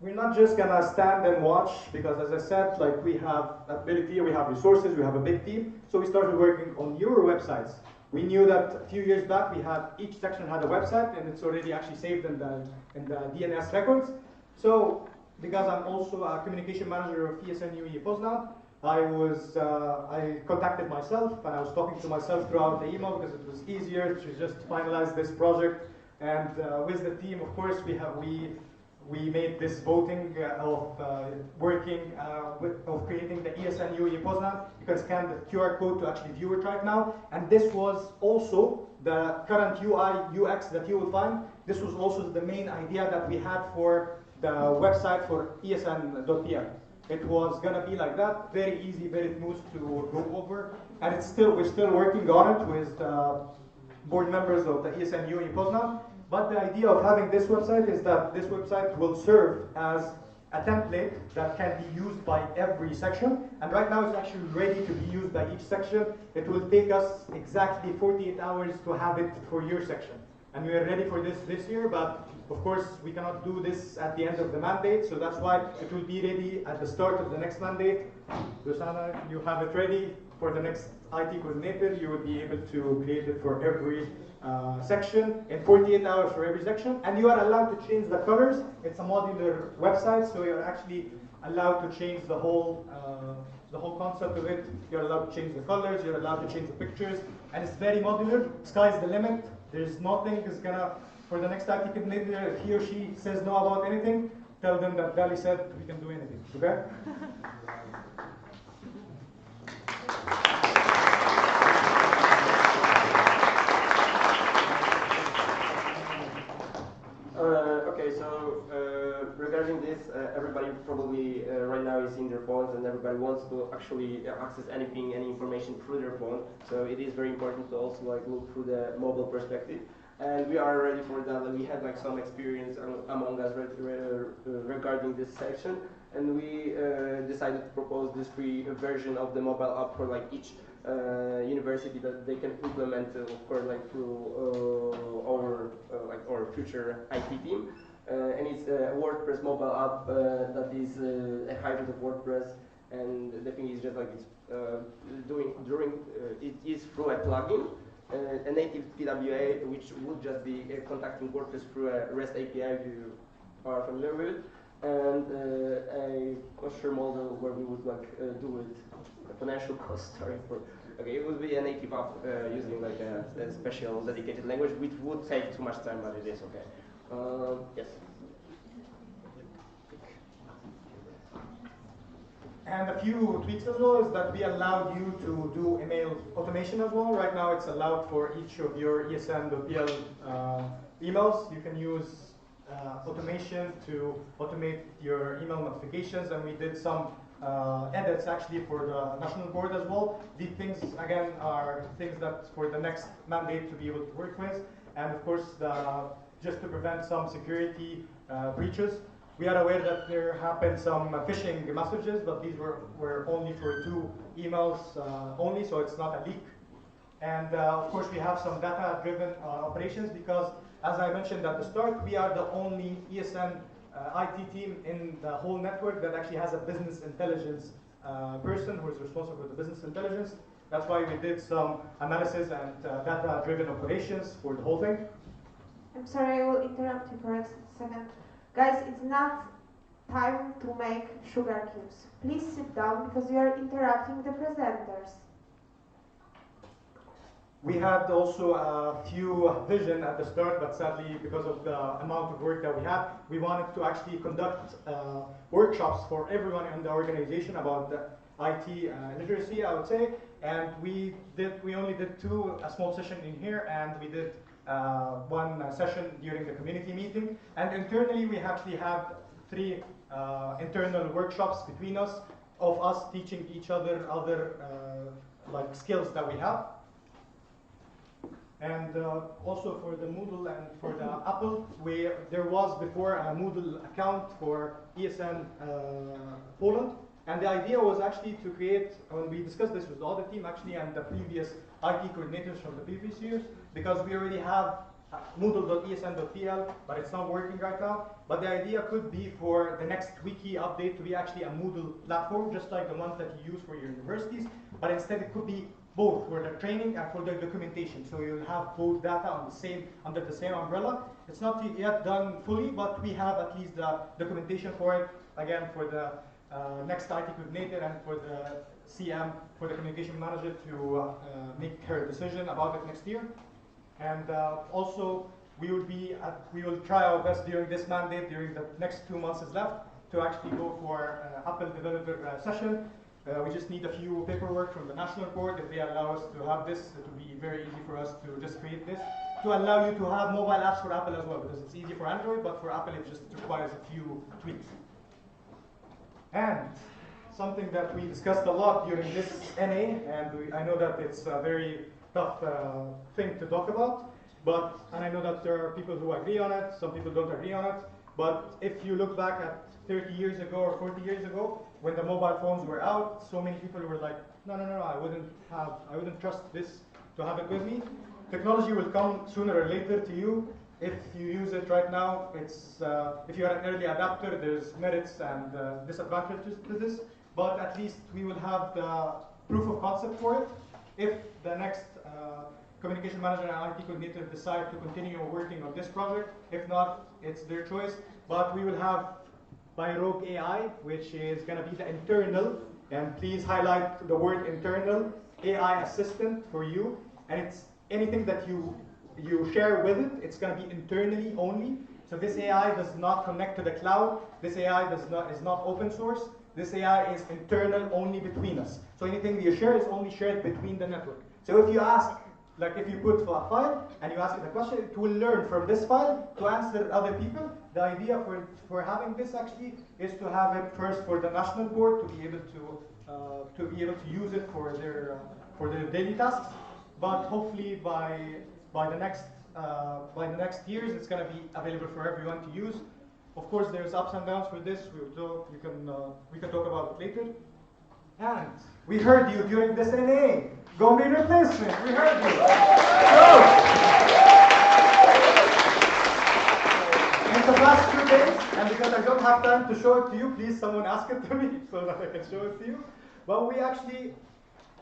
we're not just gonna stand and watch, because as I said, like we have ability, we have resources, we have a big team. So we started working on your websites. We knew that a few years back we had, each section had a website, and it's already actually saved in the DNS records. So because I'm also a communication manager of ESN Poznan, I contacted myself and I was talking to myself throughout the email because it was easier to just finalize this project. And with the team, of course, we made this voting of creating the ESN Poznan. You can scan the QR code to actually view it right now. And this was also the current UI UX that you will find. This was also the main idea that we had for the website for ESN.pl. It was gonna be like that, very easy, very smooth to go over, and we're still working on it with the board members of the ESN Poznan. But the idea of having this website is that this website will serve as a template that can be used by every section. And right now it's actually ready to be used by each section. It will take us exactly 48 hours to have it for your section. And we are ready for this year, but of course we cannot do this at the end of the mandate, so that's why it will be ready at the start of the next mandate. Rosanna, you have it ready for the next IT coordinator. You will be able to create it for every section in 48 hours for every section, and you are allowed to change the colors. It's a modular website, so you're actually allowed to change the whole concept of it. You're allowed to change the colors, you're allowed to change the pictures, and it's very modular. Sky's the limit. There's nothing is gonna, for the next IT coordinator, if he or she says no about anything, tell them that Gali said we can do anything, okay? Okay, so regarding this, everybody probably right now is in their phones and everybody wants to actually access anything, any information through their phone. So it is very important to also like look through the mobile perspective. And we are ready for that. We had like some experience among us regarding this section, and we decided to propose this free version of the mobile app for like each university that they can implement, of course, like through our future IT team. And it's a WordPress mobile app that is a hybrid of WordPress, and the thing is just like it's it is through a plugin. A native PWA, which would just be contacting WordPress through a REST API if you are familiar with it, and a cluster model where we would like do it, a financial cost, sorry for, okay, it would be a native app using like a special dedicated language, which would take too much time, but it is okay. Yes. And a few tweaks as well is that we allowed you to do email automation as well. Right now it's allowed for each of your ESN.pl emails. You can use automation to automate your email notifications, and we did some edits actually for the national board as well. These things again are things that for the next mandate to be able to work with, and of course just to prevent some security breaches. We are aware that there happened some phishing messages, but these were only for 2 emails only, so it's not a leak. And of course we have some data-driven operations because, as I mentioned at the start, we are the only ESN IT team in the whole network that actually has a business intelligence person who is responsible for the business intelligence. That's why we did some analysis and data-driven operations for the whole thing. I'm sorry, I will interrupt you for a second. Guys, it's not time to make sugar cubes. Please sit down because you are interrupting the presenters. We had also a few vision at the start, but sadly, because of the amount of work that we had, we wanted to actually conduct workshops for everyone in the organization about the IT literacy, I would say. And we only did 2, a small session in here, and we did 1 session during the community meeting. And internally, we actually had 3 internal workshops between us, of us teaching each other other like skills that we have. And also for the Moodle and for the Apple, there was before a Moodle account for ESN Poland. And the idea was actually to create, when we discussed this with all the team actually and the previous IT coordinators from the previous years, because we already have Moodle.esn.pl, but it's not working right now. But the idea could be for the next wiki update to be actually a Moodle platform, just like the ones that you use for your universities, but instead it could be both for the training and for the documentation. So you'll have both data on under the same umbrella. It's not yet done fully, but we have at least the documentation for it. again, for the next IT coordinator and for the CM, for the communication manager to make her decision about it next year. And also, we will try our best during this mandate, during the next 2 months is left, to actually go for Apple developer session. We just need a few paperwork from the national board. If they allow us to have this, it will be very easy for us to just create this. To allow you to have mobile apps for Apple as well, because it's easy for Android, but for Apple it just requires a few tweaks. And something that we discussed a lot during this NA, and I know that it's a very tough thing to talk about, and I know that there are people who agree on it, some people don't agree on it, but if you look back at 30 years ago or 40 years ago, when the mobile phones were out, so many people were like, no, I wouldn't trust this to have it with me. Technology will come sooner or later to you. If you use it right now, if you are an early adapter, there's merits and disadvantages to this, but at least we will have the proof of concept for it. If the next communication manager and IT coordinator decide to continue working on this project, if not, it's their choice, but we will have by Rogue AI, which is going to be the internal, and please highlight the word internal, AI assistant for you, and it's anything that you share with it, it's going to be internally only. So this AI does not connect to the cloud. This AI is not open source. This AI is internal only between us. So anything you share is only shared between the network. So if you ask, like if you put a file and you ask it a question, it will learn from this file to answer other people. The idea for having this actually is to have it first for the national board to be able to use it for their daily tasks. But hopefully by the next years, it's going to be available for everyone to use. Of course, there's ups and downs for this. We can talk about it later. And we heard you during this NA. Gomri replacement. We heard you. In the past 2 days, and because I don't have time to show it to you, please someone ask it to me so that I can show it to you. But we actually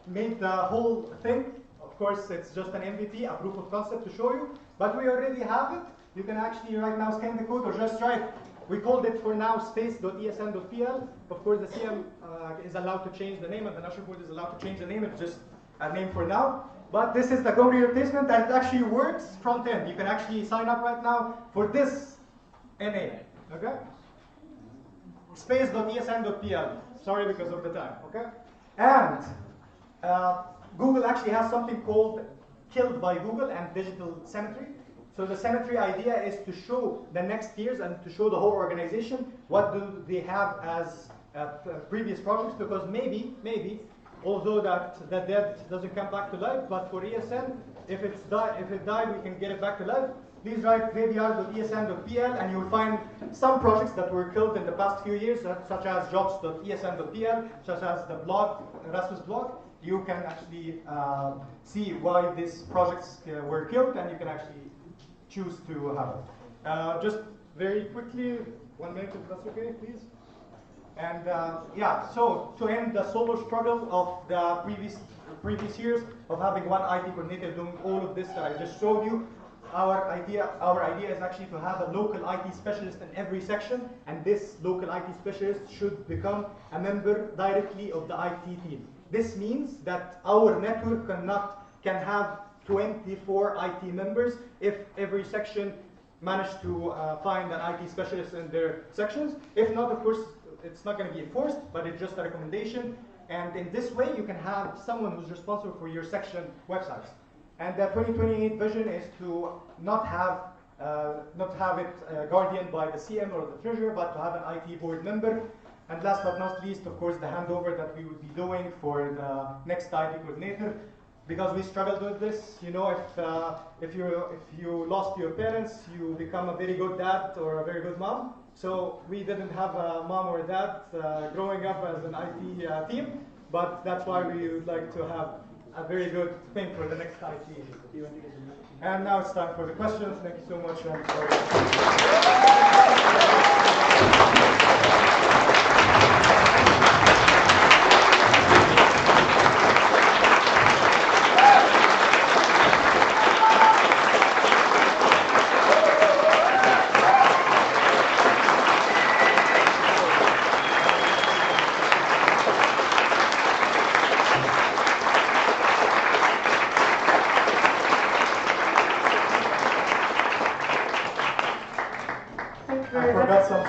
made the whole thing. Of course, it's just an MVP, a proof of concept to show you, but we already have it. You can actually right now scan the code or just write. We called it for now space.esn.pl. Of course, the CM is allowed to change the name, and the national board is allowed to change the name. It's just a name for now. But this is the Gomri replacement, and it actually works front end. You can actually sign up right now for this NA. Okay? Space.esn.pl. Sorry because of the time. Okay? And Google actually has something called Killed by Google and Digital Cemetery. So the cemetery idea is to show the next years and to show the whole organization what do they have as previous projects, because maybe, although that dead doesn't come back to life, but for ESN, if it died, we can get it back to life. Please write graveyard.esn.pl and you will find some projects that were killed in the past few years, such as jobs.esn.pl, such as the blog, Erasmus blog. You can actually see why these projects were killed, and you can actually choose to have it. Just very quickly, 1 minute if that's okay, please. And yeah, so to end the solo struggle of the previous years of having one IT coordinator doing all of this that I just showed you, our idea is actually to have a local IT specialist in every section, and this local IT specialist should become a member directly of the IT team. This means that our network can have 24 IT members if every section managed to find an IT specialist in their sections. If not, of course, it's not going to be enforced, but it's just a recommendation. And in this way, you can have someone who's responsible for your section websites. And the 2028 vision is to not have it guardian by the CM or the treasurer, but to have an IT board member. And last but not least, of course, the handover that we would be doing for the next IT coordinator. Because we struggled with this, you know, if you lost your parents, you become a very good dad or a very good mom. So we didn't have a mom or dad growing up as an IT team, but that's why we would like to have a very good thing for the next IT. And now it's time for the questions. Thank you so much. And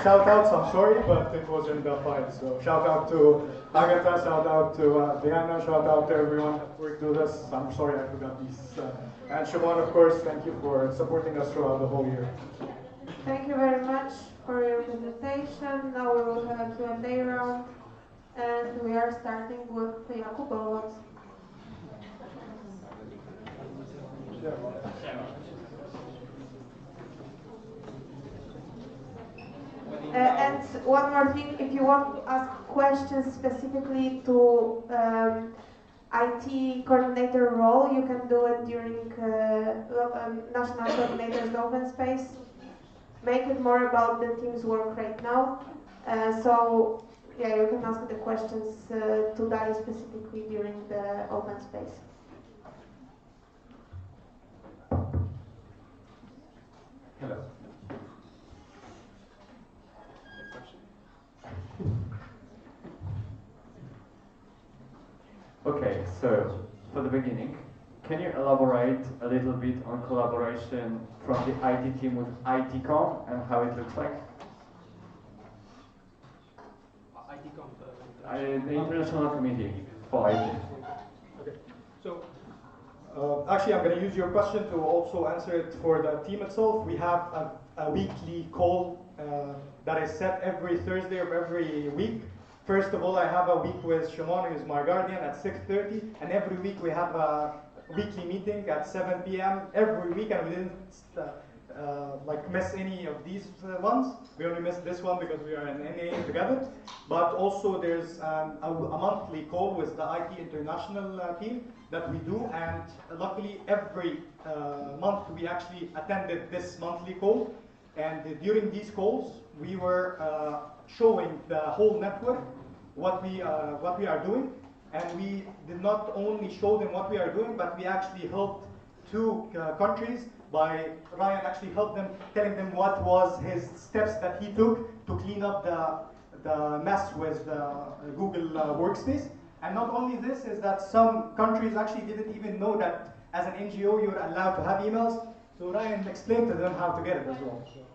shout outs, I'm sorry, but it was in the file. So shout out to Agatha, shout out to Diana, shout out to everyone that worked with us. I'm sorry I forgot these. And Siobhan, of course, thank you for supporting us throughout the whole year. Thank you very much for your presentation. Now we will have a Q&A round, and we are starting with Jakub. And one more thing, if you want to ask questions specifically to IT coordinator role, you can do it during National Coordinators Open Space. Make it more about the team's work right now. So yeah, you can ask the questions to Dali specifically during the open space. Hello. Okay, so for the beginning, can you elaborate a little bit on collaboration from the IT team with ITCOM and how it looks like? ITCOM, the International Committee for IT. Okay, so actually I'm going to use your question to also answer it for the team itself. We have a weekly call that is set every Thursday of every week. First of all, I have a week with Shimon, who is my guardian, at 6:30, and every week we have a weekly meeting at 7 p.m. every week, and we didn't like miss any of these ones. We only missed this one because we are in NA together. But also there's a monthly call with the IT International team that we do, and luckily every month we actually attended this monthly call. And during these calls, we were showing the whole network what we are doing, and we did not only show them what we are doing, but we actually helped two countries by Ryan actually helped them, telling them what was his steps that he took to clean up the mess with Google Workspace. And not only this, is that some countries actually didn't even know that as an NGO you're allowed to have emails. So Ryan explained to them how to get it as well. So.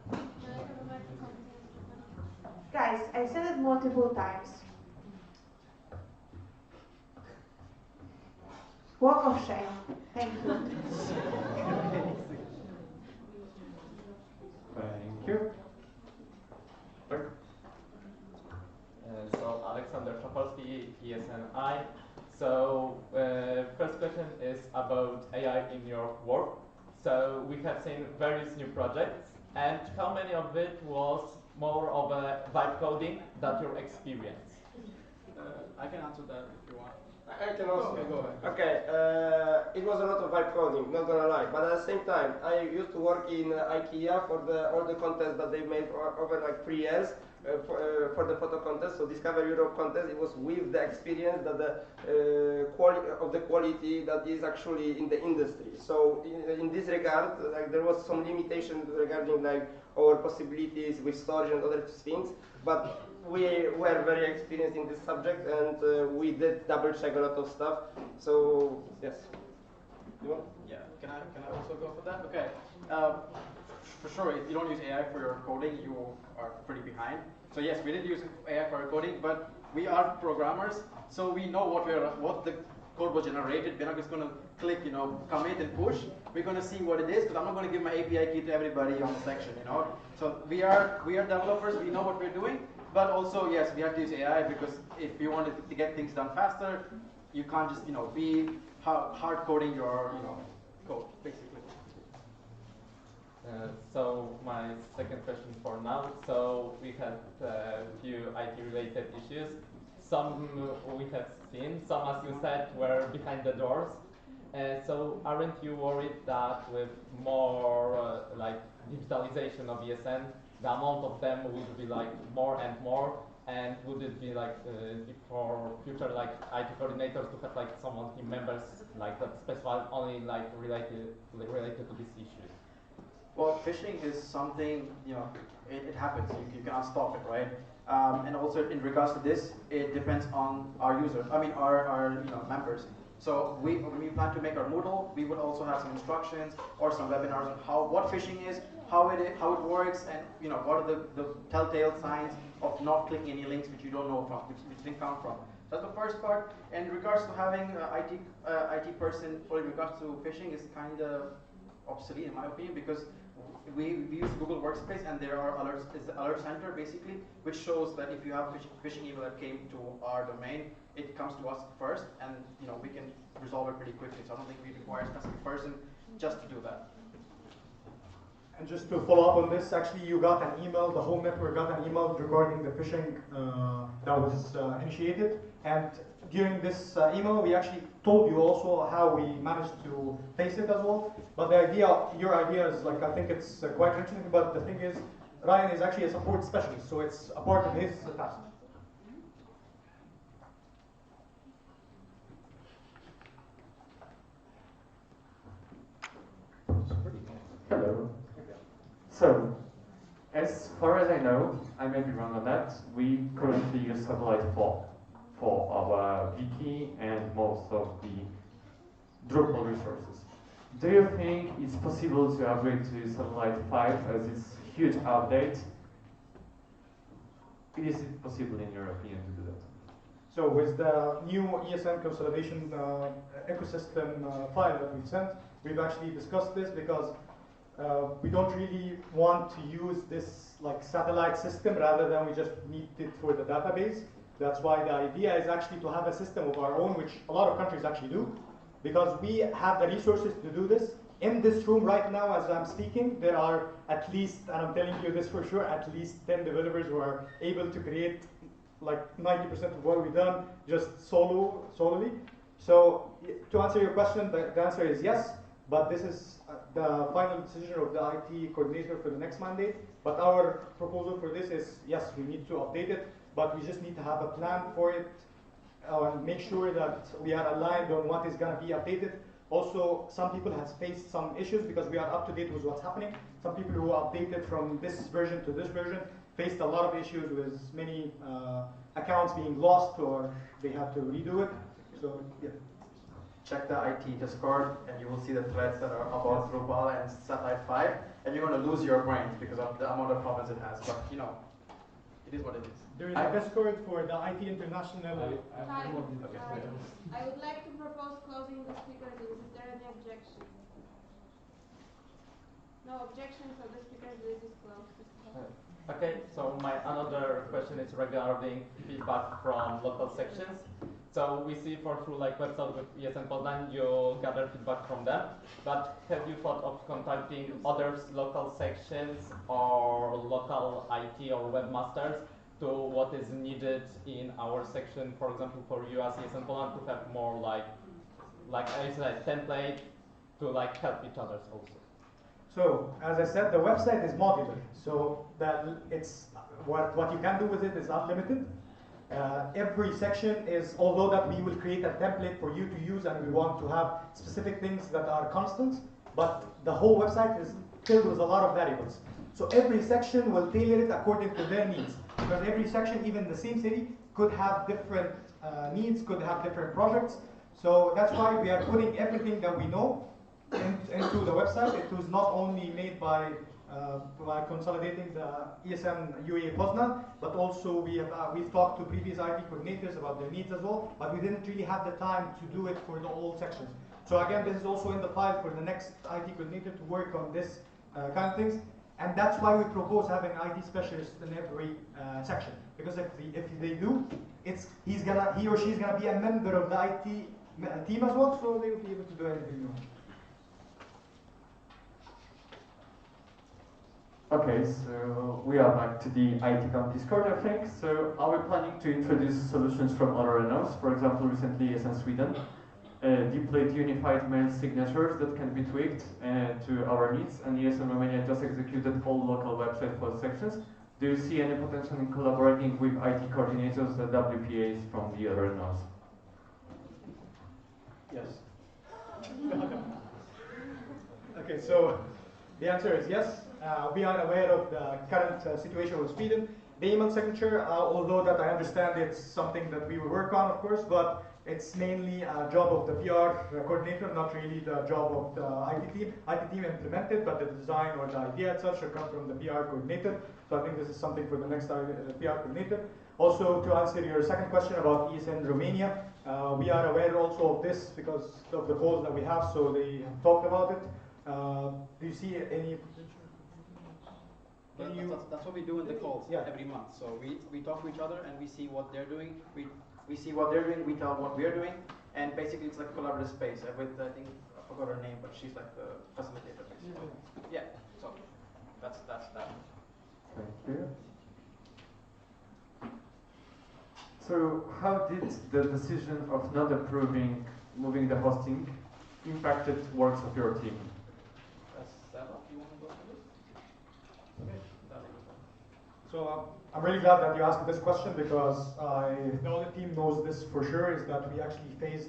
Guys, I said it multiple times. Walk of shame. Thank you. Thank you. So Alexander Szapolski, ESNI. So first question is about AI in your work. So we have seen various new projects, and how many of it was more of a vibe coding than your experience? I can answer that if you want. I can also. Okay, go ahead. Okay, it was a lot of vibe coding, not gonna lie. But at the same time, I used to work in IKEA for all the contests that they made over like 3 years for the photo contest. So Discover Europe contest, it was with the experience that the quality that is actually in the industry. So in this regard, like there was some limitation regarding like our possibilities with storage and other things, but we were very experienced in this subject, and we did double check a lot of stuff. So yes. You want? Yeah. Can I also go for that? Okay. For sure, if you don't use AI for your coding, you are pretty behind. So yes, we did use AI for our coding, but we are programmers, so we know what the code was generated. We're not just going to click, commit and push. We're going to see what it is, because I'm not going to give my API key to everybody on the section, So we are developers. We know what we're doing. But also, yes, we have to use AI, because if you want to get things done faster, you can't just, be hard coding your, code, basically. So my second question for now. So we had a few IT-related issues. Some we have seen, some, as you said, were behind the doors. So aren't you worried that with more like digitalization of ESN, the amount of them will be like more and more, and would it be like for future like IT coordinators to have like someone team members like that specify only like related to these issues? Well, phishing is something, it happens. You cannot stop it, right? And also in regards to this, it depends on our users. I mean, our members. So we plan to make our Moodle. We would also have some instructions or some webinars on what phishing is, how it works, and what are the telltale signs of not clicking any links which you don't know from which link come from. That's the first part. And in regards to having IT person for in regards to phishing is kind of obsolete in my opinion, because we use Google Workspace and there are alerts. It's the alert center basically, which shows that if you have phishing email that came to our domain, it comes to us first, and we can resolve it pretty quickly. So I don't think we require a specific person just to do that. And just to follow up on this, actually you got an email, the whole network got an email regarding the phishing that was initiated. And during this email, we actually told you also how we managed to face it as well. But the idea, your idea is I think it's quite interesting, but the thing is, Ryan is actually a support specialist, so it's a part of his task. Hello. So, as far as I know, I may be wrong on that, we currently use Satellite 4 for our wiki and most of the Drupal resources. Do you think it's possible to upgrade to Satellite 5 as it's huge update? Is it possible in your opinion to do that? So with the new ESN consolidation ecosystem file that we've sent, we've actually discussed this because we don't really want to use this satellite system rather than we just need it for the database. That's why the idea is actually to have a system of our own, which a lot of countries actually do, because we have the resources to do this. In this room right now, as I'm speaking, there are at least, and I'm telling you this for sure, at least 10 developers who are able to create 90% of what we've done just solely. So to answer your question, the answer is yes, but this is the final decision of the IT coordinator for the next mandate. But our proposal for this is, yes, we need to update it, but we just need to have a plan for it and make sure that we are aligned on what is going to be updated. Also, some people have faced some issues because we are up to date with what's happening. Some people who updated from this version to this version faced a lot of issues with many accounts being lost or they had to redo it. So, yeah. Check the IT Discord and you will see the threads that are about Drupal and Satellite 5, and you're going to lose your brains because of the amount of problems it has. But it is what it is. There is a Discord for the IT International. Hi. I would like to propose closing the speaker list. Is there any objection? No objection, so the speaker list is closed. Okay, so my another question is regarding feedback from local sections. So we see through website with ESN Poznań, you gather feedback from them. But have you thought of contacting other local sections or local IT or webmasters to what is needed in our section, for example, for you as ESN Poland to have more like I said, template to help each other also? So, as I said, the website is modular. So that it's what you can do with it is unlimited. Every section is, although that we will create a template for you to use and we want to have specific things that are constants, but the whole website is filled with a lot of variables. So every section will tailor it according to their needs. Because every section, even the same city, could have different needs, could have different projects. So that's why we are putting everything that we know into the website. It was not only made by consolidating the ESN UA Poznan, but also we've talked to previous IT coordinators about their needs as well, but we didn't really have the time to do it for the all sections. So again, this is also in the file for the next IT coordinator to work on this kind of things, and that's why we propose having IT specialists in every section, because if they do, he or she is gonna be a member of the IT team as well, so they will be able to do anything they want. Okay, so we are back to the ITCom Discord, I think. So are we planning to introduce solutions from other nodes? For example, recently ESN Sweden deployed unified mail signatures that can be tweaked to our needs, and ESN Romania just executed all local website for sections. Do you see any potential in collaborating with IT coordinators and WPAs from the other nodes? Yes. Okay, so the answer is yes. We are aware of the current situation with Sweden. The email signature, although that I understand it's something that we will work on, of course, but it's mainly a job of the PR coordinator, not really the job of the IT team. IT team implemented, but the design or the idea itself should come from the PR coordinator. So I think this is something for the next PR coordinator. Also, to answer your second question about ESN Romania, we are aware also of this because of the calls that we have, so they talked about it. Do you see any That's what we do in the calls every month. So we talk to each other and we see what they're doing. We see what they're doing. We tell what we're doing, and basically it's like a collaborative space. With I think I forgot her name, but she's like the facilitator basically. Yeah. So that's that. Thank you. So how did the decision of not approving moving the hosting impacted works of your team? You want to go through this? Okay. So I'm really glad that you asked this question because I know the team knows this for sure, is that we actually faced,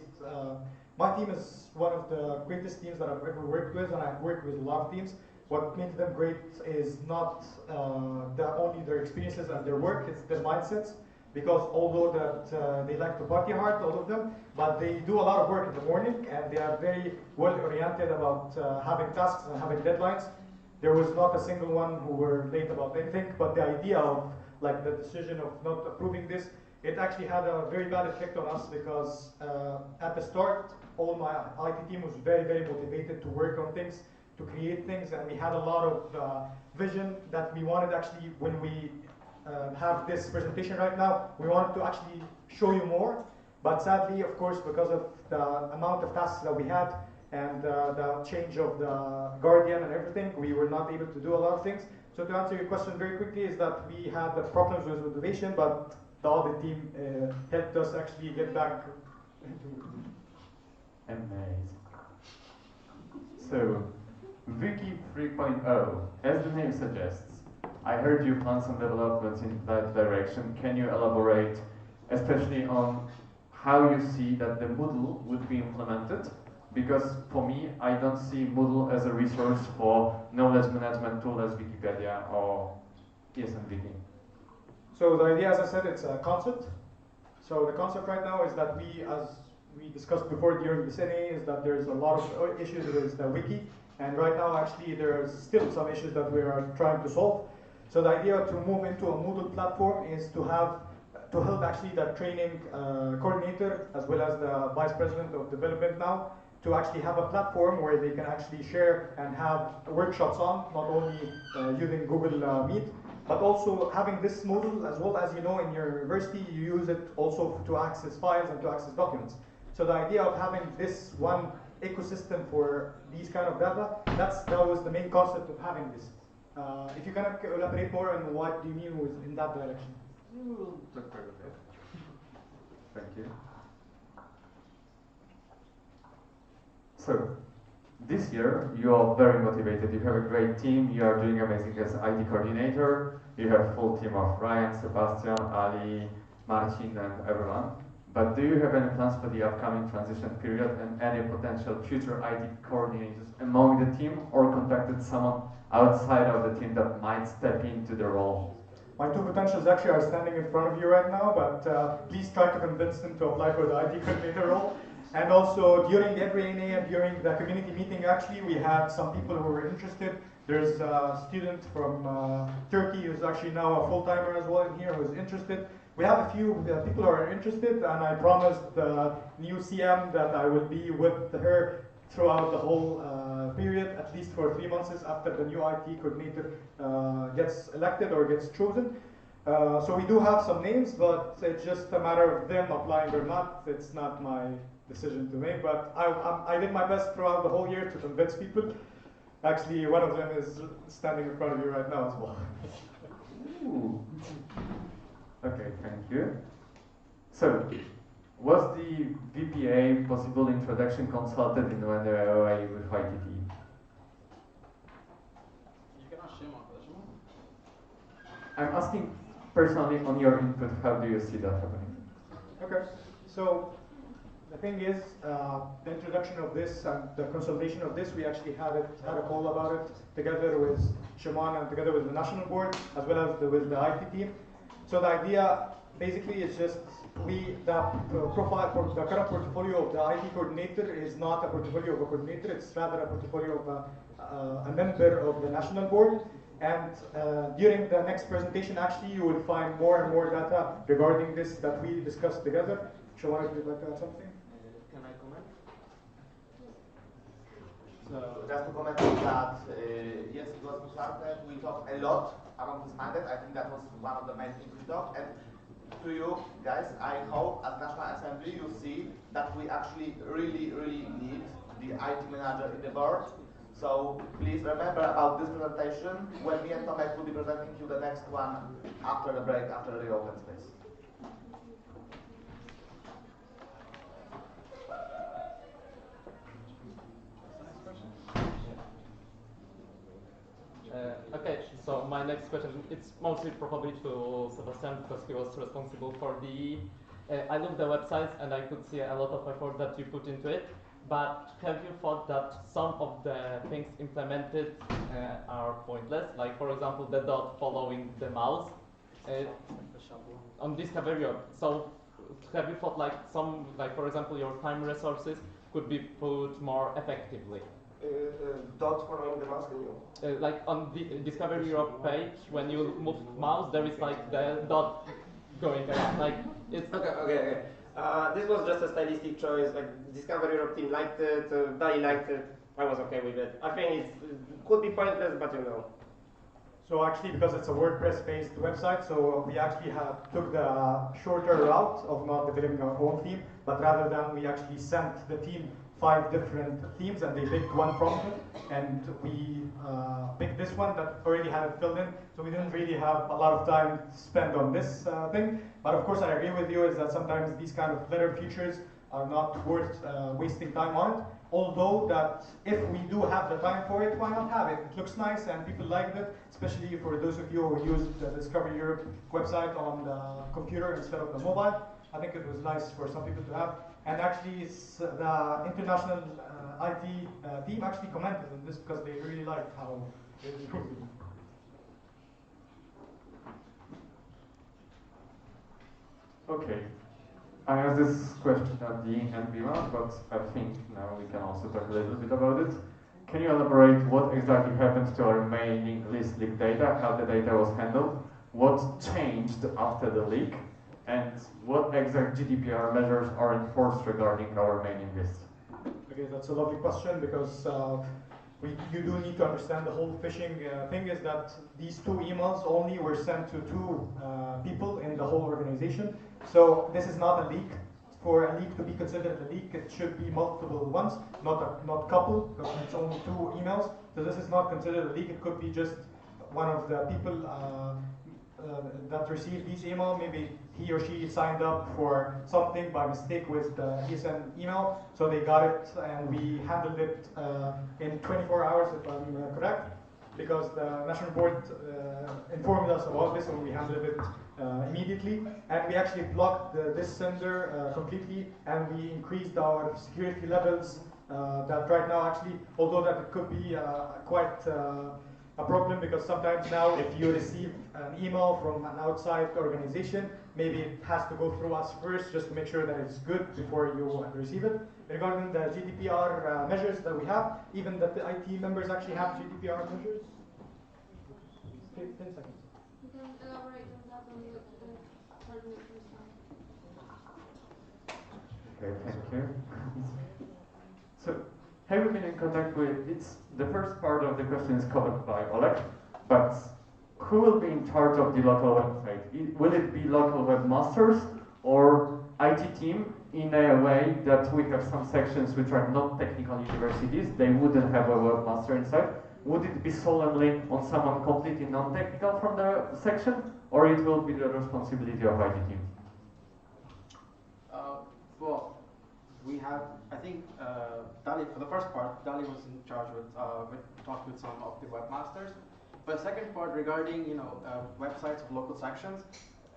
my team is one of the greatest teams that I've ever worked with, and I've worked with a lot of teams. What makes them great is not only their experiences and their work, it's their mindsets. Because although that they like to party hard, all of them, but they do a lot of work in the morning, and they are very well oriented about having tasks and having deadlines. There was not a single one who were late about anything, but the idea of like the decision of not approving this, it actually had a very bad effect on us because at the start, all my IT team was very, very motivated to work on things, to create things, and we had a lot of vision that we wanted actually when we have this presentation right now, we wanted to actually show you more, but sadly, of course, because of the amount of tasks that we had and the change of the guardian and everything, we were not able to do a lot of things. So to answer your question very quickly is that we had the problems with motivation, but the audit team helped us actually get back. Amazing. So, Wiki 3.0, as the name suggests, I heard you plan some developments in that direction. Can you elaborate, especially on how you see that the Moodle would be implemented? Because for me, I don't see Moodle as a resource for knowledge management tool as Wikipedia or ESN Wiki. So the idea, as I said, it's a concept. So the concept right now is that we, as we discussed before during the NA, is that there's a lot of issues with the wiki. And right now, actually, there's still some issues that we are trying to solve. So the idea to move into a Moodle platform is to help actually the training coordinator as well as the vice president of development now to actually have a platform where they can actually share and have workshops on, not only using Google Meet, but also having this Moodle as well as, you know, in your university you use it also to access files and to access documents. So the idea of having this one ecosystem for these kind of data, that was the main concept of having this. If you can elaborate more on what do you mean with in that direction? Thank you. So, this year you are very motivated. You have a great team. You are doing amazing as IT coordinator. You have a full team of Ryan, Sebastian, Ali, Marcin, and everyone. But do you have any plans for the upcoming transition period and any potential future IT coordinators among the team, or contacted someone outside of the team that might step into the role? My two potentials actually are standing in front of you right now, but please try to convince them to apply for the IT coordinator role. And also during every NA and during the community meeting, actually, we had some people who were interested. There's a student from Turkey who's actually now a full-timer as well in here who is interested. We have a few people who are interested, and I promised the new CM that I will be with her throughout the whole period, at least for 3 months after the new IT coordinator gets elected or gets chosen. So we do have some names, but it's just a matter of them applying or not. It's not my decision to make, but I did my best throughout the whole year to convince people. Actually, one of them is standing in front of you right now as well. Ooh. Okay, thank you. So, was the VPA possible introduction consulted in one way with ITT? You can ask Shimon for this one. I'm asking personally on your input, how do you see that happening? Okay, so the thing is, the introduction of this and the consultation of this, we actually had a call about it together with Shimon and together with the national board, as well as with the IT team. So the idea basically it's just the profile for the current portfolio of the IT coordinator is not a portfolio of a coordinator, it's rather a portfolio of a member of the national board. And during the next presentation, actually, you will find more and more data regarding this that we discussed together. Shawan, if you'd like to add something? Can I comment? So just to comment on that, yes, it was constructed. We talked a lot around this mandate. I think that was one of the main things we talked. And to you guys, I hope as National Assembly you see that we actually really need the IT manager in the board. So please remember about this presentation when me and Tomek will be presenting you the next one after the break, after the open space. Okay, so my next question, it's mostly probably to Sebastian because he was responsible for the, I looked the websites and I could see a lot of effort that you put into it, but have you thought that some of the things implemented are pointless? Like for example, the dot following the mouse on Discovery. So have you thought like some, like for example, your time resources could be put more effectively? Dot following the mouse, can you? Like on the Discovery Europe page, when you move mouse, there is like the dot going around. Like it's Okay. This was just a stylistic choice. Like Discovery Europe team liked it, Dali liked it. I was okay with it. I think it could be pointless, but you know. So actually, because it's a WordPress-based website, so we actually took the shorter route of not developing our own theme, but rather than we actually sent the team 5 different themes and they picked one from them, and we picked this one that already had it filled in, so we didn't really have a lot of time to spend on this thing. But of course I agree with you is that sometimes these kind of better features are not worth wasting time on it, although that if we do have the time for it, why not have it? It looks nice and people liked it, especially for those of you who used the Discover Europe website on the computer instead of the mobile. I think it was nice for some people to have. And actually, the international IT team actually commented on this because they really liked how it was moving. Okay. I have this question at the end, but I think now we can also talk a little bit about it. Can you elaborate what exactly happened to our remaining list leak data, how the data was handled, what changed after the leak, and what exact GDPR measures are enforced regarding our mailing list? Okay, that's a lovely question because you do need to understand the whole phishing thing is that these 2 emails only were sent to 2 people in the whole organization. So this is not a leak. For a leak to be considered a leak, it should be multiple ones, not couple, because it's only 2 emails. So this is not considered a leak. It could be just one of the people that received this email, maybe he or she signed up for something by mistake with the ESN email, so they got it and we handled it in 24 hours if I'm correct, because the national board informed us about this and we handled it immediately, and we actually blocked this sender completely, and we increased our security levels that right now actually, although that it could be quite a problem, because sometimes now if you receive an email from an outside organization, maybe it has to go through us first just to make sure that it's good before you receive it. Regarding the GDPR measures that we have, even that the IT members actually have GDPR measures. 10 seconds. You can elaborate on that on the coordinator side. Okay, thank you. So, have you been in contact with, the first part of the question is covered by Oleg, but who will be in charge of the local website? Will it be local webmasters or IT team in a way that we have some sections which are not technical universities, they wouldn't have a webmaster inside? Would it be solely on someone completely non-technical from the section, or it will be the responsibility of IT team? Well, we have, I think, Dali, for the first part, Dali was in charge with talked with some of the webmasters. For the second part, regarding websites of local sections,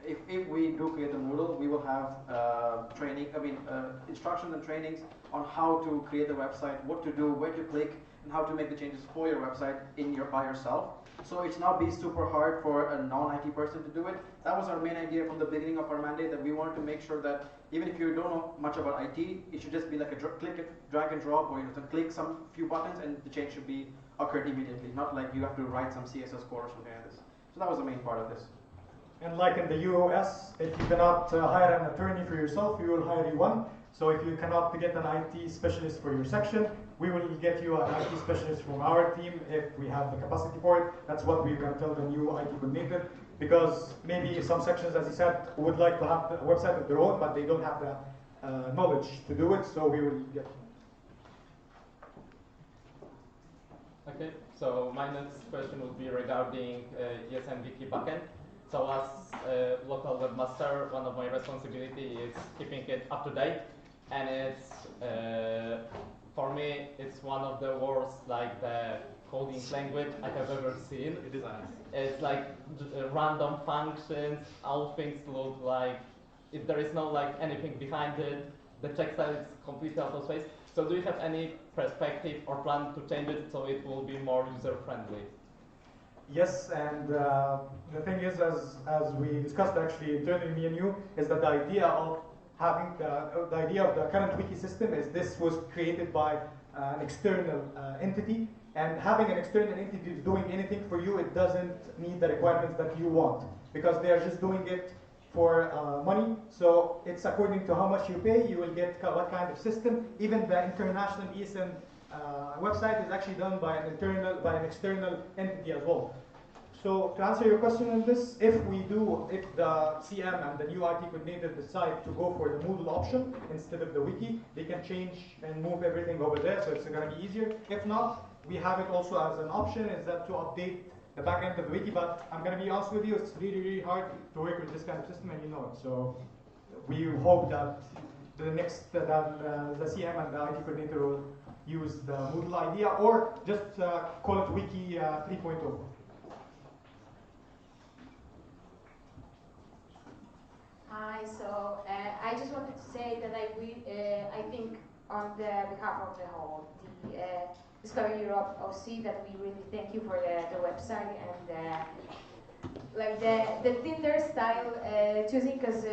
if we do create a Moodle, we will have instructions and trainings on how to create a website, what to do, where to click, and how to make the changes for your website by yourself. So it's not be super hard for a non-IT person to do it. That was our main idea from the beginning of our mandate, that we wanted to make sure that even if you don't know much about IT, it should just be like a drag and drop, or click some few buttons and the change should be occurred immediately, not like you have to write some CSS code or something like this. So that was the main part of this. And like in the US, if you cannot hire an attorney for yourself, we will hire you one. So if you cannot get an IT specialist for your section, we will get you an IT specialist from our team if we have the capacity for it. That's what we're going to tell the new IT coordinator, because maybe some sections, as he said, would like to have a website of their own, but they don't have the knowledge to do it, so we will get them. Okay, so my next question would be regarding ESN Wiki backend. So as local webmaster, one of my responsibility is keeping it up to date, and it's for me it's one of the worst like the coding language I have ever seen. It is nice. It's like random functions, all things look like if there is no like anything behind it, the check style is completely out of space. So do you have any perspective or plan to change it so it will be more user friendly? Yes, and the thing is, as we discussed actually internally, me and you, is that the idea of having the idea of the current wiki system is this was created by an external entity, and having an external entity doing anything for you, it doesn't meet the requirements that you want, because they are just doing it for money. So it's according to how much you pay, you will get what kind of system. Even the international ESN website is actually done by an external entity as well. So to answer your question on this, if the CM and the new IT coordinator decide to go for the Moodle option instead of the wiki, they can change and move everything over there, so it's going to be easier. If not, we have it also as an option, is that to update the back end of the wiki, but I'm going to be honest with you, it's really, really hard to work with this kind of system, and you know it. So we hope that the CM and the IT coordinator will use the Moodle idea, or just call it Wiki 3.0. Hi, so I just wanted to say that I think on the behalf of the whole Discover Europe OC that we really thank you for the website and like the Tinder style choosing, because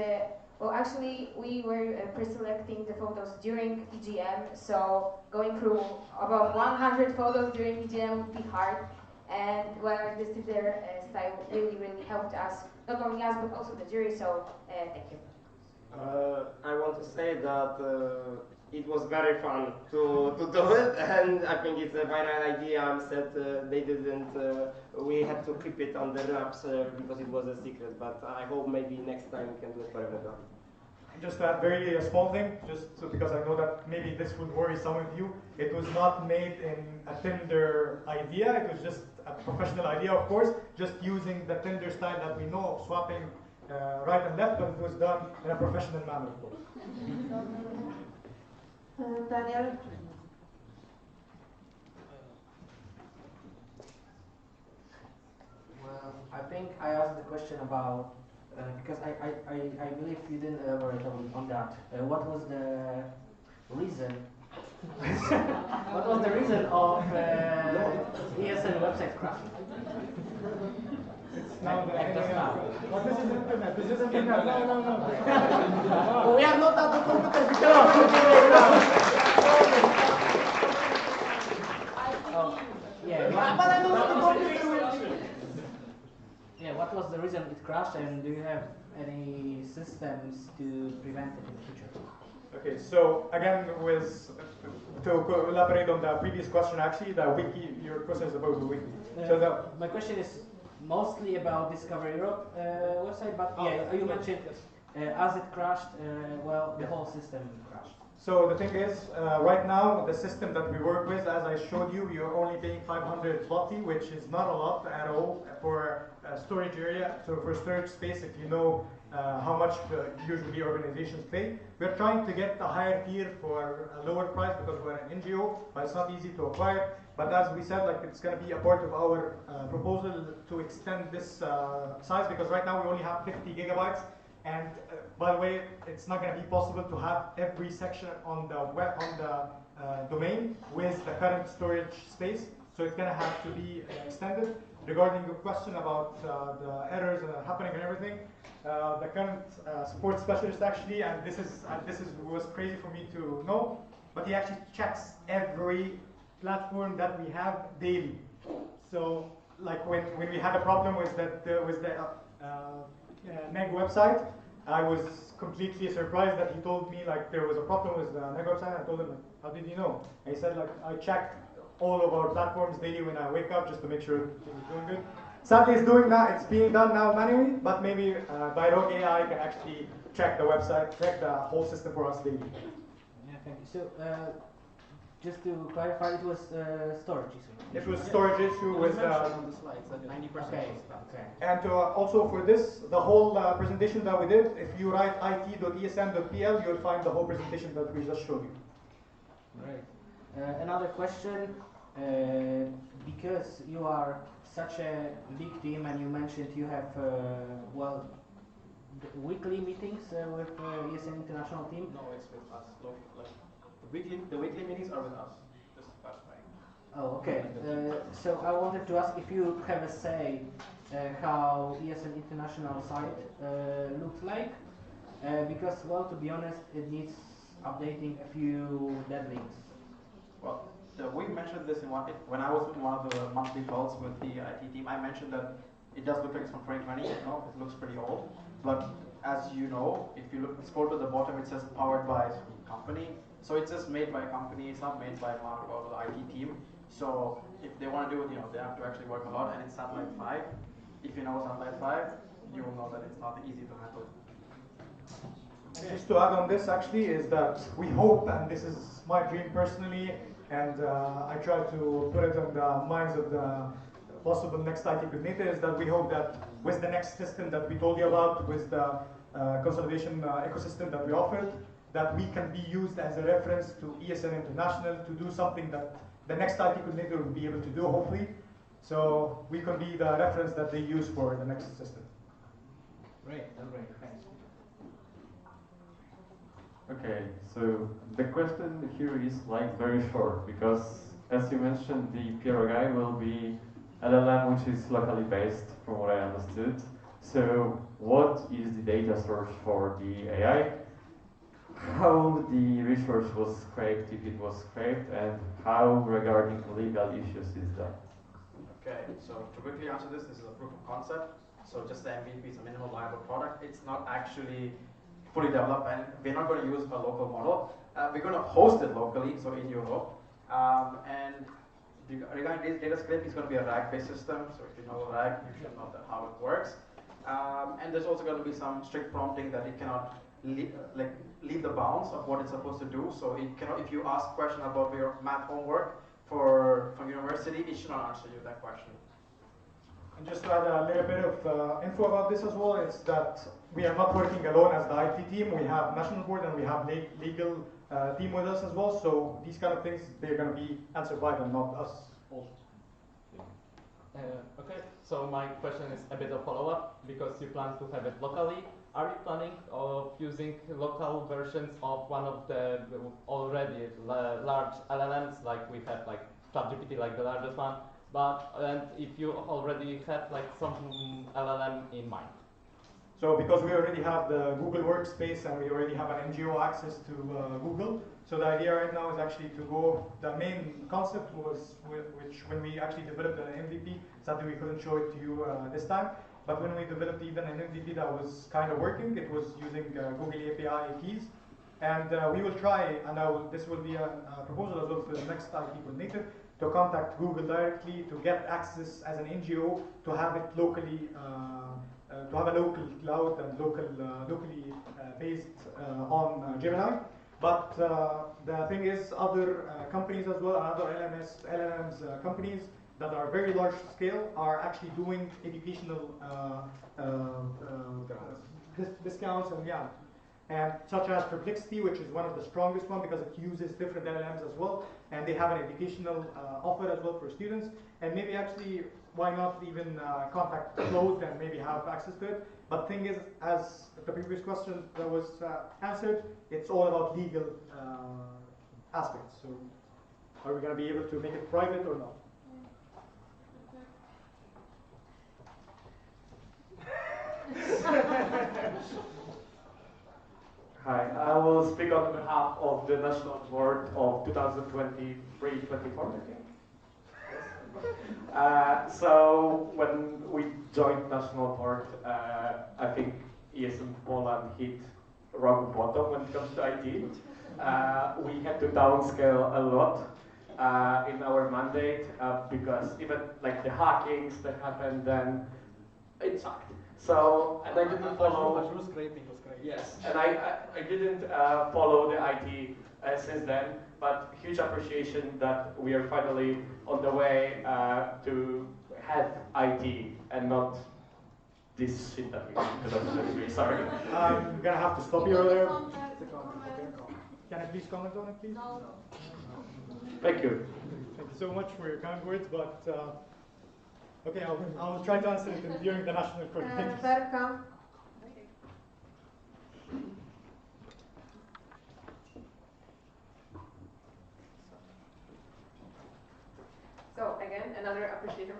well, actually, we were pre-selecting the photos during EGM, so going through about 100 photos during EGM would be hard. And well, this Tinder style really, really helped us, not only us, but also the jury, so thank you. I want to say that it was very fun to do it, and I think it's a viral idea. I'm sad they didn't, we had to keep it on the wraps because it was a secret, but I hope maybe next time we can do it for everyone. Just a very small thing, just so because I know that maybe this would worry some of you. It was not made in a Tinder idea, it was just a professional idea, of course, just using the Tinder style that we know of swapping right and left, but it was done in a professional manner, of course. Daniel? Well, I think I asked the question about, because I believe you didn't elaborate on that. What was the reason? What was the reason of ESN website crashing? Like just now. But this is internet, this is internet. No. We are not at the computer, we cannot put it right now. Yeah, but I don't want to go to it. Yeah, what was the reason it crashed, and do you have any systems to prevent it in the future? Okay, so again, to elaborate on the previous question, actually, the wiki, your question is about the wiki. My question is mostly about Discover Europe website, but yeah, you mentioned as it crashed, well, the whole system crashed. So the thing is, right now, the system that we work with, as I showed you, you're only paying 500 zloty, which is not a lot at all for storage area. So for storage space, if you know how much usually organizations pay, we're trying to get a higher tier for a lower price because we're an NGO, but it's not easy to acquire. But as we said, like it's going to be a part of our proposal to extend this size, because right now we only have 50 gigabytes. And by the way, it's not going to be possible to have every section on the web, on the domain with the current storage space, so it's going to have to be extended. Regarding your question about the errors happening and everything, the current support specialist actually, and this was crazy for me to know, but he actually checks every platform that we have daily. So like when we had a problem with the Neg website, I was completely surprised that he told me like there was a problem with the Neg website. I told him, like, how did you know? And he said like, I check all of our platforms daily when I wake up just to make sure it's doing good. Sadly, it's being done now manually, but maybe by Rogue AI can actually check the website, check the whole system for us daily. Yeah, thank you. So, just to clarify, it was storage issue. It was storage issue with on the slides that 90% okay. was done. Okay. And also for this, the whole presentation that we did, if you write it.esn.pl, you'll find the whole presentation that we just showed you. Great. Another question, because you are such a big team and you mentioned you have, weekly meetings with ESN International team? No, it's with us. Like, the weekly meetings are with us. Just clarifying. Oh, okay. So I wanted to ask if you have a say how ESN International site looks like, because, well, to be honest, it needs updating a few dead links. Well, we mentioned this when I was in one of the monthly calls with the IT team. I mentioned that it does look like it's from 2020. You know, it looks pretty old. But as you know, if you scroll to the bottom, it says powered by company. So it's just made by a company. It's not made by Mark or the IT team. So if they want to do it, they have to actually work a lot. And it's Satellite 5. If you know Satellite 5, you will know that it's not easy to handle. And just to add on this actually is that we hope, and this is my dream personally, and I try to put it on the minds of the possible next IT coordinators, that we hope that with the next system that we told you about, with the consolidation ecosystem that we offered, that we can be used as a reference to ESN International to do something that the next IT coordinator will be able to do, hopefully. So we can be the reference that they use for the next system. Great, great, thanks. Okay, so the question here is like very short, because as you mentioned, the PROGI will be LLM which is locally based, from what I understood. So what is the data source for the AI? How the resource was scraped, if it was scraped, and how regarding legal issues is that? Okay, so to quickly answer this is a proof of concept. So just the MVP is a minimum viable product. It's not actually fully developed, and we're not going to use a local model. We're going to host it locally, so in Europe. And regarding this data scrape, it's going to be a RAG-based system. So if you know RAG, you should know how it works. And there's also going to be some strict prompting that it cannot leave the bounds of what it's supposed to do. So it cannot, if you ask a question about your math homework from university, it should not answer you that question. And just to add a little bit of info about this as well, it's that we are not working alone as the IT team. We have national board and we have legal team with us as well. So these kind of things, they're going to be answered by them, not us also. Okay, so my question is a bit of follow-up, because you plan to have it locally. Are you planning of using local versions of one of the already large LLMs, like we have like ChatGPT, like the largest one, and if you already have like some LLM in mind? So because we already have the Google Workspace and we already have an NGO access to Google, so the idea right now is actually to go, the main concept was, which when we actually developed an MVP, sadly we couldn't show it to you this time, but when we developed even an MVP that was kind of working, it was using Google API keys. And we will try, and this will be a proposal as well for the next IT coordinator, to contact Google directly to get access as an NGO to have it locally, to have a local cloud and locally based on Gemini. But the thing is, other companies as well, and other LLMs companies that are very large scale are actually doing educational discounts and such as Perplexity, which is one of the strongest one because it uses different LLMs as well, and they have an educational offer as well for students. And maybe actually, why not even contact Claude and maybe have access to it? But the thing is, as the previous question that was answered, it's all about legal aspects. So are we going to be able to make it private or not? Hi, I will speak on behalf of the National Board of 2023-24, I think. So when we joined National Board, I think ESM Poland hit rock bottom when it comes to IT. We had to downscale a lot in our mandate because even like the hackings that happened then, it sucked. So, and I didn't follow. Azure scraping was great. Yes, and I didn't follow the IT since then, but huge appreciation that we are finally on the way to have IT and not this shit that we do. Sorry. I'm gonna have to stop you there. Can I please comment on it, please? No. Thank you. Thank you so much for your kind words, but okay, I'll try to answer it during the national coordinators. Welcome. So again, another appreciation.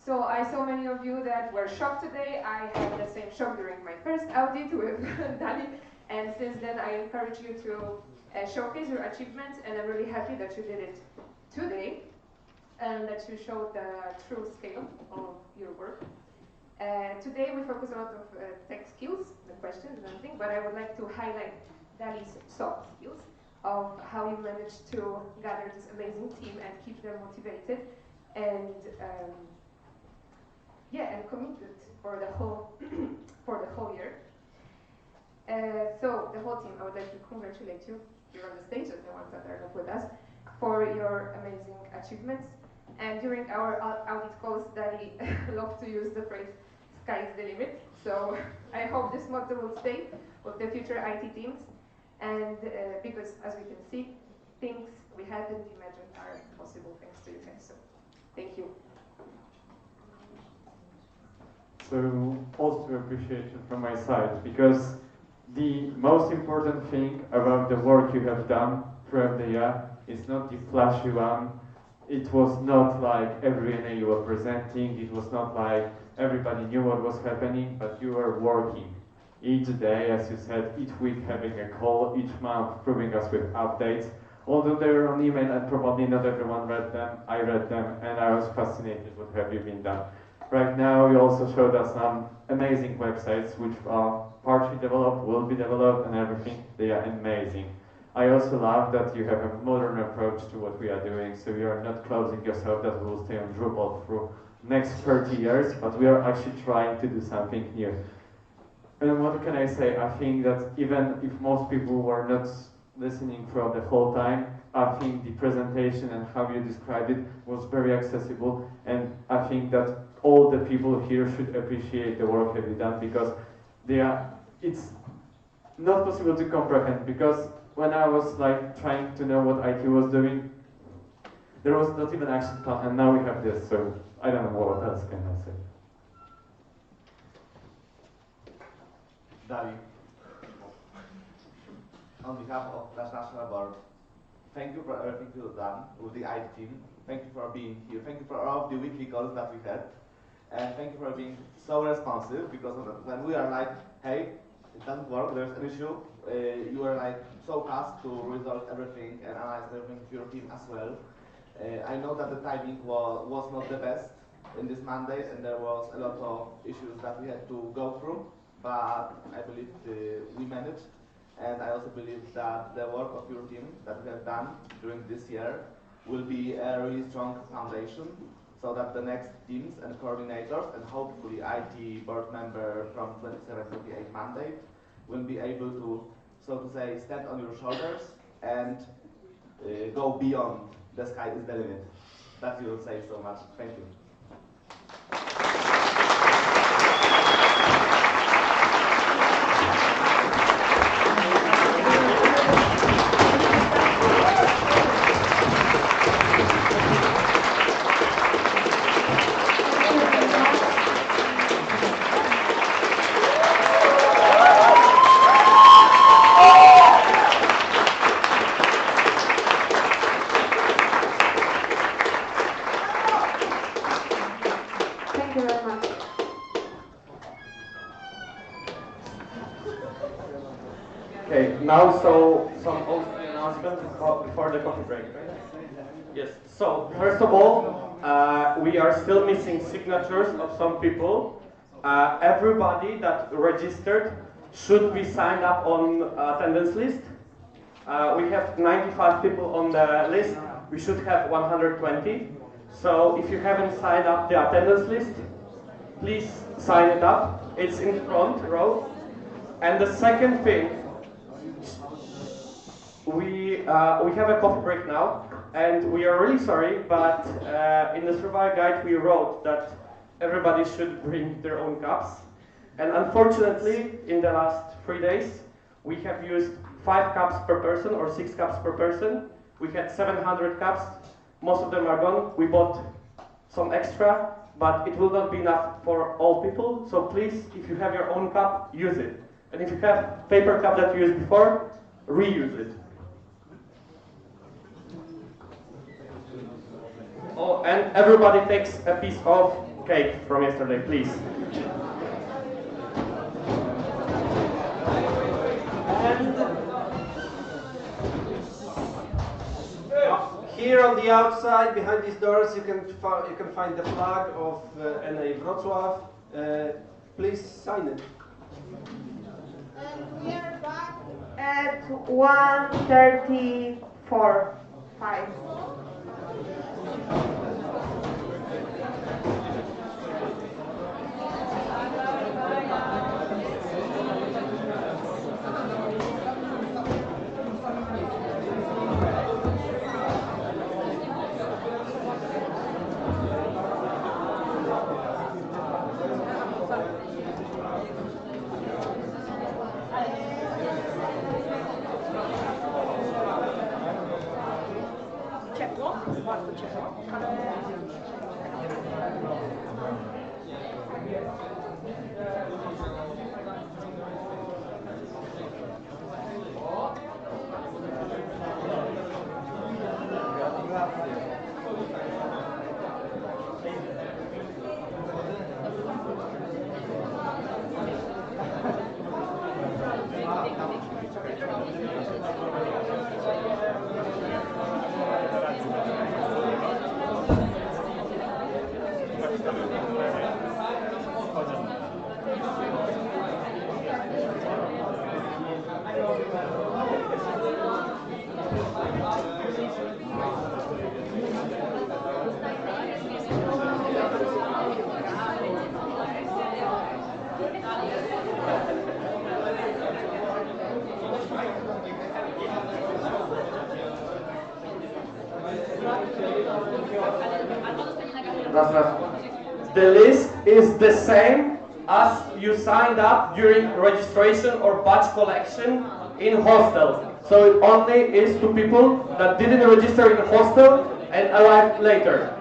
So I saw many of you that were shocked today. I had the same shock during my first audit with Dali, and since then I encourage you to showcase your achievements, and I'm really happy that you did it today, and that you showed the true scale of your work. Today we focus a lot of tech skills, the questions and everything, but I would like to highlight Dali's soft skills of how you managed to gather this amazing team and keep them motivated and and committed for the whole year. So the whole team, I would like to congratulate you. You're on the stage, and the ones that are not with us, for your amazing achievements. And during our audit calls, Dali loved to use the phrase "sky's the limit." So I hope this motto will stay with the future IT teams. And because, as we can see, things we hadn't imagined are possible thanks to you guys. So, thank you. So, also appreciation from my side, because the most important thing about the work you have done throughout the year is not the flashy one. It was not like every NA you were presenting, it was not like everybody knew what was happening, but you were working. Each day, as you said, each week having a call, each month proving us with updates. Although they were on email and probably not everyone read them, I read them and I was fascinated with what have you been done. Right now, you also showed us some amazing websites which are partially developed, will be developed and everything. They are amazing. I also love that you have a modern approach to what we are doing, so you are not closing yourself that we will stay on Drupal through next 30 years, but we are actually trying to do something new. And what can I say? I think that even if most people were not listening throughout the whole time, I think the presentation and how you described it was very accessible, and I think that all the people here should appreciate the work that you've done, because it's not possible to comprehend, because when I was like trying to know what IT was doing, there was not even action plan, and now we have this, so I don't know what else can I say. Dali, on behalf of the National Board, thank you for everything you've done with the IT team. Thank you for being here. Thank you for all of the weekly calls that we had. And thank you for being so responsive, because when we are like, hey, it doesn't work, there's an issue, you are like so fast to resolve everything and analyze everything with your team as well. I know that the timing was not the best in this mandate, and there was a lot of issues that we had to go through, but I believe we managed, and I also believe that the work of your team that we have done during this year will be a really strong foundation, so that the next teams and coordinators and hopefully IT board member from 27-28 mandate will be able to, so to say, stand on your shoulders and go beyond the sky is the limit. That you will say so much. Thank you. now, so some announcements before the coffee break, right? Yes, so first of all, we are still missing signatures of some people. Everybody that registered should be signed up on attendance list. We have 95 people on the list. We should have 120. So if you haven't signed up the attendance list, please sign it up. It's in the front row. And the second thing, we have a coffee break now, and we are really sorry, but in the survey guide we wrote that everybody should bring their own cups. And unfortunately, in the last 3 days, we have used 5 cups per person or 6 cups per person. We had 700 cups. Most of them are gone. We bought some extra, but it will not be enough for all people. So please, if you have your own cup, use it. And if you have paper cup that you used before, reuse it. Oh, and everybody takes a piece of cake from yesterday, please. Here on the outside, behind these doors, you can find the flag of NA Wrocław. Please sign it. And we are back at 1:34. 5. Bardzo ciepło, ale... The list is the same as you signed up during registration or batch collection in hostel. So it only is to people that didn't register in hostel and arrived later.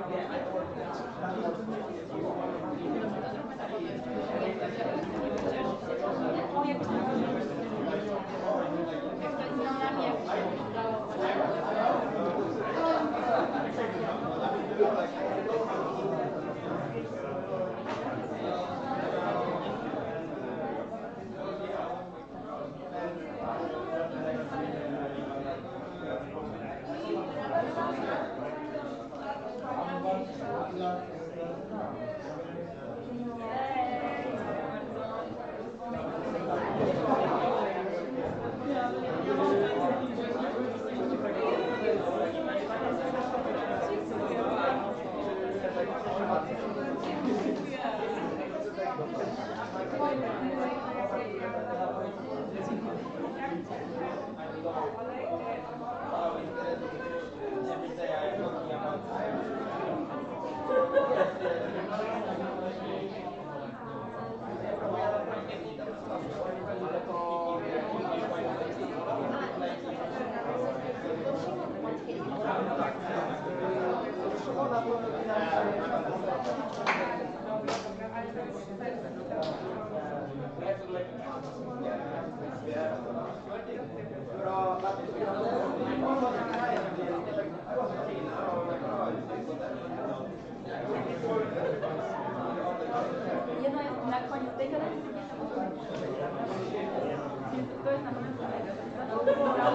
Na koniec tej kadencji to jest na pewno Oh,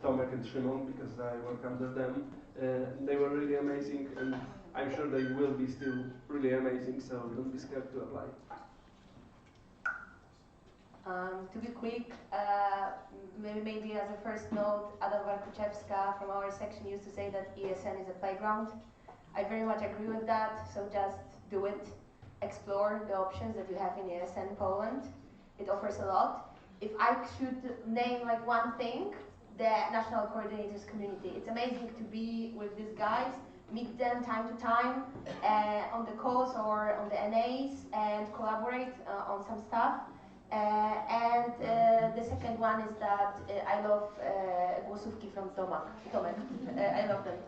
Tomek and Szymon, because I work under them. They were really amazing, and I'm sure they will be still really amazing, so don't be scared to apply. To be quick, maybe as a first note, Ada Warkuchewska from our section used to say that ESN is a playground. I very much agree with that, so just do it. Explore the options that you have in ESN Poland. It offers a lot. If I should name like one thing, the national coordinators community. It's amazing to be with these guys, meet them time to time on the calls or on the NAs and collaborate on some stuff. And the second one is that I love głosówki from Tomek. I love them.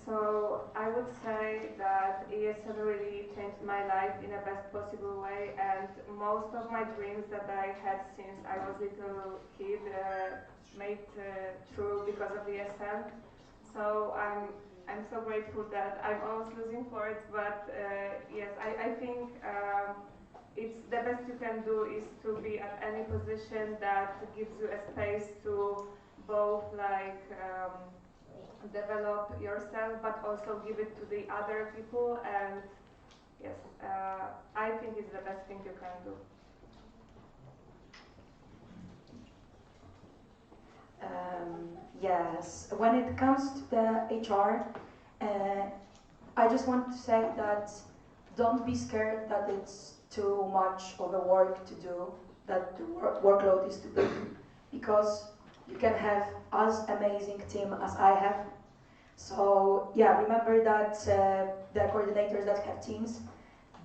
So I would say that ESL really changed my life in the best possible way, and most of my dreams that I had since I was little kid made true because of ESL. So I'm so grateful that I'm always losing for it, but yes, I think it's the best you can do is to be at any position that gives you a space to both like develop yourself, but also give it to the other people. And yes, I think it's the best thing you can do. Yes, when it comes to the HR, I just want to say that don't be scared that it's too much of a work to do, that the workload is too big, because you can have as amazing team as I have. So yeah, remember that the coordinators that have teams,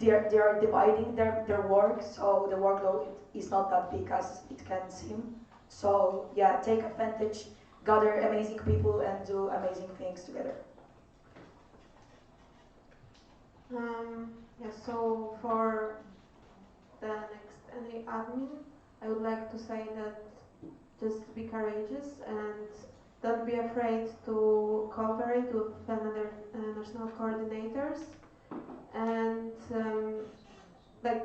they are dividing their work, so the workload is not that big as it can seem. So yeah, take advantage, gather amazing people and do amazing things together. Yeah, so for the next NA admin, I would like to say that just be courageous and don't be afraid to cooperate with another national coordinators. And like,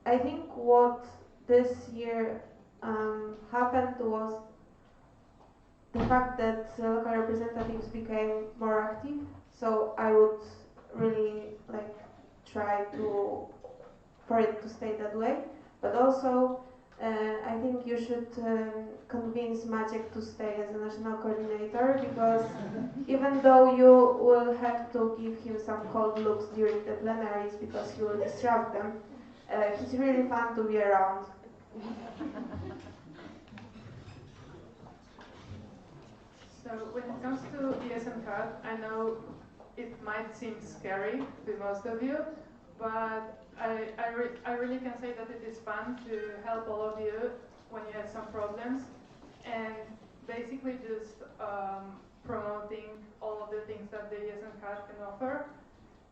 I think what this year happened was the fact that local representatives became more active. So I would really like try for it to stay that way. But also, I think you should convince Maciek to stay as a national coordinator, because even though you will have to give him some cold looks during the plenaries because he will distract them, he's really fun to be around. So when it comes to ESN card, I know it might seem scary to most of you, but I really can say that it is fun to help all of you when you have some problems, and basically just promoting all of the things that the ESN card can offer.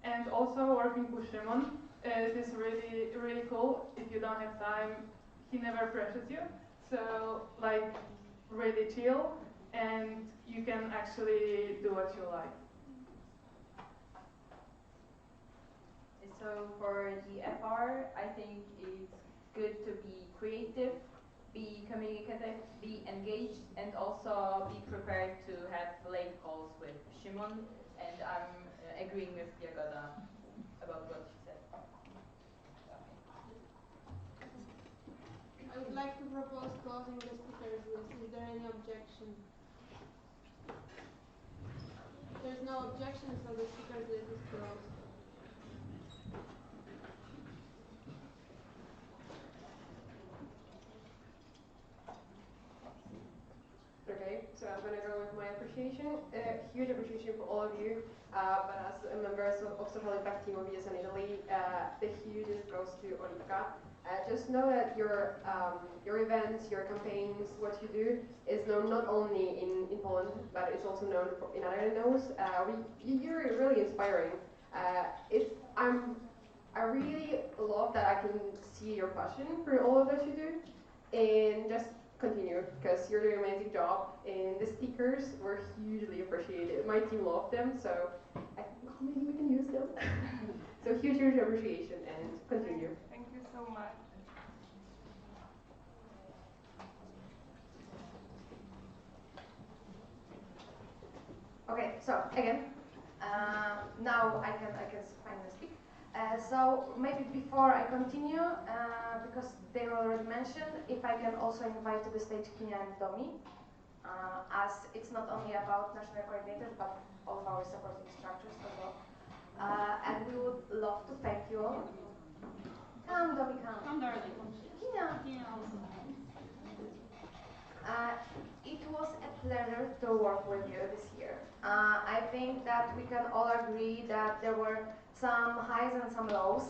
And also working with Szymon, it is really, really cool. If you don't have time, he never pressures you. So like really chill, and you can actually do what you like. So for the FR, I think it's good to be creative, be communicative, be engaged, and also be prepared to have late calls with Szymon. And I'm agreeing with Jagoda about what she said. I would like to propose closing the speakers list. Is there any objection? There's no objection, so the speakers list is closed. Okay, so I'm gonna go with my appreciation. Huge appreciation for all of you, but as members of Social Impact Team of ESN Italy, the hugest goes to Oliwka. Just know that your events, your campaigns, what you do is known not only in Poland, but it's also known in other NOs. You're really inspiring. I really love that I can see your passion for all of that you do, and just continue, because you're doing an amazing job, and the stickers were hugely appreciated. My team loved them, so I think maybe we can use them. So huge appreciation, and continue. Thank you so much. So again, now I can finally speak. So maybe before I continue, because they already mentioned, if I can also invite to the stage Kinia and Domi, as it's not only about national coordinators, but all of our supporting structures as well. And we would love to thank you all. Come, Domi, come. Come, darling. Kinia. Kinia also. It was a pleasure to work with you this year. I think that we can all agree that there were some highs and some lows.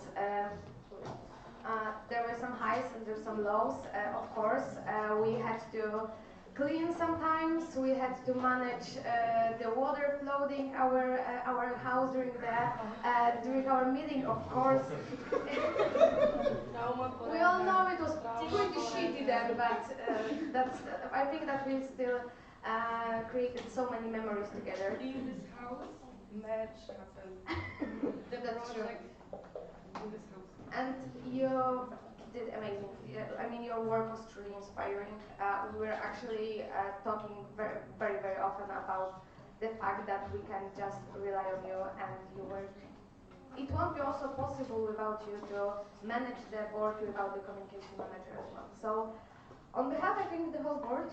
There were some highs and there were some lows. Of course, we had to clean sometimes. We had to manage the water flooding our house during our meeting. Of course, we all know it was pretty shitty then, but I think that we still created so many memories together. In this house, match happened. That's true. In this house. And you did amazing. I mean, your work was truly inspiring. We were actually talking very, very, very often about the fact that we can just rely on you, and you were. It won't be also possible without you to manage the board without the communication manager as well. So, on behalf, I think, of the whole board,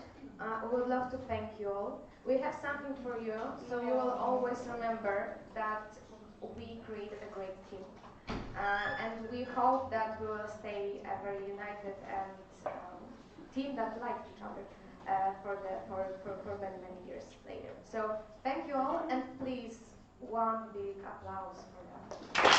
we would love to thank you all. We have something for you, so you will always remember that we created a great team. And we hope that we will stay a very united and team that likes each other for many, many years later. So thank you all, and please, one big applause for them.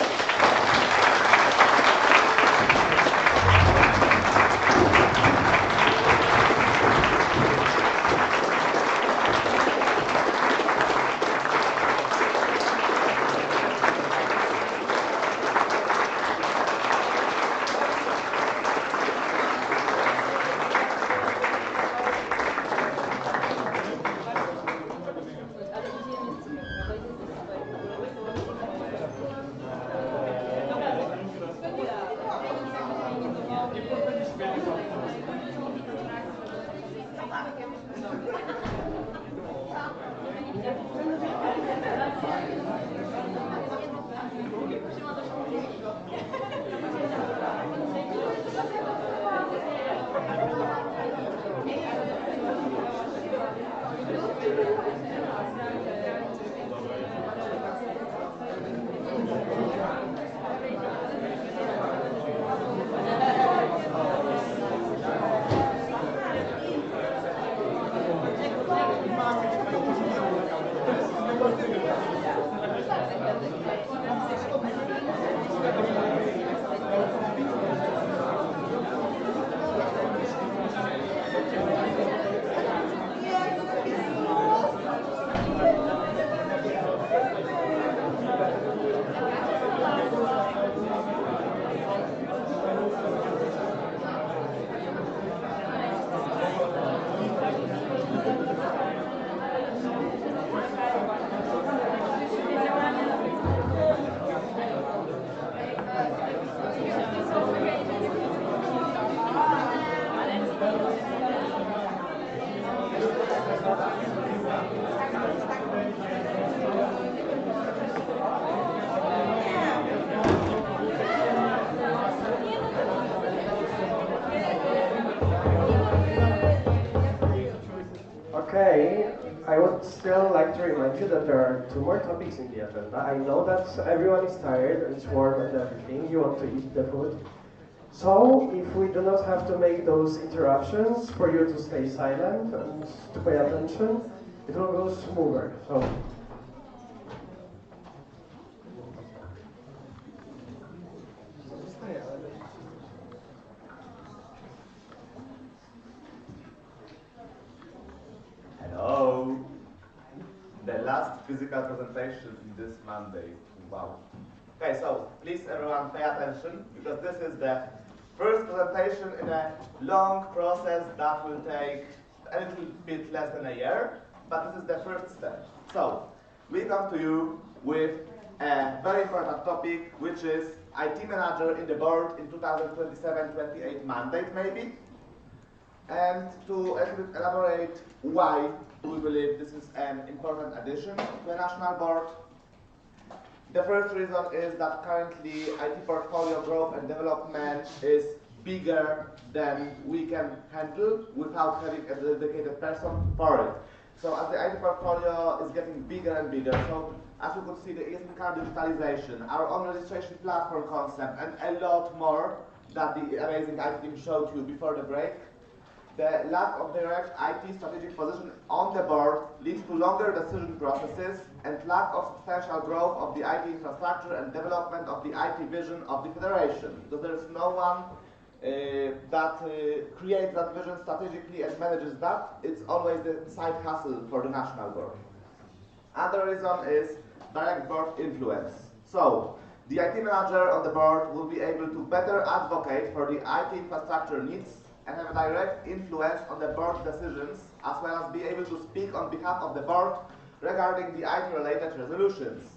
Okay, I would still like to remind you that there are two more topics in the agenda. I know that everyone is tired and it's warm and everything, you want to eat the food. So, if we do not have to make those interruptions for you to stay silent and to pay attention, it will go smoother. So. Hello. The last physical presentation in this Monday. Wow. Okay, so please everyone pay attention, because this is the first presentation in a long process that will take a little bit less than a year, but this is the first step. So, we come to you with a very important topic, which is IT manager in the board in 2027-28 mandate maybe, and to elaborate why we believe this is an important addition to a national board. The first reason is that currently IT portfolio growth and development is bigger than we can handle without having a dedicated person for it. So as the IT portfolio is getting bigger and bigger, so as you could see, the ESN card digitalization, our own registration platform concept, and a lot more that the amazing IT team showed you before the break, the lack of direct IT strategic position on the board leads to longer decision processes and lack of substantial growth of the IT infrastructure and development of the IT vision of the federation. So there is no one that creates that vision strategically and manages that. It's always the side hustle for the national board. Other reason is direct board influence. So the IT manager on the board will be able to better advocate for the IT infrastructure needs and have a direct influence on the board decisions, as well as be able to speak on behalf of the board regarding the IT-related resolutions.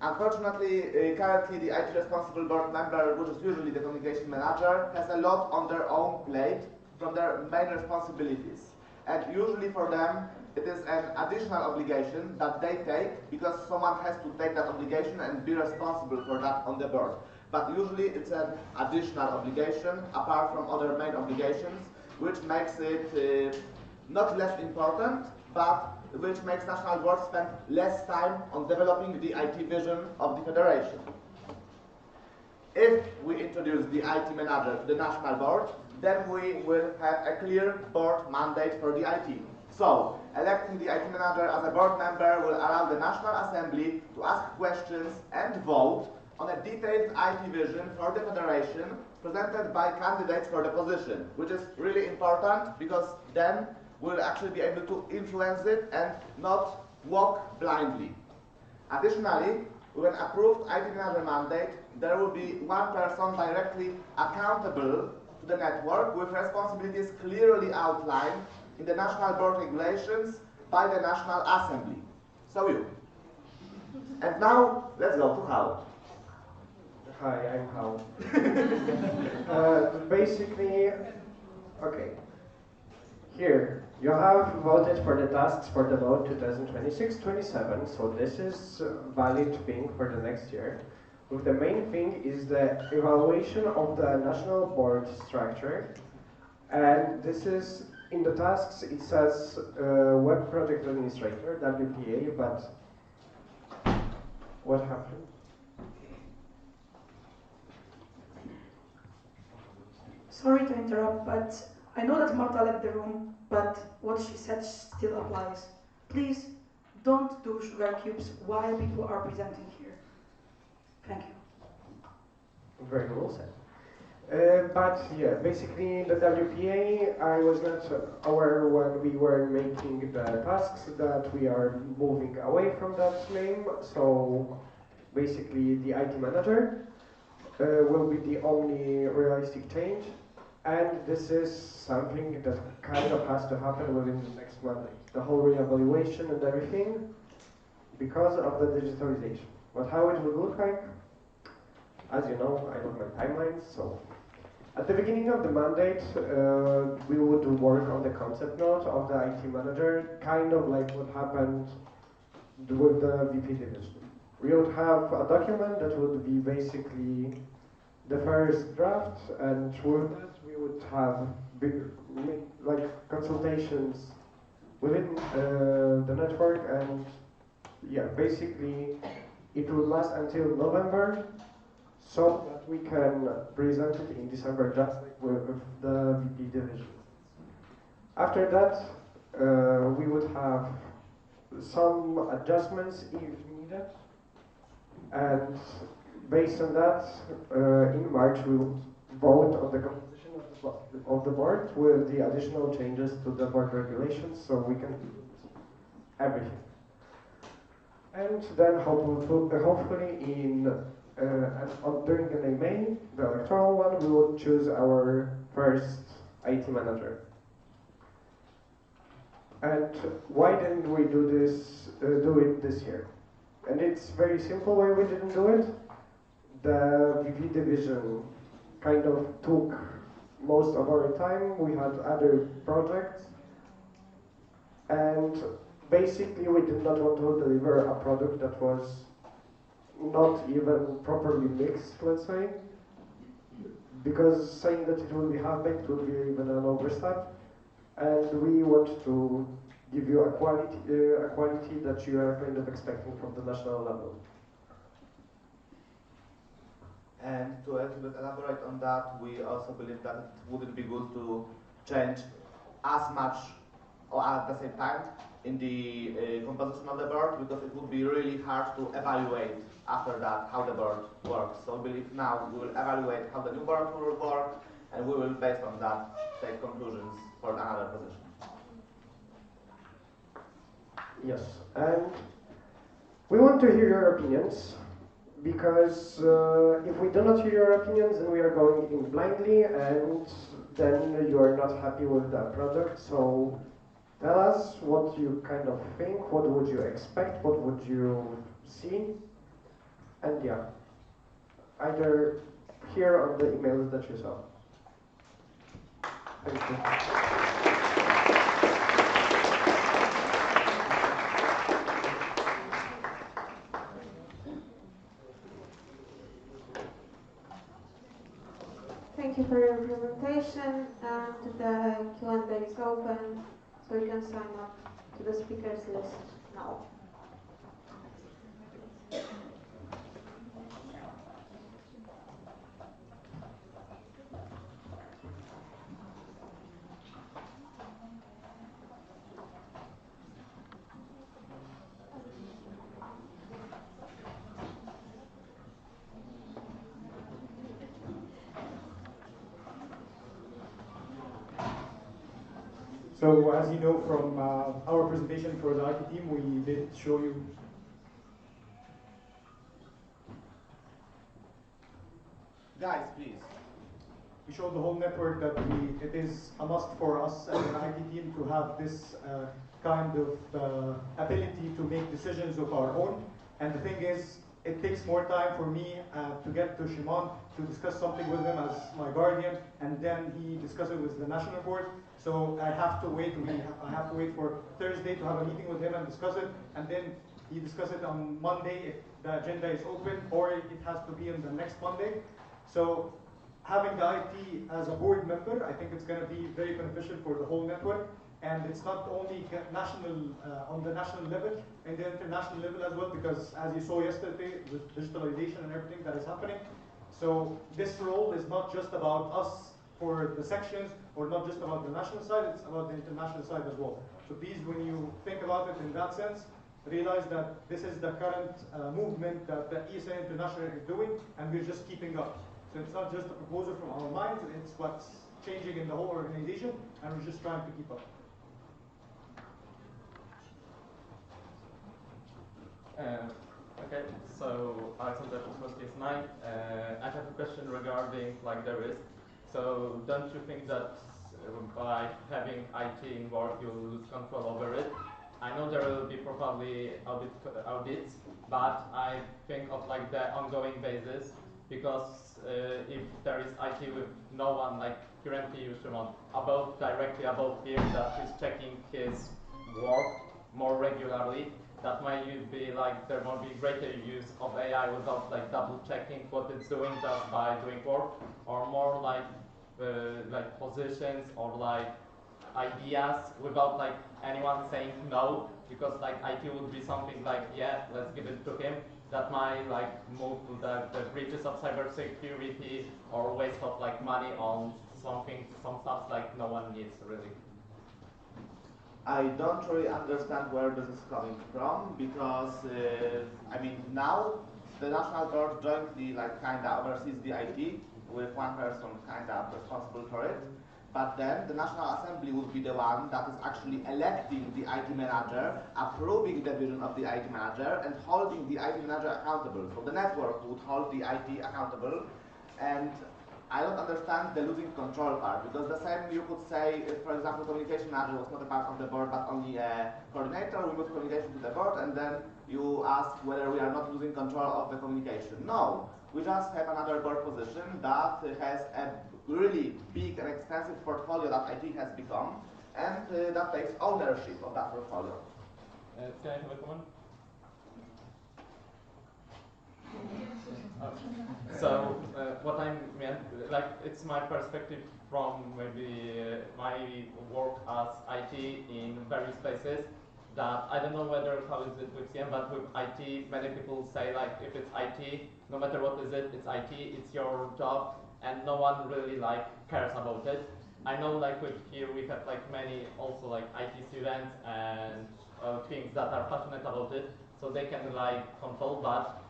Unfortunately, currently the IT responsible board member, which is usually the communication manager, has a lot on their own plate from their main responsibilities. And usually for them, it is an additional obligation that they take because someone has to take that obligation and be responsible for that on the board. But usually it's an additional obligation apart from other main obligations, which makes it not less important, but which makes national board spend less time on developing the IT vision of the federation. If we introduce the IT manager to the national board, then we will have a clear board mandate for the IT. So, electing the IT manager as a board member will allow the National Assembly to ask questions and vote on a detailed IT vision for the federation presented by candidates for the position, which is really important because then we'll actually be able to influence it and not walk blindly. Additionally, with an approved IT manager mandate, there will be one person directly accountable to the network with responsibilities clearly outlined in the national board regulations by the National Assembly. So you. And now, let's go to Hal. Hi, I'm Hal. Basically, okay. Here, you have voted for the tasks for the vote 2026-27, so this is valid thing for the next year. With the main thing is the evaluation of the national board structure, and this is in the tasks. It says web project administrator (WPA), but what happened? Sorry to interrupt, but I know that Marta left the room, but what she said still applies. Please don't do sugar cubes while people are presenting here. Thank you. Very well said. But yeah, basically the WPA, I was not aware when we were making the tasks that we are moving away from that name. So basically the IT manager will be the only realistic change. And this is something that kind of has to happen within the next month. The whole reevaluation and everything because of the digitalization. But how it would look like, as you know, I love my timelines, so at the beginning of the mandate, we would work on the concept note of the IT manager, kind of like what happened with the VP division. We would have a document that would be basically the first draft, and with that we would have like consultations within the network, and yeah, basically it will last until November, so that we can present it in December, just like with the VP division. After that, we would have some adjustments if needed, and based on that, in March we will vote on the composition of the board with the additional changes to the board regulations, so we can do everything. And then hopefully during the May, the electoral one, we will choose our first IT manager. And why didn't we do it this year? And it's very simple why we didn't do it. The VP division kind of took most of our time. We had other projects, and basically we did not want to deliver a product that was not even properly mixed, let's say, because saying that it will be half-baked would be even an overstep, and we want to give you a quality that you are kind of expecting from the national level. And to a little bit elaborate on that, we also believe that it wouldn't be good to change as much or at the same time in the composition of the board, because it would be really hard to evaluate after that how the board works. So we believe now we will evaluate how the new board will work, and we will, based on that, take conclusions for another position. Yes, and we want to hear your opinions, because if we do not hear your opinions, then we are going in blindly, and then you are not happy with the product. So tell us what you kind of think, what would you expect, what would you see, and yeah, either here or the emails that you saw. Thank you. Thank you for your presentation, and the Q&A is open, so you can sign up to the speakers list now. So as you know from our presentation for the IT team, we did show you. Guys, please. We showed the whole network that it is a must for us as an IT team to have this kind of ability to make decisions of our own. And the thing is, it takes more time for me to get to Shimon to discuss something with him as my guardian, and then he discusses it with the national board. So I have to wait. I have to wait for Thursday to have a meeting with him and discuss it, and then he discuss it on Monday if the agenda is open, or it has to be on the next Monday. So having the IT as a board member, I think it's going to be very beneficial for the whole network. And it's not only national on the national level, and the international level as well, because as you saw yesterday with digitalization and everything that is happening. So this role is not just about us for the sections, or not just about the national side, it's about the international side as well. So please, when you think about it in that sense, realize that this is the current movement that the ESN International is doing, and we're just keeping up. So it's not just a proposal from our minds, it's what's changing in the whole organization, and we're just trying to keep up. Okay, so Alexander from case 9. I have a question regarding like the risk. So don't you think that by having IT involved, you'll lose control over it? I know there will be probably audits, but I think of like the ongoing basis, because if there is IT with no one, like currently you Shimon, directly above him that is checking his work more regularly, that might be like there might be greater use of AI without like double checking what it's doing just by doing work, or more like positions or like ideas without like anyone saying no, because like IT would be something like, yeah, let's give it to him. That might like move to the breaches of cybersecurity or waste of like money on some stuff like no one needs really. I don't really understand where this is coming from, because I mean, now the national board jointly like kinda oversees the IT with one person kinda responsible for it. But then the National Assembly would be the one that is actually electing the IT manager, approving the vision of the IT manager, and holding the IT manager accountable. So the network would hold the IT accountable. And I don't understand the losing control part, because the same you could say if, for example, communication manager was not a part of the board but only a coordinator, we move communication to the board, and then you ask whether we are not losing control of the communication. No, we just have another board position that has a really big and extensive portfolio that IT has become, and that takes ownership of that portfolio. Can I have a comment? So what I meant, like, it's my perspective from maybe my work as IT in various places. That I don't know whether how is it with CM, but with IT, many people say like if it's IT, no matter what is it, it's IT, it's your job, and no one really like cares about it. I know like with here we have like many also like IT students and things that are passionate about it, so they can like control, but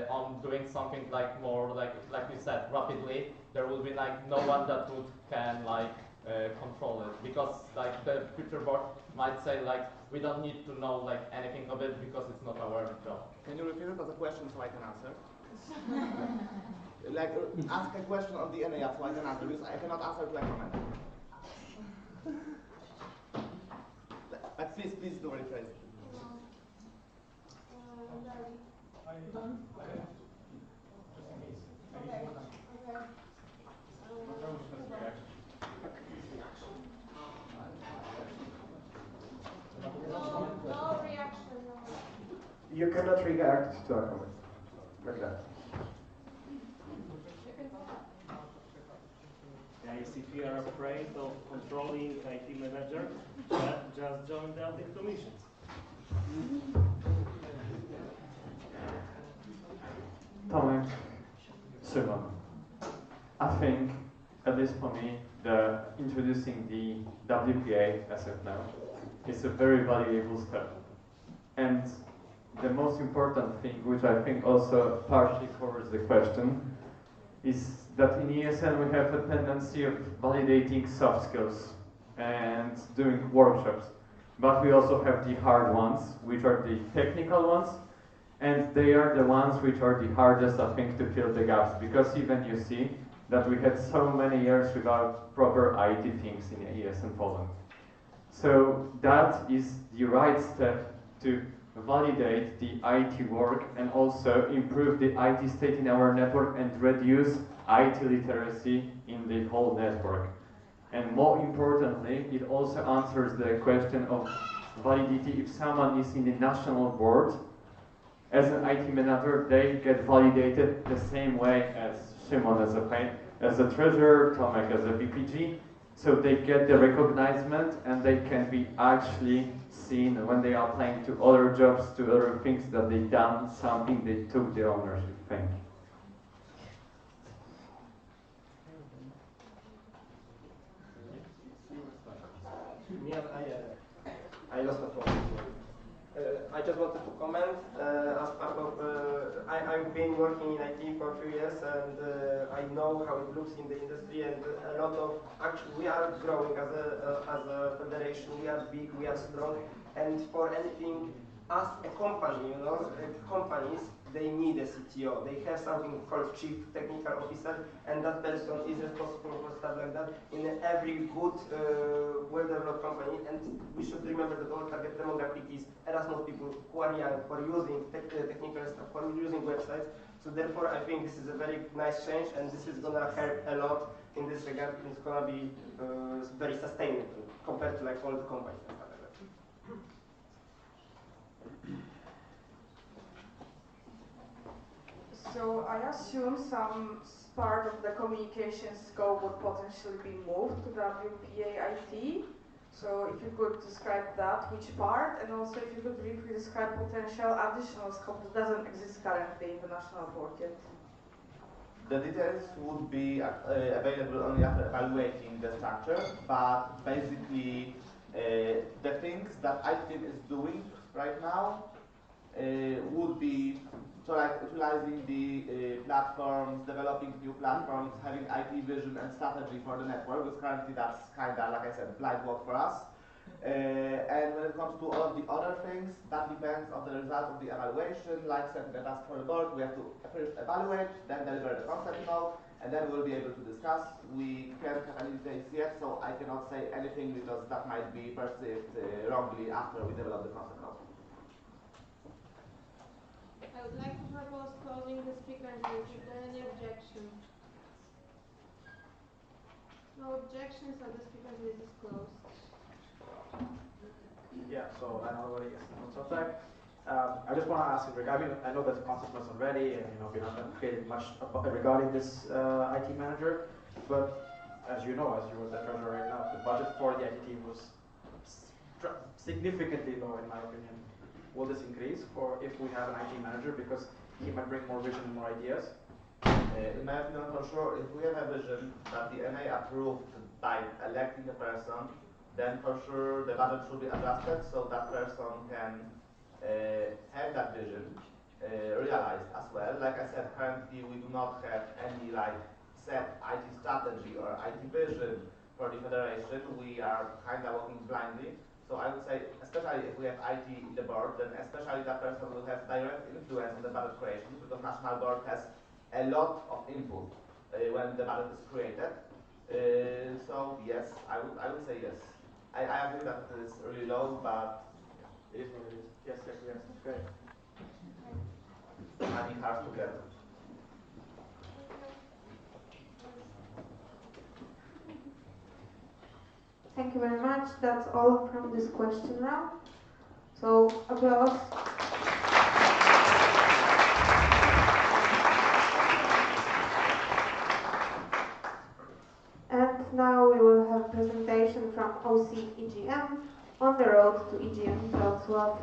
on doing something like more like you said rapidly, there will be like no one that would can like control it, because like the future board might say like we don't need to know like anything of it because it's not our job. Can you repeat it as a question so I can answer? Like ask a question on the NAF so I can answer, because I cannot answer to a comment. But please do rephrase. Done. No reaction. You cannot react to a comment like that. Guys, if you are afraid of controlling IT manager, just join the audit commissions. Tomek, Szymon, I think, at least for me, the introducing the WPA as of now is a very valuable step. And the most important thing, which I think also partially covers the question, is that in ESN we have a tendency of validating soft skills and doing workshops. But we also have the hard ones, which are the technical ones, and they are the ones which are the hardest, I think, to fill the gaps, because even you see that we had so many years without proper IT things in ESN Poland. So that is the right step to validate the IT work and also improve the IT state in our network and reduce IT literacy in the whole network. And more importantly, it also answers the question of validity. If someone is in the national board, as an IT manager, they get validated the same way as Szymon as a treasurer, Tomek as a VPG. So they get the recognition and they can be actually seen when they are applying to other jobs, to other things that they've done, something they took the ownership. Thank you. Yeah, I lost the phone. I just wanted to comment as part of, I've been working in IT for a few years and I know how it looks in the industry, and a lot of, actually we are growing as a federation, we are big, we are strong, and for anything, as a company, you know, companies, they need a CTO. They have something called Chief Technical Officer, and that person is responsible for stuff like that in every good, well-developed company. And we should remember that our target demographic is Erasmus people who are young, who are using technical stuff, who are using websites. So therefore, I think this is a very nice change, and this is gonna help a lot in this regard. It's gonna be very sustainable compared to like all the companies and stuff like that. So I assume some part of the communication scope would potentially be moved to WPA IT. So if you could describe that, which part, and also if you could briefly describe potential additional scope that doesn't exist currently in the national board yet. The details would be available only after evaluating the structure, but basically the things that IT is doing right now would be so like utilizing the platforms, developing new platforms, having IT vision and strategy for the network, because currently that's kind of, like I said, blind work for us. And when it comes to all of the other things, that depends on the result of the evaluation. Like setting the task for the board, we have to first evaluate, then deliver the concept note, and then we'll be able to discuss. We can't have any dates yet, so I cannot say anything because that might be perceived wrongly after we develop the concept note. I would like to propose closing the speakers list. Is there any objection? No objections, so the speakers list is closed. Yeah, so I know everybody is on subject. I just want to ask you, I mean, I know there's a consensus already, and we haven't created much regarding this IT manager, but as you know, as you are the treasurer right now, the budget for the IT team was significantly low, in my opinion. Will this increase for if we have an IT manager, because he might bring more vision and more ideas? In my opinion, for sure, if we have a vision that the NA approved by electing a person, then for sure the budget should be adjusted so that person can have that vision realized as well. Like I said, currently we do not have any set IT strategy or IT vision for the federation. We are kind of working blindly. So I would say, especially if we have IT in the board, then especially that person will have direct influence on the budget creation, because national board has a lot of input when the budget is created. So yes, I would say yes. I agree that it is really low, but it is what it is. Yes, yes, great. Money hard to get. Thank you very much. That's all from this question round. So applause. And now we will have presentation from OC EGM on the road to EGM Wrocław.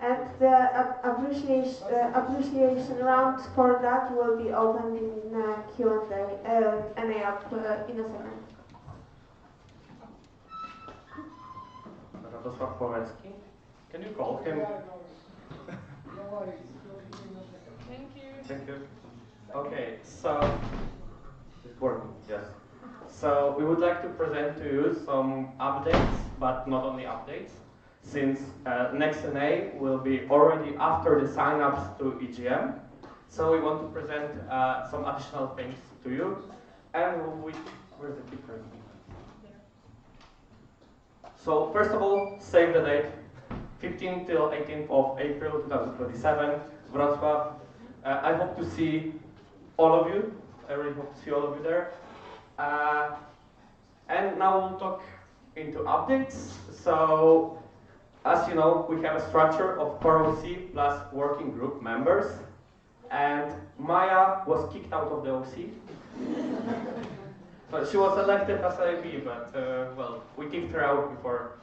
And the appreciation round for that will be opened in Q&A, NA up in a second. Can you call him? Thank you. Thank you. Okay, so it's working, yes. So we would like to present to you some updates, but not only updates, since next NA will be already after the sign-ups to EGM. So we want to present some additional things to you. And where's the clicker? So first of all, save the date, 15th till 18th of April 2027, Wrocław. I hope to see all of you. I really hope to see all of you there. And now we'll talk into updates. So, as you know, we have a structure of core OC plus working group members. And Maya was kicked out of the OC. So she was elected as IB, but well, we kicked her out before.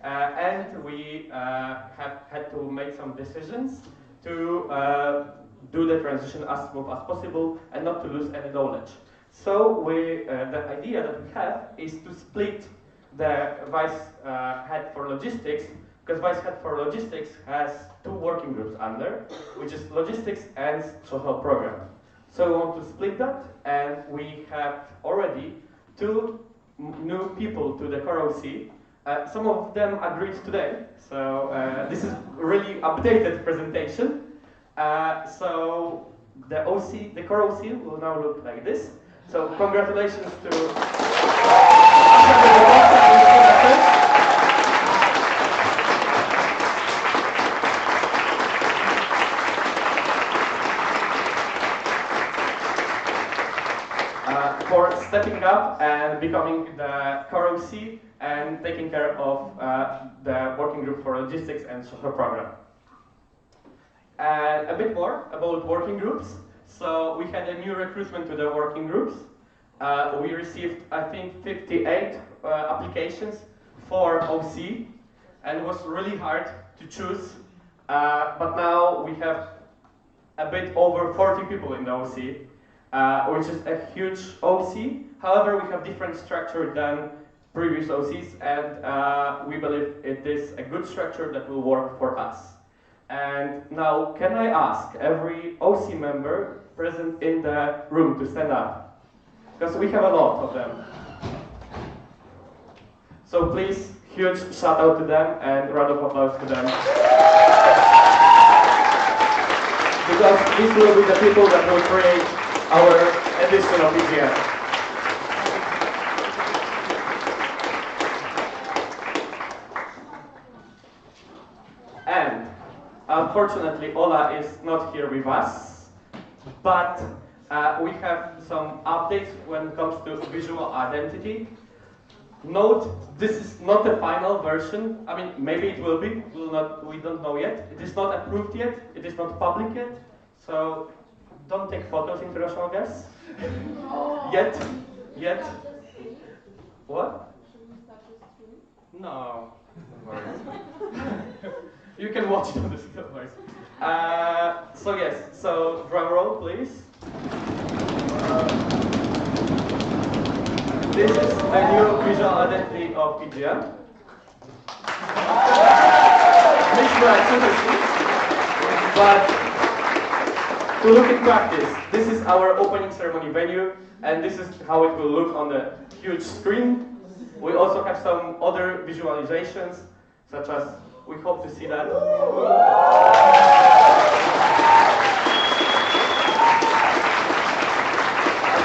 And we have had to make some decisions to do the transition as smooth as possible and not to lose any knowledge. So the idea that we have is to split the vice head for logistics, because vice head for logistics has two working groups under, which is logistics and social program. So we want to split that, and we have already two new people to the core OC. Some of them agreed today, so this is really updated presentation. So the core OC will now look like this. So congratulations to for stepping up and becoming the core OC and taking care of the working group for logistics and social program. And a bit more about working groups. So we had a new recruitment to the working groups. We received, I think, 58 applications for OC, and it was really hard to choose. But now we have a bit over 40 people in the OC, which is a huge OC. However, we have different structure than previous OCs, and we believe it is a good structure that will work for us. And now, can I ask every OC member present in the room to stand up? Because we have a lot of them. So please, huge shout out to them and round of applause to them. Because these will be the people that will create our edition of EGM. And unfortunately, Ola is not here with us, but we have some updates when it comes to visual identity. Note, this is not the final version. I mean, maybe it will be. We don't know yet. It is not approved yet. It is not public yet. So don't take photos, international guests. Yet. What? No. No worries. You can watch it on the still worries. So yes. So drum roll, please. This is a new visual identity of EGM. But to look in practice, this is our opening ceremony venue, and this is how it will look on the huge screen. We also have some other visualizations, such as we hope to see that. As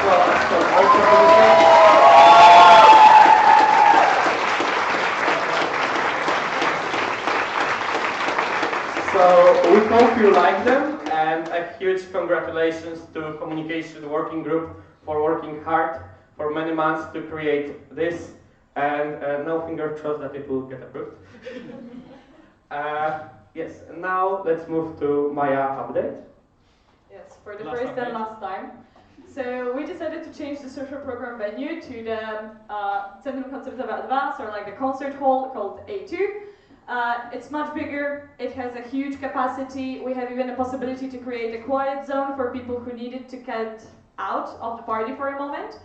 well as some ultra. So we hope you like them, and a huge congratulations to Communication Working Group for working hard for many months to create this, and no finger crossed that it will get approved. Yes, and now let's move to Maya update. Yes, for the first and last time. So we decided to change the social program venue to the Centrum Koncertowe Advance, or like the concert hall called A2. It's much bigger, it has a huge capacity, we have even a possibility to create a quiet zone for people who needed to get out of the party for a moment.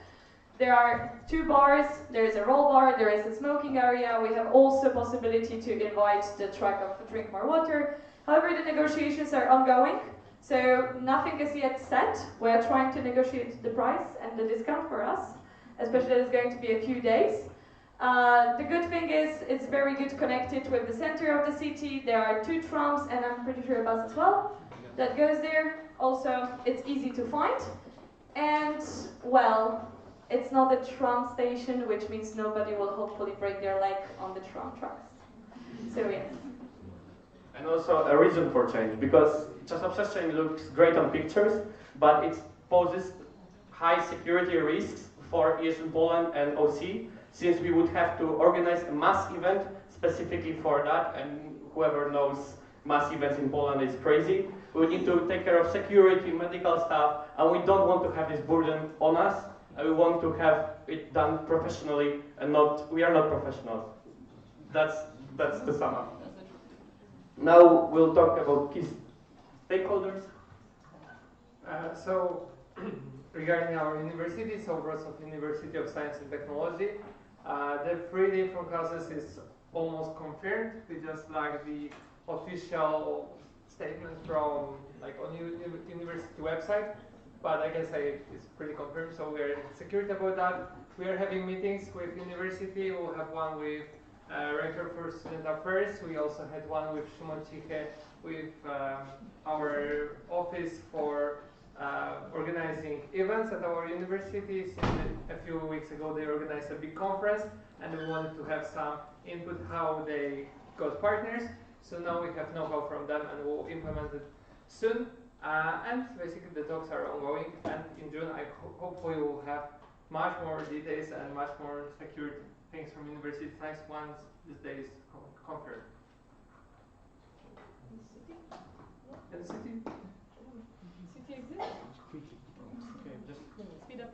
There are 2 bars, there is a roll bar, there is a smoking area, we have also possibility to invite the track of Drink More Water. However, the negotiations are ongoing, so nothing is yet set. We are trying to negotiate the price and the discount for us, especially it's going to be a few days. The good thing is it's very good connected with the center of the city. There are 2 trams and I'm pretty sure a bus as well that goes there. Also, it's easy to find. And, well, it's not a tram station, which means nobody will hopefully break their leg on the tram tracks. So, yes. And also a reason for change, because Czasów Przestrzeń looks great on pictures, but it poses high security risks for ESN Poland and OC, since we would have to organize a mass event specifically for that, and whoever knows mass events in Poland is crazy. We need to take care of security, medical stuff, and we don't want to have this burden on us, and we want to have it done professionally, and we are not professionals. That's the sum up. Now we'll talk about key stakeholders. So, regarding our university, so Wrocław University of Science and Technology, the 3-day from classes is almost confirmed. We just like the official statement from on university website, but I can say it's pretty confirmed. So we are secured about that. We are having meetings with university. We'll have one with Rector for Student Affairs. We also had one with Szymon Cichy with our office for organizing events at our university. Since a few weeks ago they organized a big conference and we wanted to have some input how they got partners. So now we have know-how from them and we'll implement it soon. And basically the talks are ongoing, and in June I hopefully will have much more details and much more secured things from university science once this day is confirmed. And city? City exists? Okay, just speed up.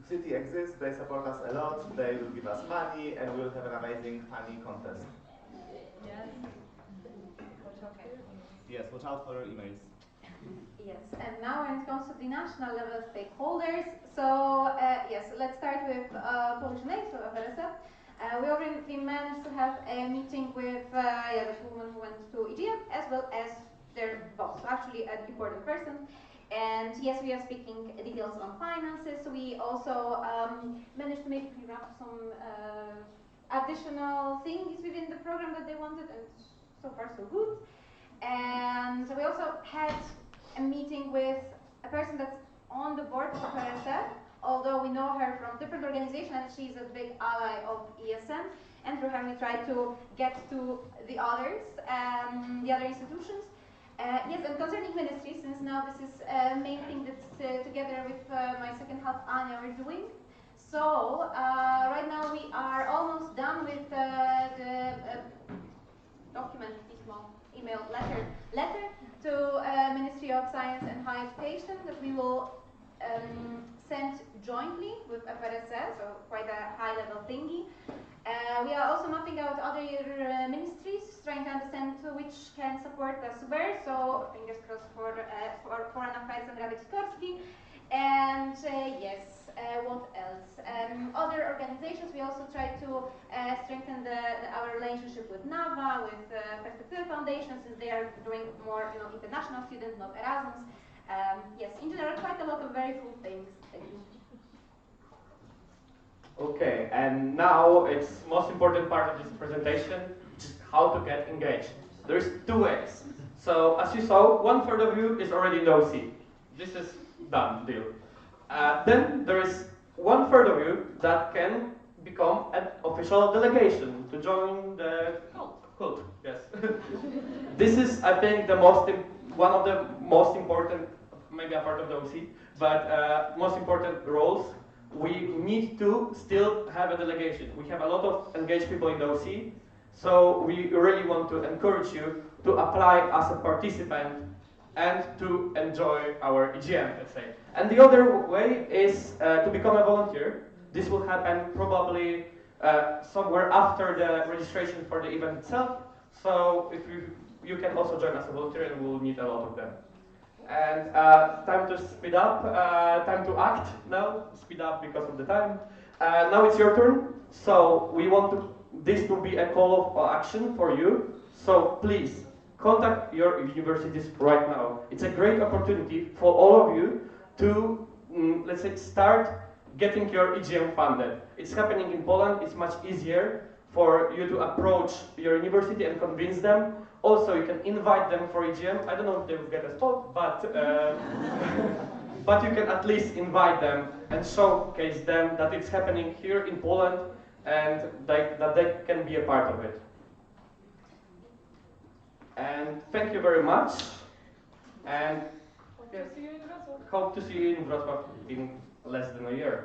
City exists, they support us a lot, they will give us money, and we will have an amazing, funny contest. Yes. Yes, watch out for your emails. Yes, and now when it comes to the national level stakeholders, so yes, let's start with Polish NA, so FRSF. We already managed to have a meeting with the woman who went to EGM, as well as their boss, so actually an important person. And yes, we are speaking details on finances. We also managed to maybe wrap some additional things within the program that they wanted, and so far so good. And we also had a meeting with a person that's on the board of FRSF, although we know her from different organizations and she's a big ally of ESN, and through her we try to get to the others, the other institutions. Yes, and concerning ministry, since now this is main thing that's together with my second half Anya we're doing. So right now we are almost done with the document, email, letter to Ministry of Science and Higher Education that we will send jointly with FRSS, so quite a high level thingy. We are also mapping out other ministries, trying to understand which can support us where. So fingers crossed for Foreign Affairs and Radek Sikorski. And yes, what else? Other organizations, we also try to strengthen our relationship with NAVA, with Perspective Foundation, since they are doing more, international students, not Erasmus. Yes, in general, quite a lot of very cool things. Thank you. Okay, and now it's most important part of this presentation, which is how to get engaged. There's two ways. So as you saw, 1/3 of you is already in OC. This is done deal. Then there is 1/3 of you that can become an official delegation to join the cult. Yes. This is, I think, one of the most important, maybe a part of the OC, but most important roles. We need to still have a delegation. We have a lot of engaged people in the OC, so we really want to encourage you to apply as a participant and to enjoy our EGM, let's say. And the other way is to become a volunteer. This will happen probably somewhere after the registration for the event itself. So if you can also join as a volunteer, and we'll need a lot of them. And time to speed up, time to act now. Speed up because of the time. Now it's your turn. So we want this to be a call of action for you. So please contact your universities right now. It's a great opportunity for all of you to, let's say, start getting your EGM funded. It's happening in Poland. It's much easier for you to approach your university and convince them. Also, you can invite them for EGM. I don't know if they will get a spot, but but you can at least invite them and showcase them that it's happening here in Poland and that they can be a part of it. And thank you very much. And yes, hope to see you in Wrocław in less than a year.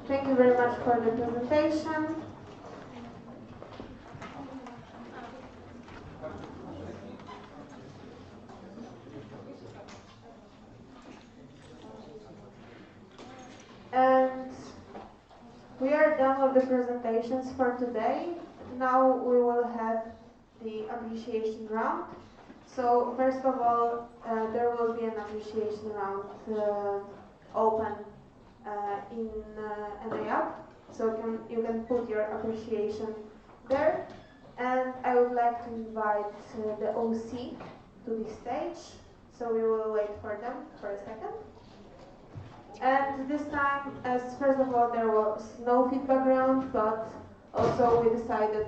Thank you very much for the presentation. And we are done with the presentations for today. Now we will have the appreciation round. So first of all, there will be an appreciation round open in an app, so you can put your appreciation there. And I would like to invite the OC to the stage, so we will wait for them for a second. And this time, as first of all, there was no feedback round, but also we decided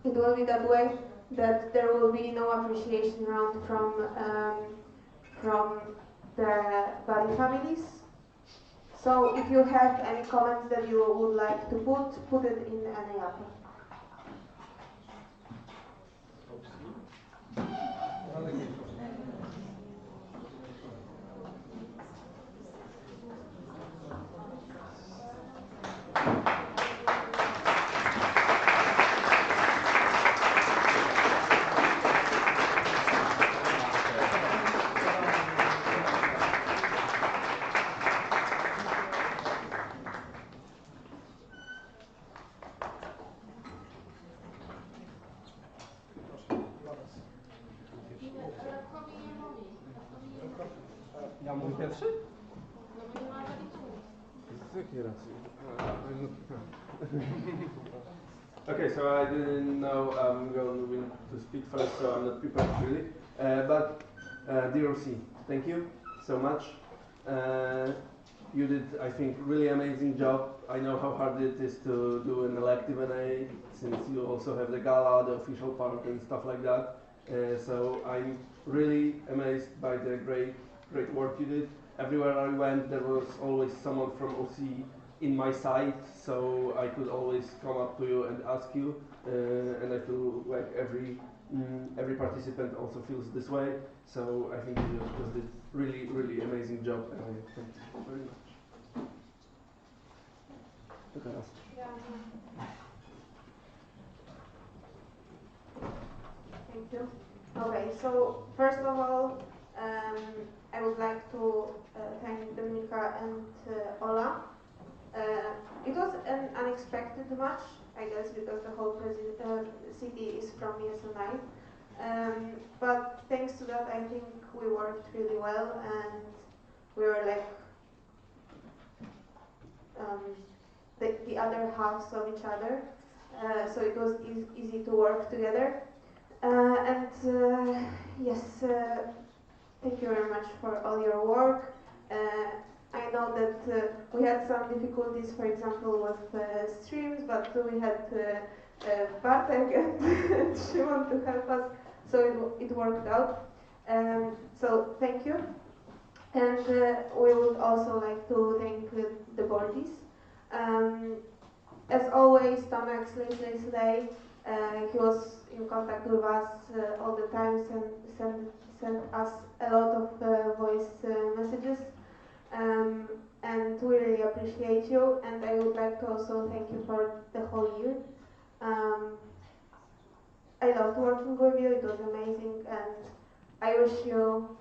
it will be that way, that there will be no appreciation round from the Bali families. So if you have any comments that you would like to put it in an app. Ja mówię pierwszy? Z jakiej racji? Okay, so I didn't know I'm going to speak first, so I'm not prepared really. But dear OC, thank you so much. You did, I think, really amazing job. I know how hard it is to do an elective NA, since you also have the gala, the official part, and stuff like that. So I'm really amazed by the great work you did. Everywhere I went, there was always someone from OC in my sight, so I could always come up to you and ask you, and I feel like every participant also feels this way. So I think you just did really amazing job, and thank you very much. Yeah. Thank you. Okay, so first of all, I would like to thank Dominika and Ola. It was an unexpected match, I guess, because the whole city is from ESNI. But thanks to that, I think we worked really well, and we were like the other halves of each other. So it was easy to work together. Yes, thank you very much for all your work. I know that we had some difficulties, for example, with streams, but we had Bartek and Szymon to help us, so it worked out. So thank you. And we would also like to thank the boardies. As always, Tomek Slay, he was in contact with us all the time and sent us a lot of voice messages. And we really appreciate you, and I would like to also thank you for the whole year. I loved working with you, it was amazing, and I wish you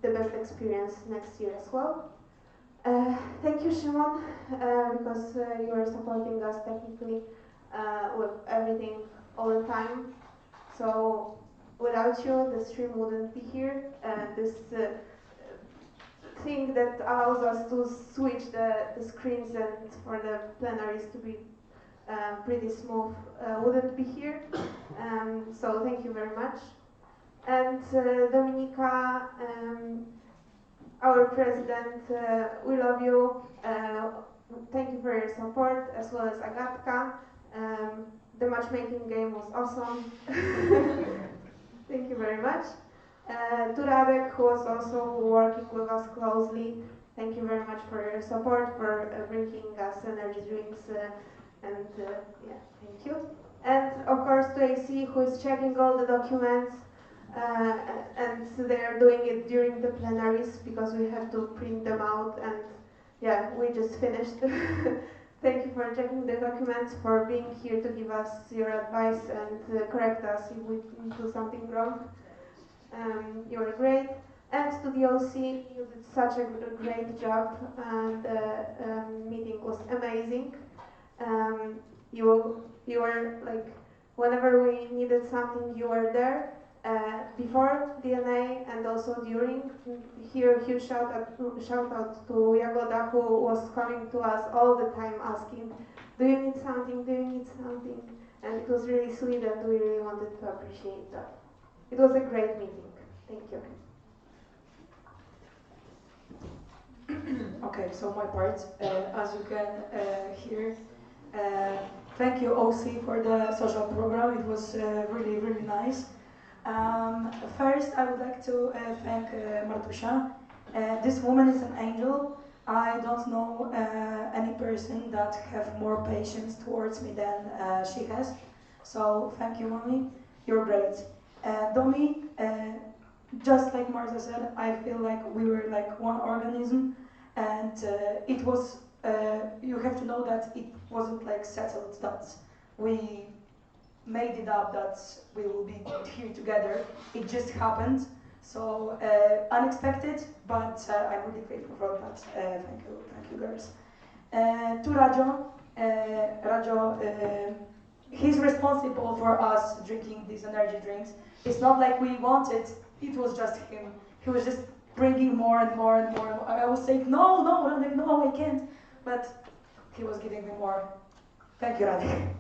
the best experience next year as well. Thank you, Szymon, because you are supporting us technically with everything all the time. So without you, the stream wouldn't be here. This thing that allows us to switch the screens and for the plenaries to be pretty smooth wouldn't be here. So thank you very much. And Dominika, our president, we love you. Thank you for your support, as well as Agatka. The matchmaking game was awesome. Thank you very much. To Radek, who was also working with us closely, thank you very much for your support, for bringing us energy drinks, and yeah, thank you. And of course to AC, who is checking all the documents, and they are doing it during the plenaries because we have to print them out, and yeah, we just finished. Thank you for checking the documents, for being here to give us your advice and correct us if we do something wrong. You were great. And to the OC, you did such a great job, and the meeting was amazing. You were like, whenever we needed something, you were there. Before DNA and also during. Here, huge shout out to Jagoda, who was coming to us all the time asking, do you need something, do you need something? And it was really sweet, and we really wanted to appreciate that. It was a great meeting. Thank you. Okay, so my part, as you can hear, thank you OC for the social program. It was really nice. First, I would like to thank Martusia. This woman is an angel. I don't know any person that have more patience towards me than she has. So thank you, mommy. You're great. Domi, just like Marta said, I feel like we were like one organism, and it was. You have to know that it wasn't like settled that we made it up that we will be here together. It just happened. So unexpected, but I'm really grateful for that. Thank you girls. To Rajo, he's responsible for us drinking these energy drinks. It's not like we wanted, it was just him. He was just bringing more and more and more. I was saying, no, Radek, no, I can't. But he was giving me more. Thank you, Radek.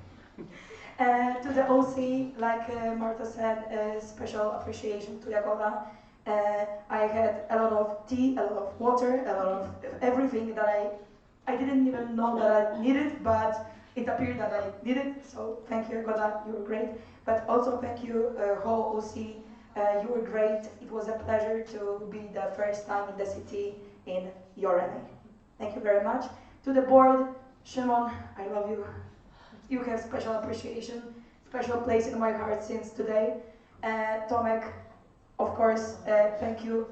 To the OC, like Marta said, special appreciation to Jagoda. I had a lot of tea, a lot of water, a lot of everything that I didn't even know that I needed, but it appeared that I needed. So thank you, Jagoda, you were great. But also thank you, whole OC, you were great. It was a pleasure to be the first time in the city in your NA. Thank you very much. To the board, Shimon, I love you. You have special appreciation, special place in my heart since today. Tomek, of course, thank you.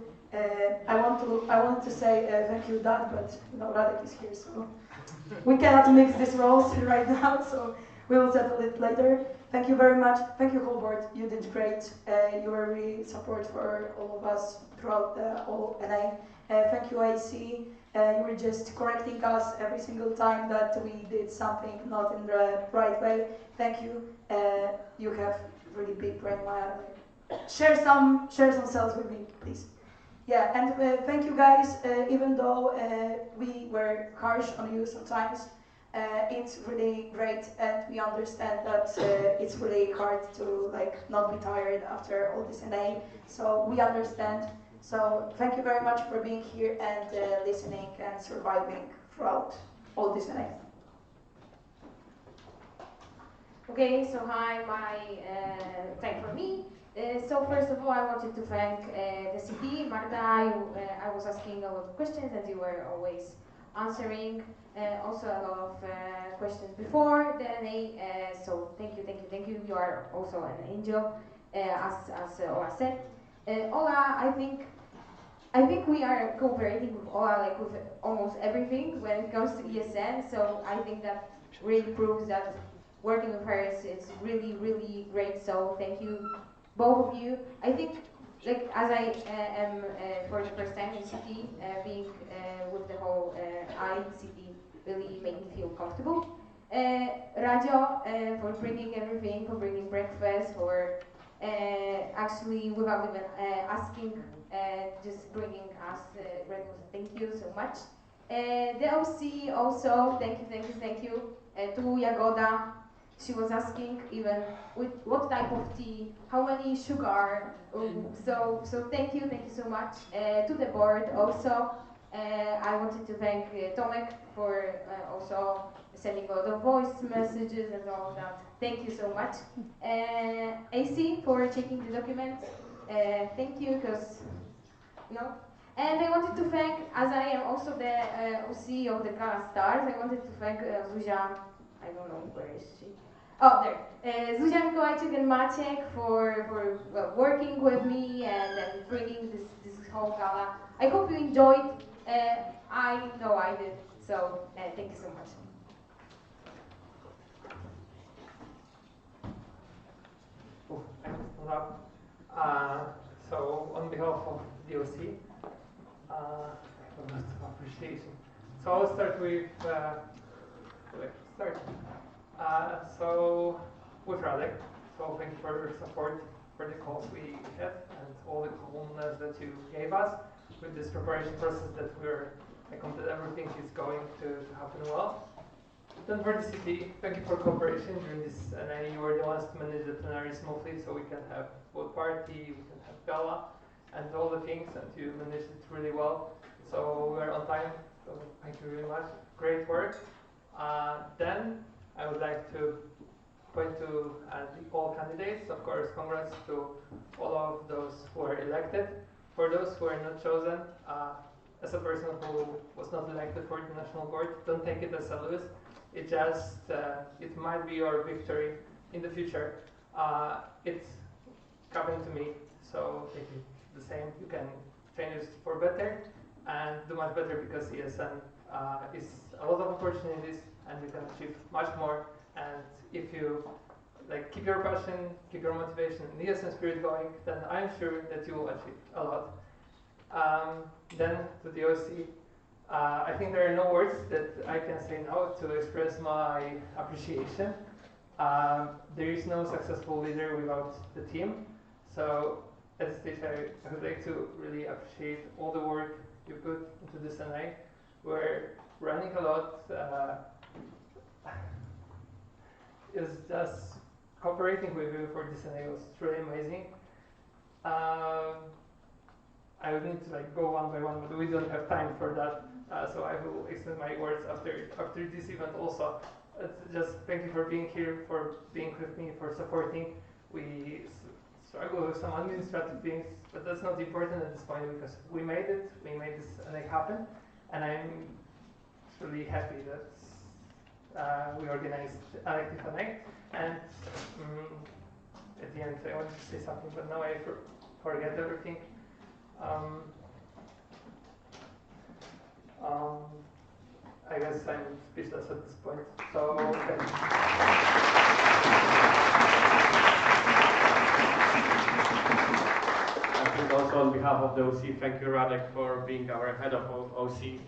I wanted to say thank you, Dad, but Radek is here, so we cannot mix these roles right now, so we will settle it later. Thank you very much. Thank you, whole board. You did great. You were really support for all of us throughout the whole NA. Thank you, AC. You were just correcting us every single time that we did something not in the right way. Thank you. You have really big brain. Share some cells with me, please. Yeah, and thank you guys. Even though we were harsh on you sometimes, it's really great, and we understand that it's really hard to not be tired after all this NA. So we understand. So thank you very much for being here and listening and surviving throughout all this NA. Okay, so hi, time for me. So first of all, I wanted to thank the CP, Magda. I was asking a lot of questions and you were always answering. Also a lot of questions before the NA. So thank you. You are also an angel, as Ola said. Ola, I think we are cooperating with Ola with almost everything when it comes to ESN. So I think that really proves that working with her is really, really great. So thank you, both of you. I think, as I am for the first time in CT, being with the whole ICT really made me feel comfortable. Radio, for bringing everything, for bringing breakfast, for actually without even asking, just bringing us breakfast. Thank you so much. The OC also, thank you. To Jagoda, she was asking even with what type of tea, how many sugar. So thank you so much. To the board also, I wanted to thank Tomek for also sending a lot of voice messages and all of that. Thank you so much. AC for checking the documents. Thank you, And I wanted to thank, as I am also the OC of the Gala Stars, I wanted to thank Zuzia, I don't know, where is she? Oh, there. Zuzia Mikołajczyk and Maciek for working with me and bringing this whole gala. I hope you enjoyed. I know I did. So thank you so much. So on behalf of the OC, lots of appreciation. So I'll start with so with Radek. So thank you for your support for the calls we had and all the calmness that you gave us with this preparation process that we're that everything is going to happen well. Then for the city, thank you for cooperation during this, and you were the ones to manage the plenary smoothly, so we can have both party, we can have gala, and all the things, and you managed it really well. So we're on time. So thank you very much. Great work. Then I would like to point to all candidates. Of course, congrats to all of those who are elected. For those who are not chosen, as a person who was not elected for the national board, don't take it as a lose. It just, it might be your victory in the future. It's happened to me, so take it the same. You can change it for better and do much better because ESN is a lot of opportunities and you can achieve much more. And if you keep your passion, keep your motivation and ESN spirit going, then I'm sure that you will achieve a lot. Then to the OC, I think there are no words that I can say now to express my appreciation. There is no successful leader without the team. So at this stage, I would like to really appreciate all the work you put into this NA. We're running a lot. is just cooperating with you for this, and it was truly amazing. I would need to go one by one, but we don't have time for that. So I will extend my words after this event also. Just thank you for being here, for being with me, for supporting. We struggle with some administrative things, but that's not important at this point because we made it. We made this happen, and I'm truly happy that we organized Elective Connect. And at the end, I wanted to say something, but now I forget everything. I guess I'm speechless at this point. So, okay. I think also on behalf of the OC, thank you, Radek, for being our head of OC.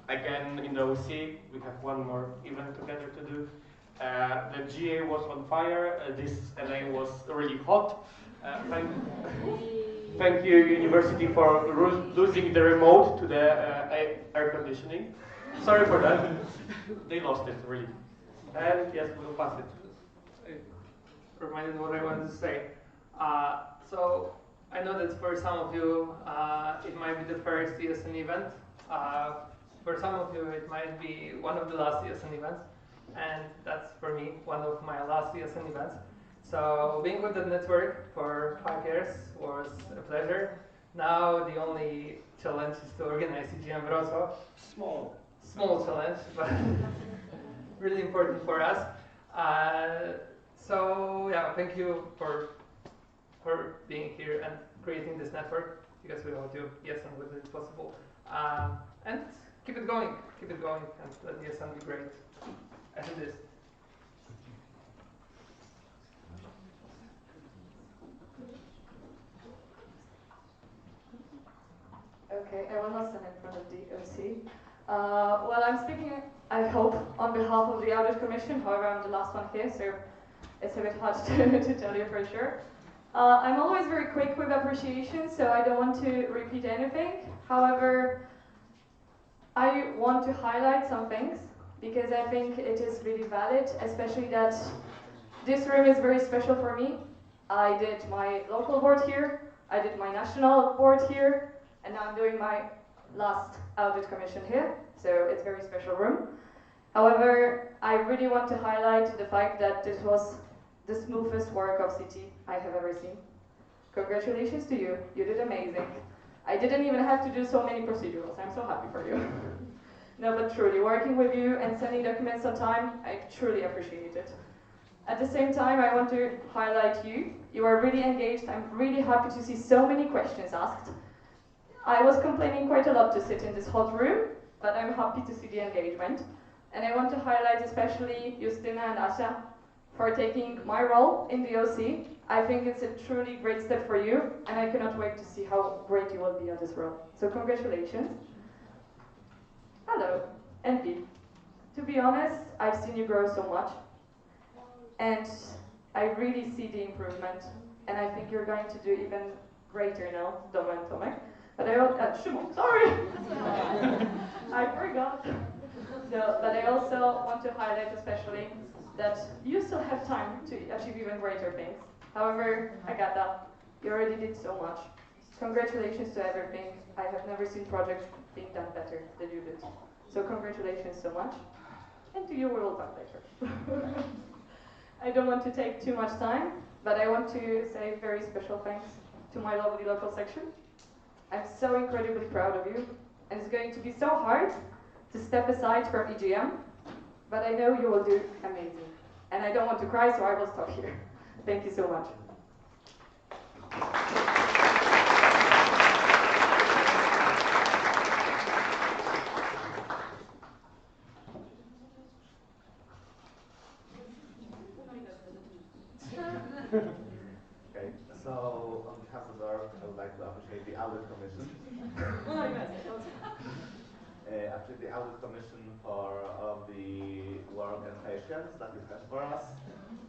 Again, in the OC, we have one more event together to do. The GA was on fire. This NA was really hot. Thank you, University, for losing the remote to the air conditioning. Sorry for that. They lost it, really. And yes, we'll pass it. It reminded what I wanted to say. So I know that for some of you, it might be the first ESN event. For some of you, it might be one of the last ESN events. And that's, for me, one of my last ESN events. So being with the network for 5 years was a pleasure. Now the only challenge is to organize EGM Wrocław. Small challenge, but really important for us. So yeah, thank you for being here and creating this network, because without you, ESN wouldn't be possible. And keep it going, and let ESN be great as it is. Okay, I will not stand in front of the OC. Well, I'm speaking, I hope, on behalf of the Audit Commission. However, I'm the last one here, so it's a bit hard to tell you for sure. I'm always very quick with appreciation, so I don't want to repeat anything. However, I want to highlight some things, because I think it is really valid, especially that this room is very special for me. I did my local board here, I did my national board here, and now I'm doing my last audit commission here, so it's a very special room. However, I really want to highlight the fact that this was the smoothest work of CT I have ever seen. Congratulations to you, you did amazing. I didn't even have to do so many procedurals, I'm so happy for you. No, but truly, working with you and sending documents on time, I truly appreciate it. At the same time, I want to highlight you. You are really engaged, I'm really happy to see so many questions asked. I was complaining quite a lot to sit in this hot room, but I'm happy to see the engagement. And I want to highlight especially Justyna and Asia for taking my role in the OC. I think it's a truly great step for you, and I cannot wait to see how great you will be on this role. So congratulations. Hello, NP. To be honest, I've seen you grow so much, and I really see the improvement, and I think you're going to do even greater now, Doma and Tomek. But Shimon, sorry! I forgot. So, but I also want to highlight especially that you still have time to achieve even greater things. However, Agata, you already did so much. Congratulations to everything. I have never seen projects being done better than you did. So congratulations so much. And to you, we will talk later. I don't want to take too much time, but I want to say very special thanks to my lovely local section. I'm so incredibly proud of you, and it's going to be so hard to step aside from EGM, but I know you will do amazing. And I don't want to cry, so I will stop here. Thank you so much. Okay, so on behalf of the org, I would like to appreciate the Audit Commission. Actually, the Audit Commission for all of the work and patience that you have for us,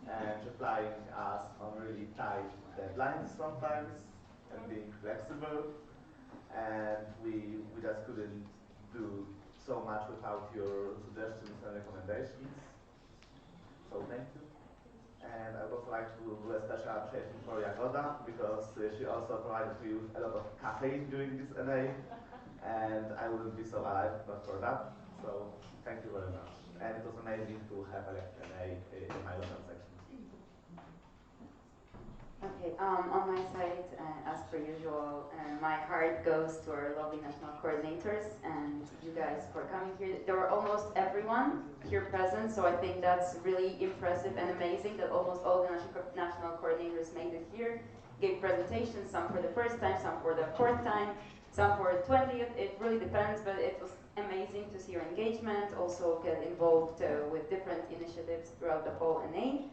and replying us on really tight deadlines sometimes, and being flexible. And we just couldn't do so much without your suggestions and recommendations. so thank you. And I would also like to do a special appreciation for Jagoda, because she also provided to you a lot of caffeine during this NA, and I wouldn't be so alive but for that. So thank you very much. And it was amazing to have a NA in my local section. Okay, on my side, as per usual, my heart goes to our lovely national coordinators and you guys for coming here. There were almost everyone here present, so I think that's really impressive and amazing that almost all the national coordinators made it here, gave presentations, some for the first time, some for the fourth time, some for the 20th. It really depends, but it was amazing to see your engagement, also get involved with different initiatives throughout the whole NA.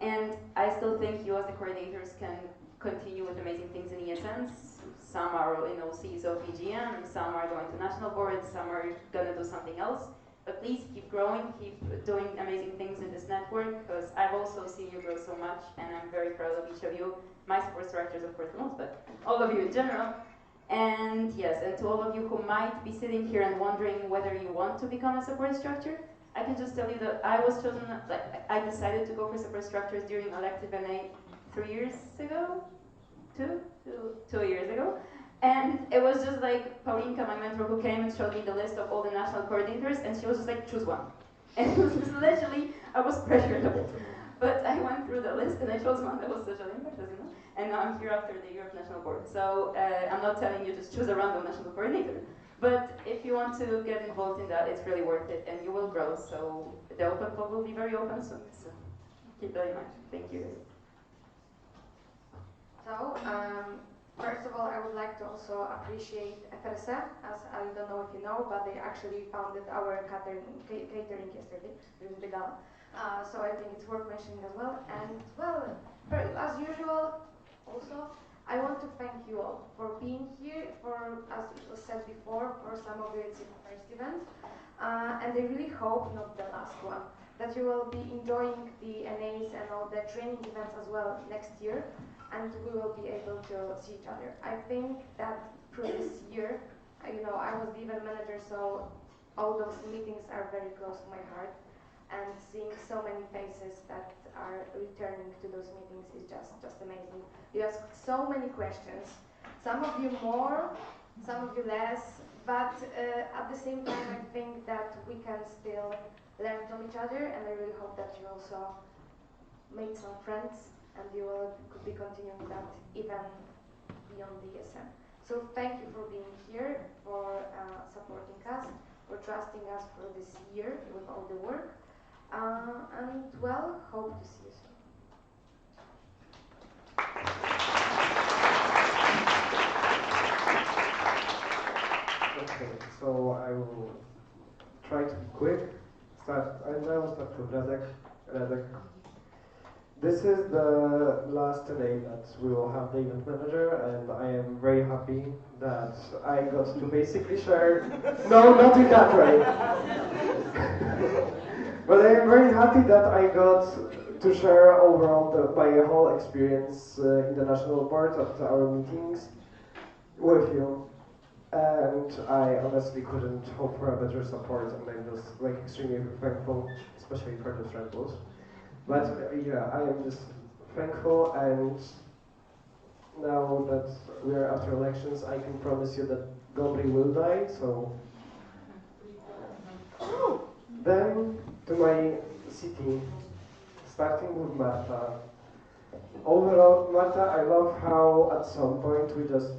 And I still think you as the coordinators can continue with amazing things in ESNs. Some are in OCs of EGM, some are going to national boards, some are going to do something else. But please keep growing, keep doing amazing things in this network, because I've also seen you grow so much, and I'm very proud of each of you. My sports directors, of course, the most, but all of you in general. And yes, and to all of you who might be sitting here and wondering whether you want to become a support structure, I can just tell you that I was chosen, like, I decided to go for support structures during elective NA 3 years ago, two years ago. And it was just like Paulinka, my mentor, who came and showed me the list of all the national coordinators, and she was just like, choose one. And it was just literally, I was pressured a bit. But I went through the list and I chose one that was social impact, as you know. And now I'm here after the year of national board. So I'm not telling you just choose a random national coordinator. But if you want to get involved in that, it's really worth it, and you will grow. So the open call will be very open soon. So keep that in mind. Thank you. So, first of all, I would like to also appreciate FRSF, as I don't know if you know, but they actually founded our catering yesterday during the gala. So I think it's worth mentioning as well. And well, as usual, also, I want to thank you all for being here, for, as it was said before, for some of you it's the first event. And I really hope not the last one, that you will be enjoying the NAs and all the training events as well next year, and we will be able to see each other. I think that through this year, you know, I was the event manager, so all those meetings are very close to my heart. And seeing so many faces that are returning to those meetings is just amazing. You ask so many questions, some of you more, some of you less, but at the same time I think that we can still learn from each other, and I really hope that you also made some friends and you will be continuing that even beyond the ESM. So thank you for being here, for supporting us, for trusting us for this year with all the work. And well, hope to see you soon. Okay, so I will try to be quick. I will start with Radek. This is the last day that we will have the event manager, and I am very happy that I got to basically share. No, not in that way. But I am very happy that I got to share overall my whole experience in the national board at our meetings with you. And I honestly couldn't hope for a better support, and I'm just like extremely thankful, especially for the triples. But yeah, I am just thankful, and now that we are after elections, I can promise you that Gomri will die, so. Then to my city, starting with Marta. Overall, Marta, I love how at some point we just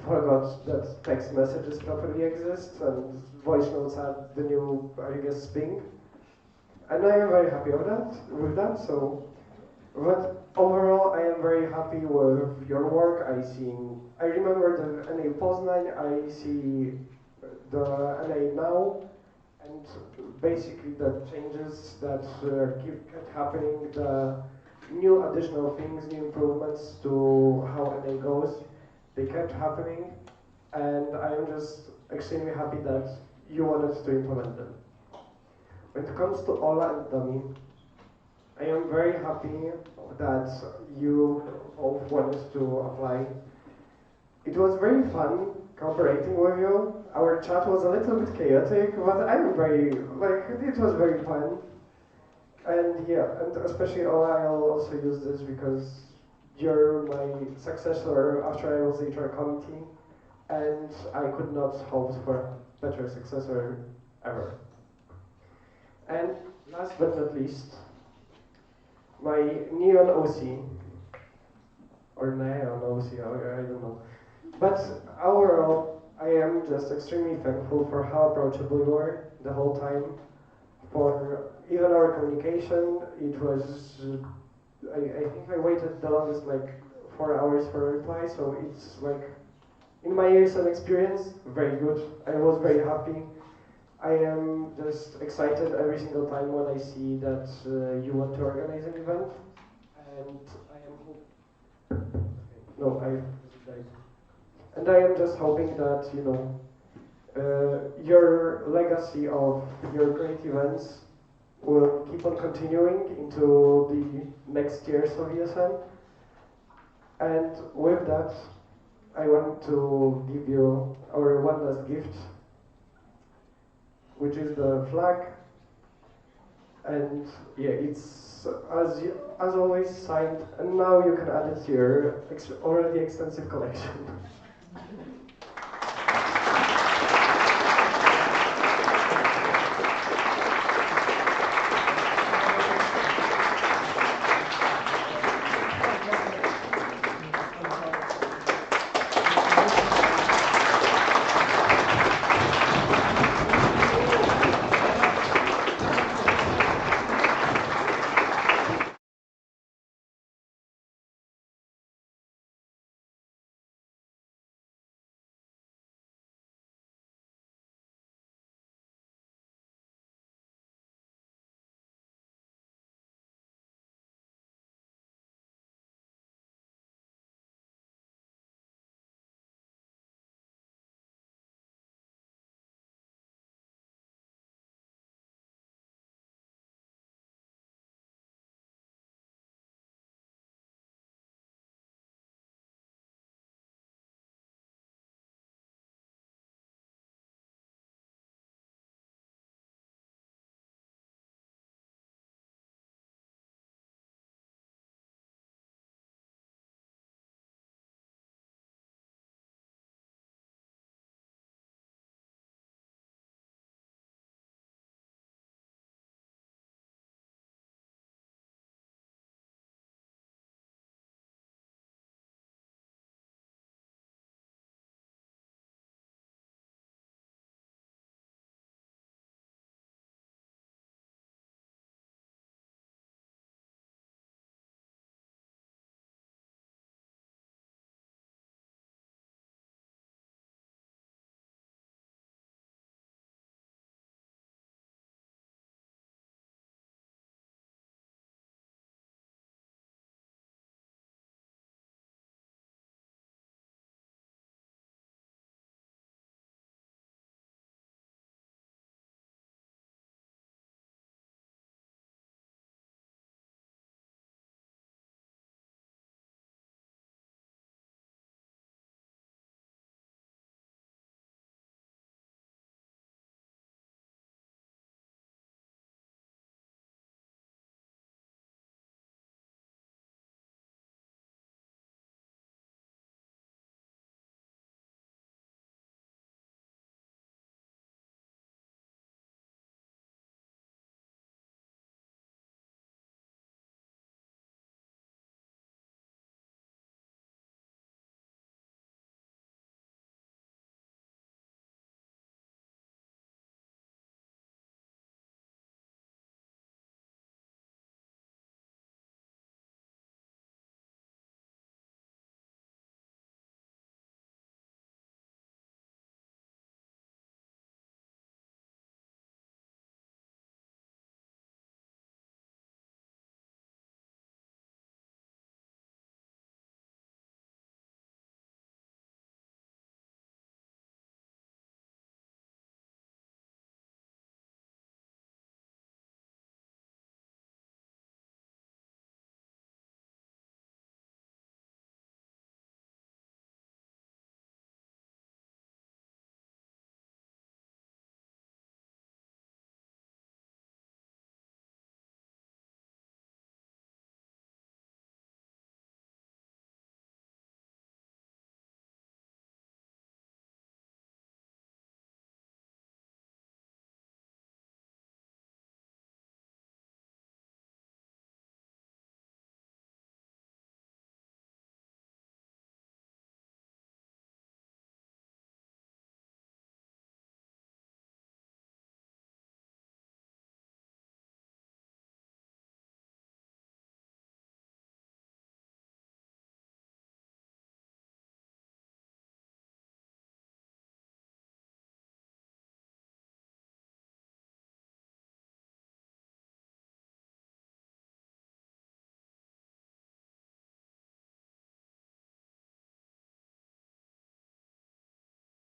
forgot that text messages properly exist and voice notes are the new, I guess, thing. And I am very happy with that. So, but overall, I am very happy with your work. I remember the NA Poznań, I see the NA now, and basically the changes that kept happening, the new additional things, new improvements to how NA goes, they kept happening, and I am just extremely happy that you wanted to implement them. When it comes to Ola and Dami, I am very happy that you both wanted to apply. It was very fun cooperating with you. Our chat was a little bit chaotic, but I'm very, it was very fun. And yeah, and especially I'll also use this because you're my successor after I was HR committee, and I could not hope for a better successor ever. And last but not least, my neon OC, or neon OC, I don't know. But overall, I am just extremely thankful for how approachable you were the whole time. For even our communication, it was, I think I waited the longest, like 4 hours for a reply, so it's like, in my years of experience, very good. I was very happy. I am just excited every single time when I see that you want to organize an event, and I am no, and I am just hoping that your legacy of your great events will keep on continuing into the next years of ESN. And with that, I want to give you our one last gift, which is the flag. And yeah, it's as always signed, and now you can add it to your already extensive collection.